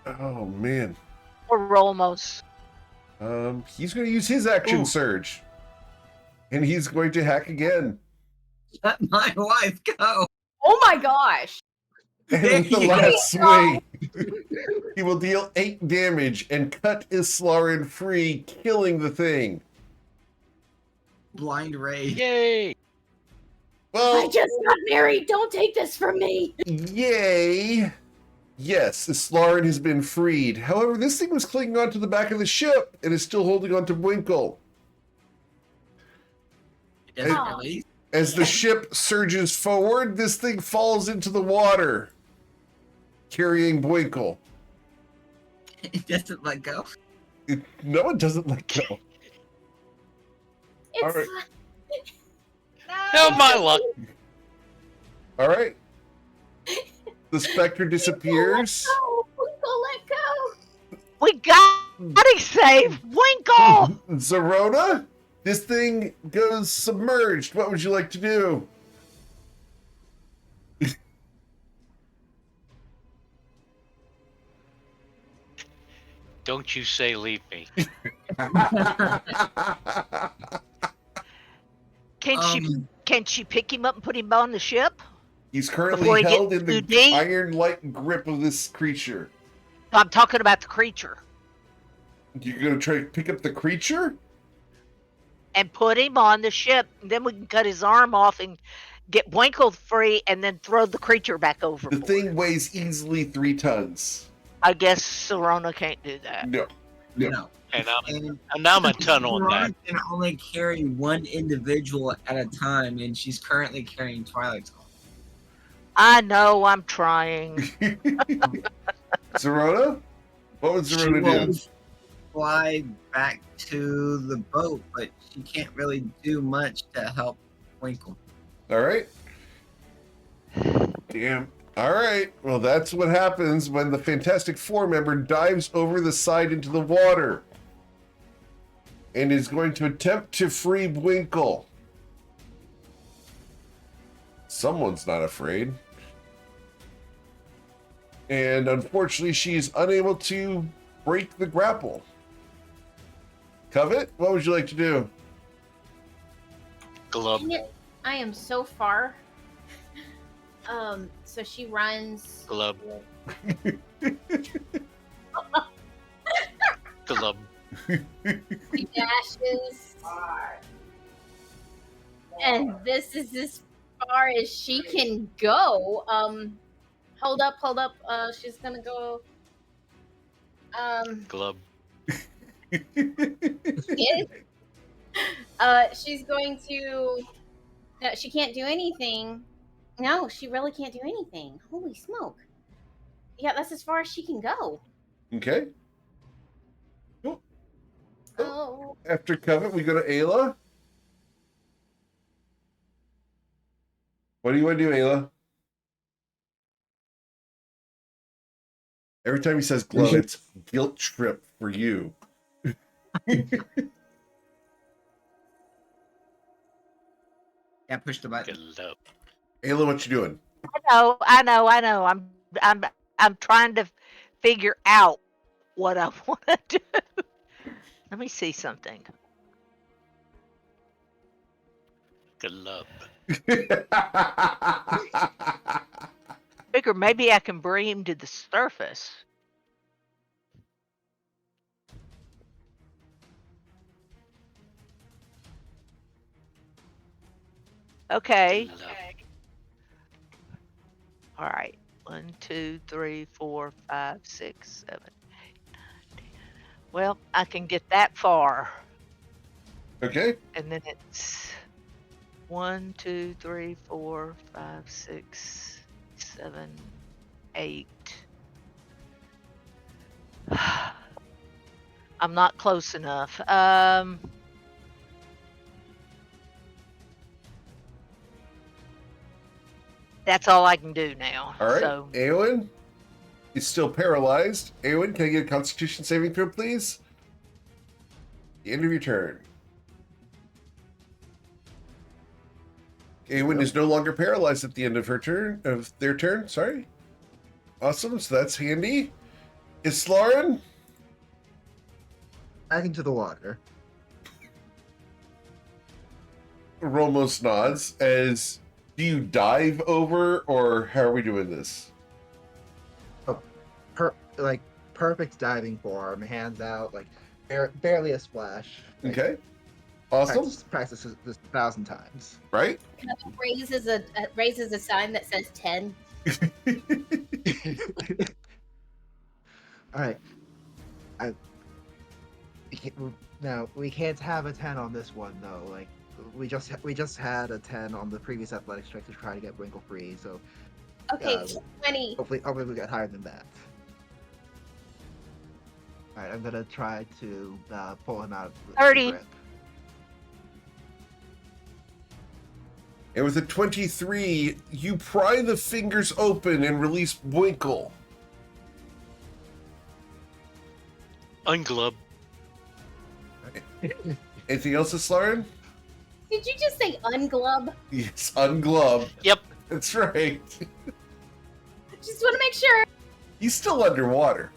Oh, man. Or Rolmos. He's going to use his action surge. And he's going to hack again. Let my wife go. Oh my gosh! And with the last swing, he will deal 8 damage and cut Islarin free, killing the thing. Blind rage. Yay! I Well, just got married. Don't take this from me. yay. Yes, Islarin has been freed. However, this thing was clinging onto the back of the ship and is still holding onto Winkle. It doesn't Oh. release. As the ship surges forward, this thing falls into the water, carrying Boinkle. It doesn't let go. No one doesn't let go. It's All right. No, my luck. All right. The specter disappears. Winkle, let go. We gotta save Winkle! Zerona, this thing goes submerged. What would you like to do? Don't you say leave me. Can she pick him up and put him on the ship? He's Before currently he held gets in the too deep? iron-like grip of this creature. I'm talking about the creature. You're gonna try to pick up the creature? And put him on the ship. And then we can cut his arm off and get Winkle free and then throw the creature back The overboard. thing weighs easily 3 tons. I guess Serona can't do that. No. No. And And I'm a ton on that. Veronica can only carry one individual at a time, and she's currently carrying Twilight's Call. I know, I'm trying. Zerona? What would She Zerona will do? fly back to the boat, but she can't really do much to help Winkle. All right. Damn. All right. Well, that's what happens when the Fantastic Four member dives over the side into the water. and is going to attempt to free Winkle. Someone's not afraid. And unfortunately, she's unable to break the grapple. Covet, what would you like to do? Glub. Dang it, I am so far. So she runs. Glub. Glub. She dashes. And this is as far as she can go. Hold up. She's gonna go. Glub. She's going to. No, she can't do anything. No, she really can't do anything. Holy smoke! Yeah, that's as far as she can go. Okay. Cool. Oh, After Covet, we go to Ayla. What do you want to do, Ayla? Every time he says glove, it's guilt trip for you. Yeah, push the button. Glub. Ayla, what you doing? I know. I'm trying to figure out what I want to do. Let me see something. Glub. Figure maybe I can bring him to the surface. Okay. Glub. All right. 1, 2, 3, 4, 5, 6, 7, 8, 9, 10. Well, I can get that far. Okay. And then it's 1, 2, 3, 4, 5, 6, 7, 8. I'm not close enough. That's all I can do now. All right. So Eowyn is still paralyzed. Eowyn, can I get a Constitution saving throw, please? The end of your turn. Eowyn is no longer paralyzed at the end of their turn. Sorry. Awesome. So that's handy. Islarin? Back into the water. Romos nods as, do you dive over, or how are we doing this? Perfect diving form, hands out, like barely a splash. Like, Okay. Awesome. Practice this 1,000 times. Right? raises a sign that says 10. All right. Now we can't have a 10 on this one though. Like we just had a 10 on the previous athletics check to try to get Winkle free. So Okay, 20. hopefully we get higher than that. All right, I'm gonna try to pull him out of the 30. grip. And with a 23, you pry the fingers open and release Winkle. Unglub. Anything else, Islarin? Did you just say unglub? Yes, unglove. Yep. That's right. Just want to make sure. He's still underwater.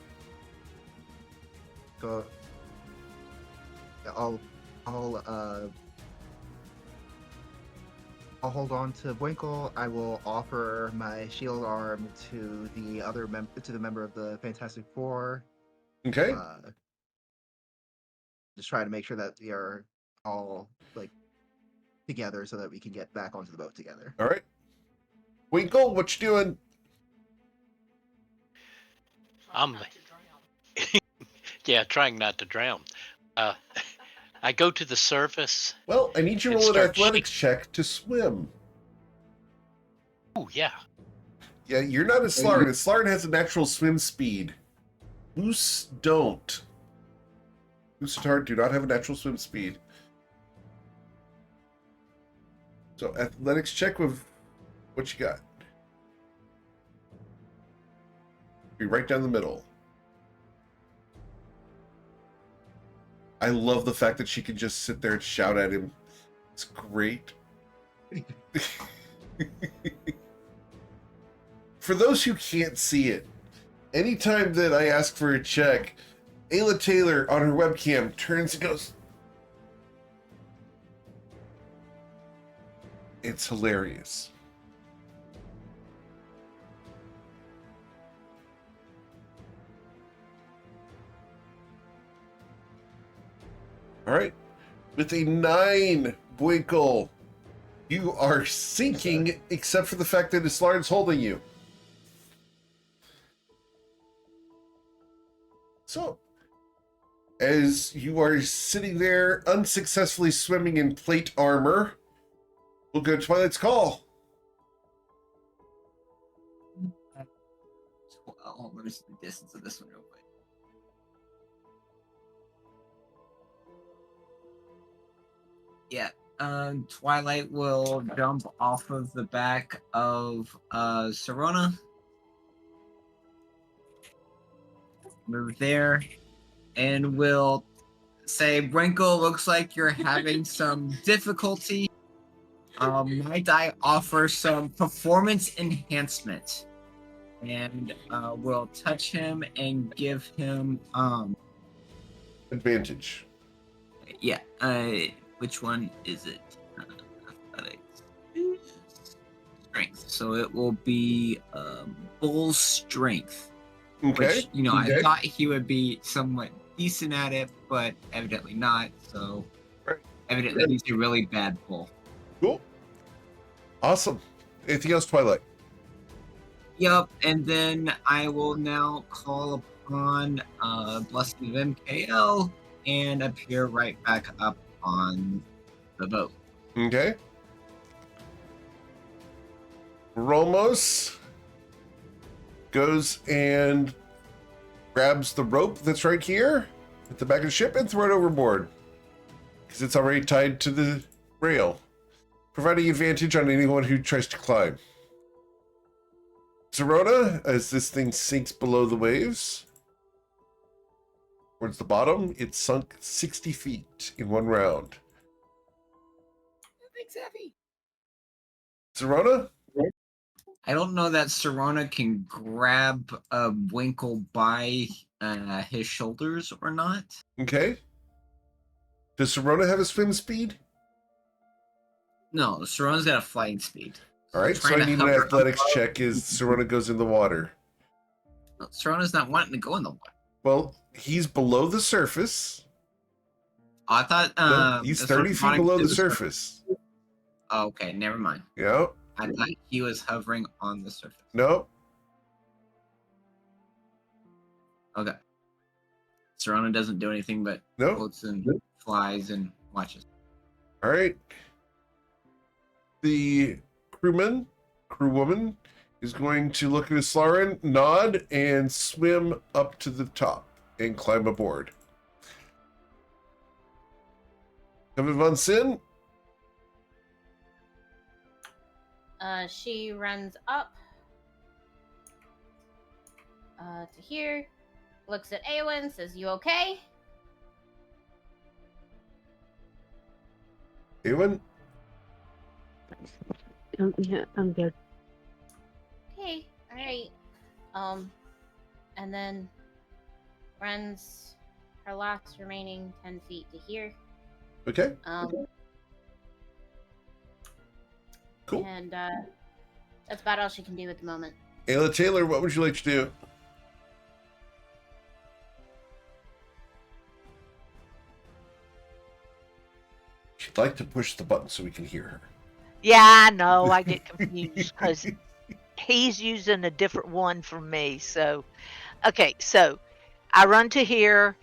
So I'll hold on to Winkle. I will offer my shield arm to the member of the Fantastic Four. Okay. Just try to make sure that we are all like together so that we can get back onto the boat together. All right. Winkle, what you doing? Yeah, trying not to drown. I go to the surface. Well, I need you to And roll an start athletics check to swim. Oh, yeah. Yeah, you're not Islarin. Islarin has a natural swim speed. Moose don't. Moose and Tart do not have a natural swim speed. So athletics check with what you got. Be right down the middle. I love the fact that she can just sit there and shout at him. It's great. For those who can't see it, anytime that I ask for a check, Ayla Taylor on her webcam turns and goes. It's hilarious. All right. With a 9, Boinkle, you are sinking, except for the fact that Islarn's holding you. So, as you are sitting there unsuccessfully swimming in plate armor, we'll go to Twilight's Call. Well, let me see the distance of this one real quick. Yeah, Twilight will jump off of the back of Serona. Move there, and will say, Brinkle, looks like you're having some difficulty. Might I offer some performance enhancement? And we'll touch him and give him Advantage. yeah, which one is it? Athletics. Strength. So it will be bull strength. Okay. Which, I Okay. thought he would be somewhat decent at it, but evidently not. So Right. evidently he's a really bad bull. Cool. Awesome. Anything else, Twilight? Yep, and then I will now call upon Blessing of MKL and appear right back up on the boat. Okay. Romos goes and grabs the rope that's right here at the back of the ship and throw it overboard because it's already tied to the rail, providing advantage on anyone who tries to climb. Zerona, as this thing sinks below the waves towards the bottom, it sunk 60 feet in one round. Thanks, Effie. Zerona? I don't know that Serona can grab Winkle by his shoulders or not. Okay. Does Serona have a swim speed? No, Serona's got a flying speed. All right, so Trying I to need an hover athletics above. check as Serona goes in the water. No, Serona's not wanting to go in the water. Well, he's below the surface. I thought No, he's that's 30 what feet Veronica below did the surface. Oh, okay, never mind. Yeah. I thought he was hovering on the surface. No. Okay. Serona doesn't do anything but No. floats and flies and watches. All right. The crewwoman, is going to look at Islarin, nod, and swim up to the top and climb aboard. Kevin Von Sin? She runs up to here, looks at Awen, says, "You okay?" Ewan? Yeah, I'm good. Okay, all right. And then runs her last remaining 10 feet to here. Okay, cool. And that's about all she can do at the moment. Ayla Taylor, what would you like to do? She'd like to push the button so we can hear her. Yeah, I know. I get confused because he's using a different one from me. So, okay, so I run to here,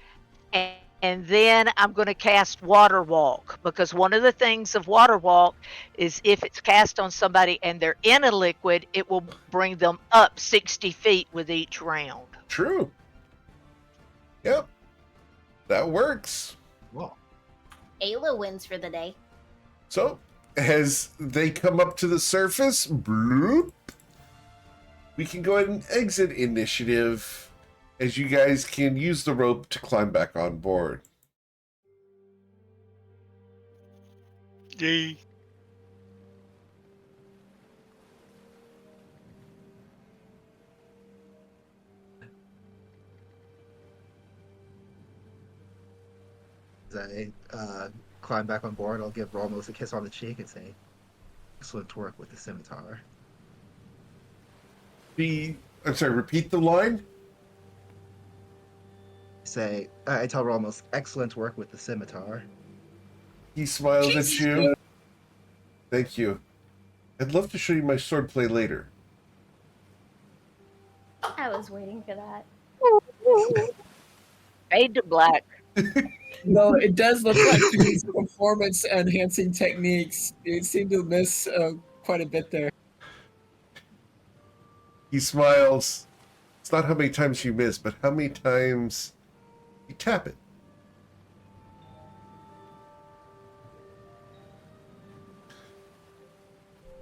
and then I'm going to cast Water Walk because one of the things of Water Walk is if it's cast on somebody and they're in a liquid, it will bring them up 60 feet with each round. True. Yep. That works. Whoa. Ayla wins for the day. So, as they come up to the surface, bloop, we can go ahead and exit initiative as you guys can use the rope to climb back on board. Yay. As I climb back on board, I'll give Rolmos a kiss on the cheek and say, "Excellent work with the scimitar." I'm sorry, repeat the line? I tell Rolmos, "Excellent work with the scimitar." He smiles at you. Thank you. I'd love to show you my swordplay later. I was waiting for that. Fade to black. No, it does look like you use performance enhancing techniques. You seem to miss quite a bit there. He smiles. It's not how many times you miss, but how many times you tap it.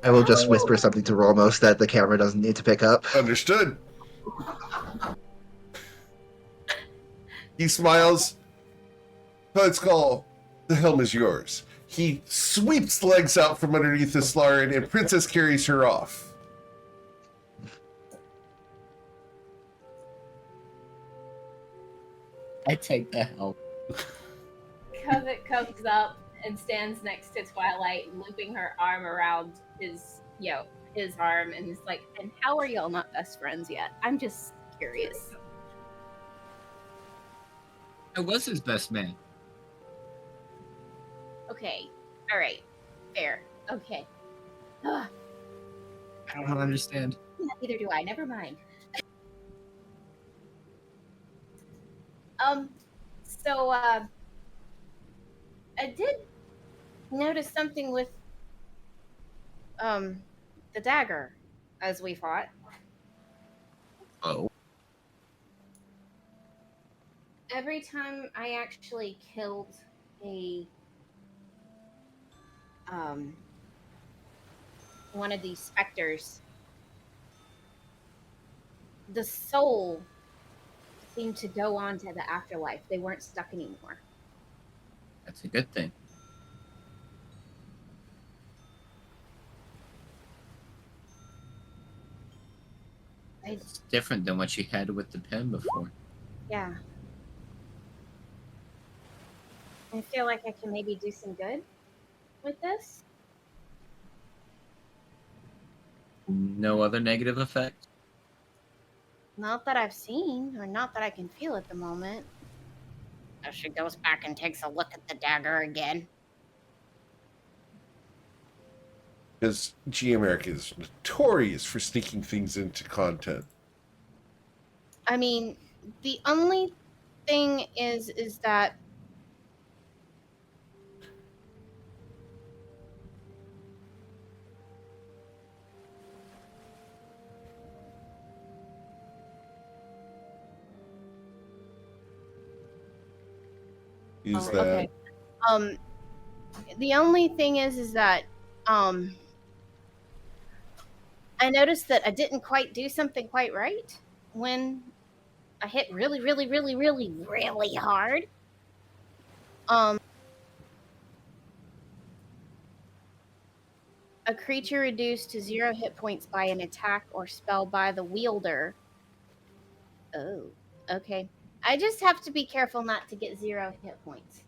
I will just whisper something to Rolmos that the camera doesn't need to pick up. Understood. He smiles. Let's call. The helm is yours. He sweeps legs out from underneath the Slarin, and Princess carries her off. I take the help. Covet comes up and stands next to Twilight, looping her arm around his arm, and is like, "And how are y'all not best friends yet? I'm just curious." I was his best man. Okay, all right, fair. Okay. Ugh, I don't understand. neither do I. Never mind. So I did notice something with the dagger as we fought. Oh. Every time I actually killed a one of these specters, the soul seemed to go on to the afterlife. They weren't stuck anymore. That's a good thing. It's different than what you had with the pen before. Yeah. I feel like I can maybe do some good with this. No other negative effect? Not that I've seen, or not that I can feel at the moment. So she goes back and takes a look at the dagger again. Because G-America is notorious for sneaking things into content. I mean, the only thing is that Is that okay. The only thing is that I noticed that I didn't quite do something quite right when I hit really, really, really, really, really hard. A creature reduced to 0 hit points by an attack or spell by the wielder. Oh, okay. I just have to be careful not to get 0 hit points.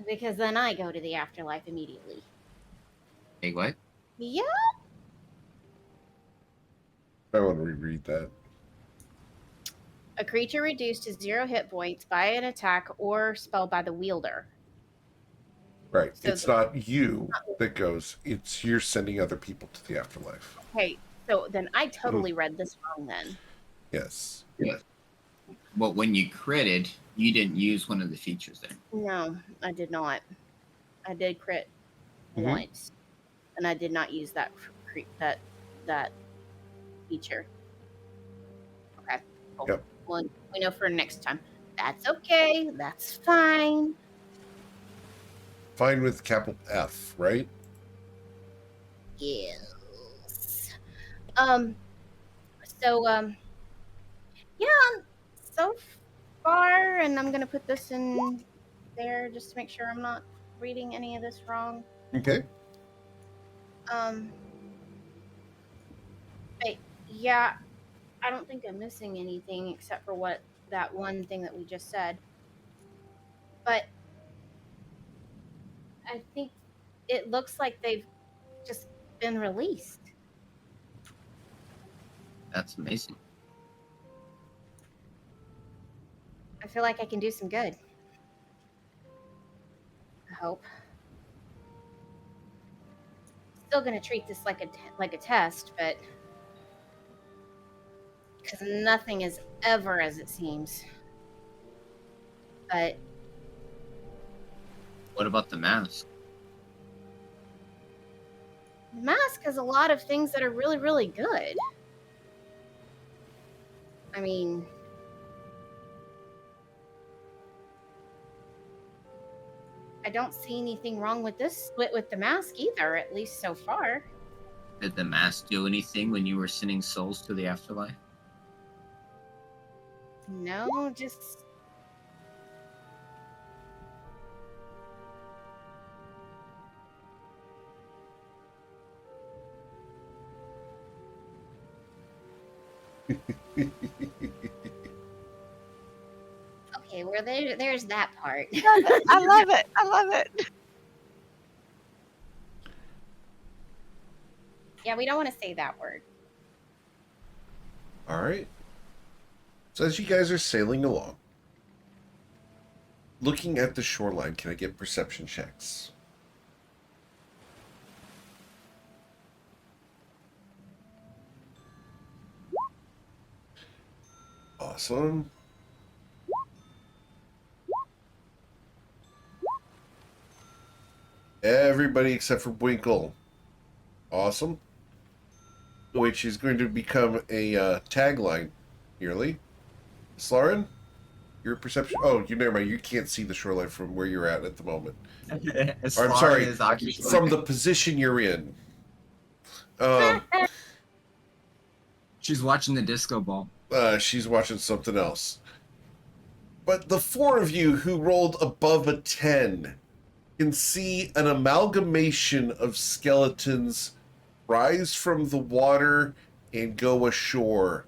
Because then I go to the afterlife immediately. Hey, what? Yeah. I want to reread that. A creature reduced to 0 hit points by an attack or spell by the wielder. Right. So it's not you that goes. It's you're sending other people to the afterlife. Okay, so then I totally read this wrong then. Yes. Yeah. Well, when you critted, you didn't use one of the features then. No, I did not. I did crit once, and I did not use that feature. Okay. Cool. Yep. Well, we know for next time. That's okay. That's fine. Fine with capital F, right? Yes. Yeah. So far, and I'm gonna put this in there here just to make sure I'm not reading any of this wrong. Okay. But yeah, I don't think I'm missing anything except for that one thing that we just said. But I think it looks like they've just been released. That's amazing. I feel like I can do some good. I hope. Still gonna treat this like a test, but because nothing is ever as it seems. But What about the mask? the mask has a lot of things that are really, really good. I mean, I don't see anything wrong with with the mask either, at least so far. Did the mask do anything when you were sending souls to the afterlife? No, just okay. Well, there's that part. I love it. I love it. Yeah, we don't want to say that word. All right. So as you guys are sailing along, looking at the shoreline, can I get perception checks? Awesome. Everybody except for Winkle. Awesome. Which is going to become a tagline yearly. Slarin, your perception. Oh, you never mind. You can't see the shoreline from where you're at the moment. Or, I'm sorry, from the position you're in. She's watching the disco ball. She's watching something else. But the four of you who rolled above a 10 can see an amalgamation of skeletons rise from the water and go ashore.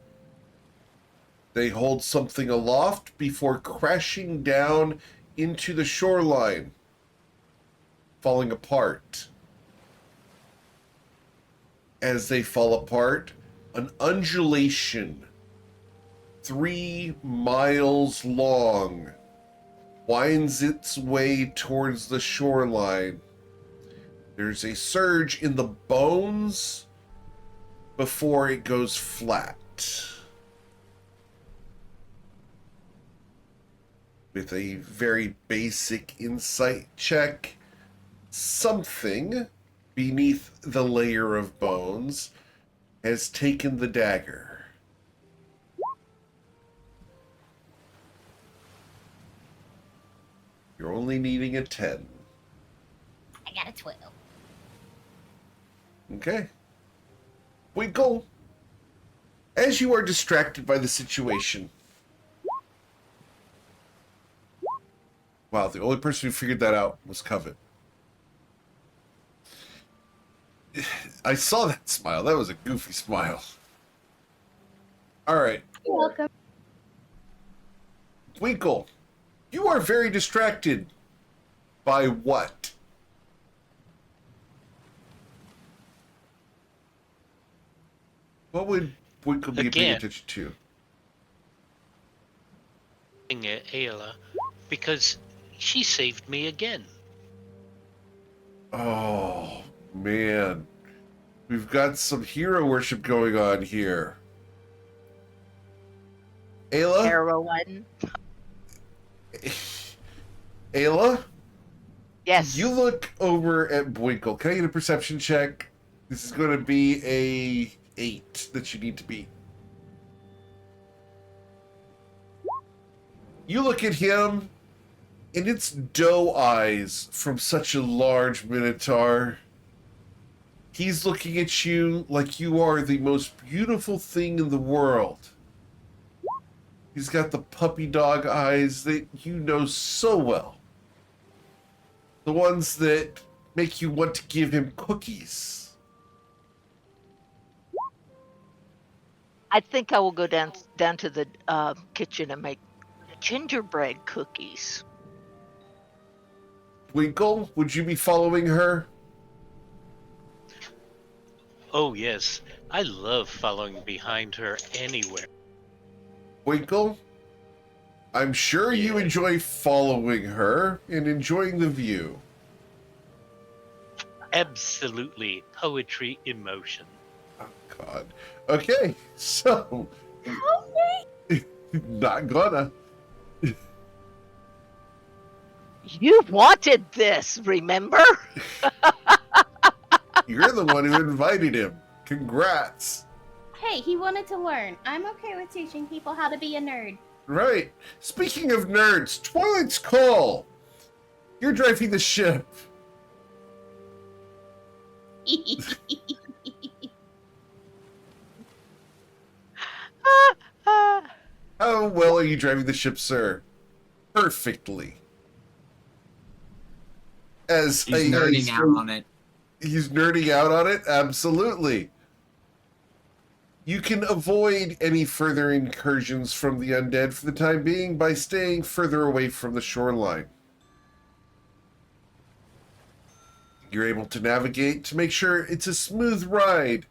They hold something aloft before crashing down into the shoreline, falling apart. As they fall apart, an undulation 3 miles long winds its way towards the shoreline. There's a surge in the bones before it goes flat. With a very basic insight check, something beneath the layer of bones has taken the dagger. You're only needing a 10. I got a 12. Okay. Winkle, as you are distracted by the situation. Wow, the only person who figured that out was Covet. I saw that smile. That was a goofy smile. All right. You're welcome. Winkle, you are very distracted. By what? What would Winkle be paying Again. attention to? At Ayla, because she saved me again. Oh, man. We've got some hero worship going on here. Ayla? Heroine. Ayla? Yes. You look over at Winkle. Can I get a perception check? This is going to be a 8 that you need to beat. You look at him, and it's doe eyes from such a large minotaur. He's looking at you like you are the most beautiful thing in the world. He's got the puppy dog eyes that you know so well. The ones that make you want to give him cookies. I think I will go down to the kitchen and make gingerbread cookies. Winkle, would you be following her? Oh, yes. I love following behind her anywhere. Winkle, I'm sure you Yes. enjoy following her and enjoying the view. Absolutely poetry in motion. Oh, God. Okay, so... Not gonna. You wanted this, remember? You're the one who invited him. Congrats. Hey, he wanted to learn. I'm okay with teaching people how to be a nerd. Right. Speaking of nerds, Twilight's Call. You're driving the ship. How well are you driving the ship, sir? Perfectly. As He's nerding out on it. He's nerding out on it? Absolutely. You can avoid any further incursions from the undead for the time being by staying further away from the shoreline. You're able to navigate to make sure it's a smooth ride,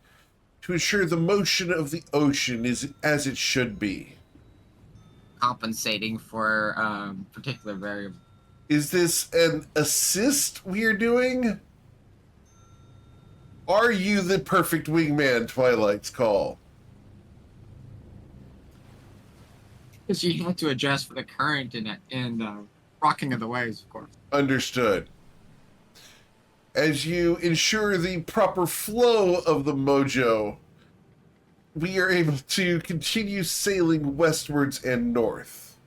to ensure the motion of the ocean is as it should be. Compensating for particular variable. Is this an assist we are doing? Are you the perfect wingman, Twilight's Call? Because you have to adjust for the current and rocking of the waves, of course. Understood. As you ensure the proper flow of the mojo, we are able to continue sailing westwards and north.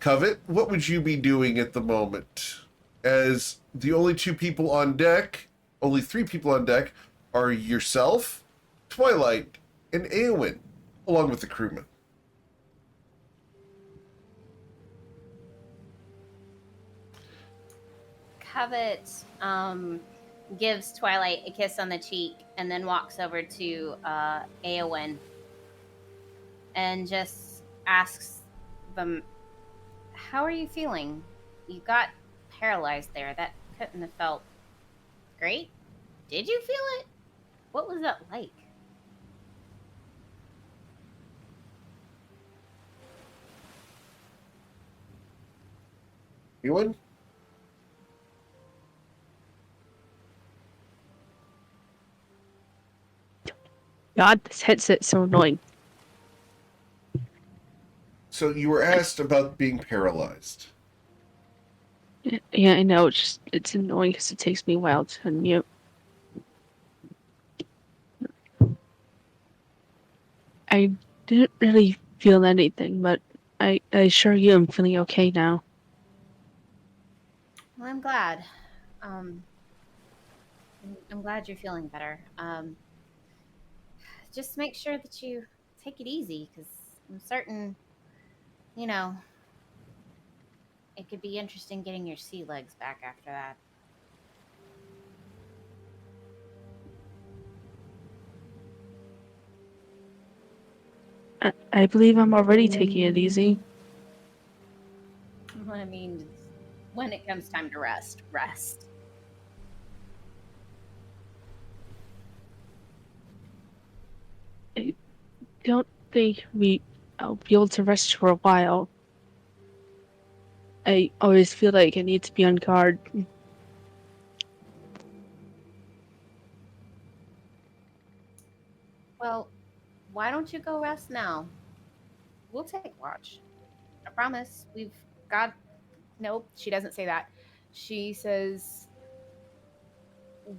Covet, what would you be doing at the moment? As the only two people on deck, only three people on deck, are yourself, Twilight, and Eowyn, along with the crewmen. Covet gives Twilight a kiss on the cheek and then walks over to Eowyn and just asks them, "How are you feeling? You got paralyzed there. That couldn't have felt great. Did you feel it? What was that like?" Eowyn? God, this headset's so annoying. So you were asked about being paralyzed. Yeah, I know. It's annoying because it takes me a while to unmute. I didn't really feel anything, but I assure you I'm feeling okay now. Well, I'm glad. I'm glad you're feeling better. Just make sure that you take it easy, because I'm certain, you know, it could be interesting getting your sea legs back after that. I believe I'm already taking it easy. I mean, when it comes time to rest, rest. I don't think I'll be able to rest for a while. I always feel like I need to be on guard. Well, why don't you go rest now? We'll take watch. I promise. We've got. Nope, she doesn't say that. She says,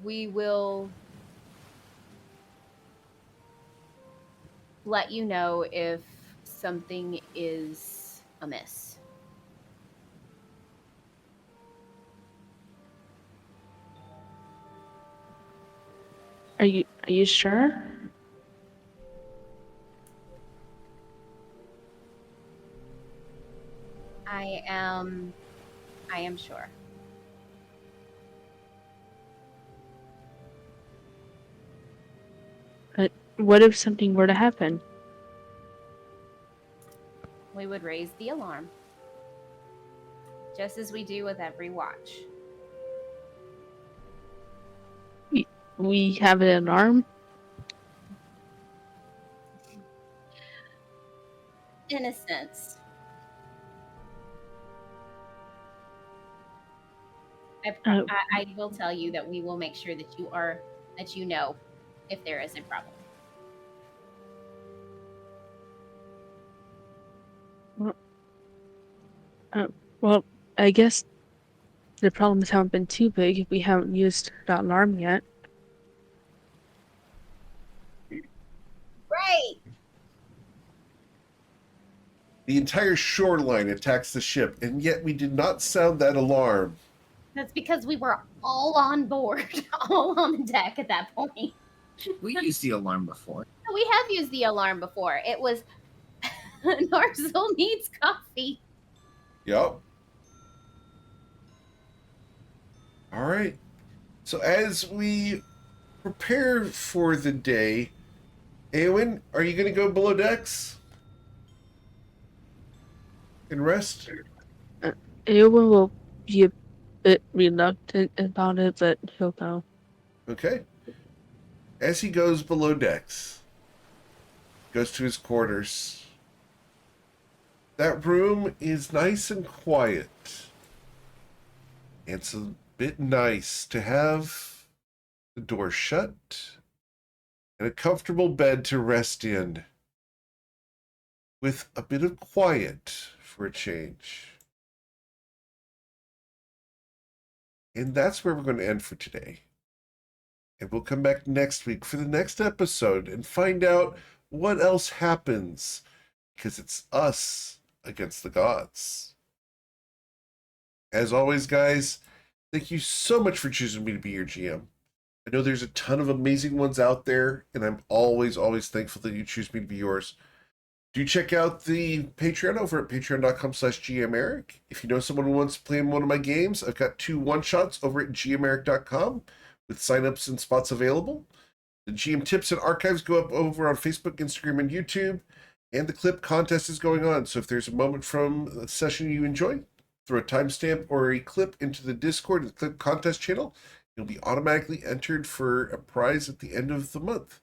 "We will let you know if something is amiss." Are you sure? I am I am sure. What if something were to happen? We would raise the alarm, just as we do with every watch. We have an alarm? In a sense. I will tell you that we will make sure that you know if there is a problem. Well, I guess the problems haven't been too big if we haven't used the alarm yet. Right. The entire shoreline attacks the ship, and yet we did not sound that alarm. That's because we were all on board, all on deck at that point. We used the alarm before. We have used the alarm before. It was Narzel needs coffee. Yep. All right. So as we prepare for the day, Eowyn, are you going to go below decks and rest? Eowyn will be a bit reluctant about it, but he'll go. Okay. As he goes below decks, goes to his quarters. That room is nice and quiet. It's a bit nice to have the door shut and a comfortable bed to rest in with a bit of quiet for a change. And that's where we're going to end for today. And we'll come back next week for the next episode and find out what else happens, because it's us against the gods. As always, guys, thank you so much for choosing me to be your GM. I know there's a ton of amazing ones out there, and I'm always thankful that you choose me to be yours. Do check out the Patreon over at patreon.com/GMEric. If you know someone who wants to play in one of my games, I've got 2 one-shots over at gmeric.com with signups and spots available. The GM tips and archives go up over on Facebook, Instagram, and YouTube, and the clip contest is going on. So if there's a moment from a session you enjoy, throw a timestamp or a clip into the Discord, the clip contest channel. You'll be automatically entered for a prize at the end of the month.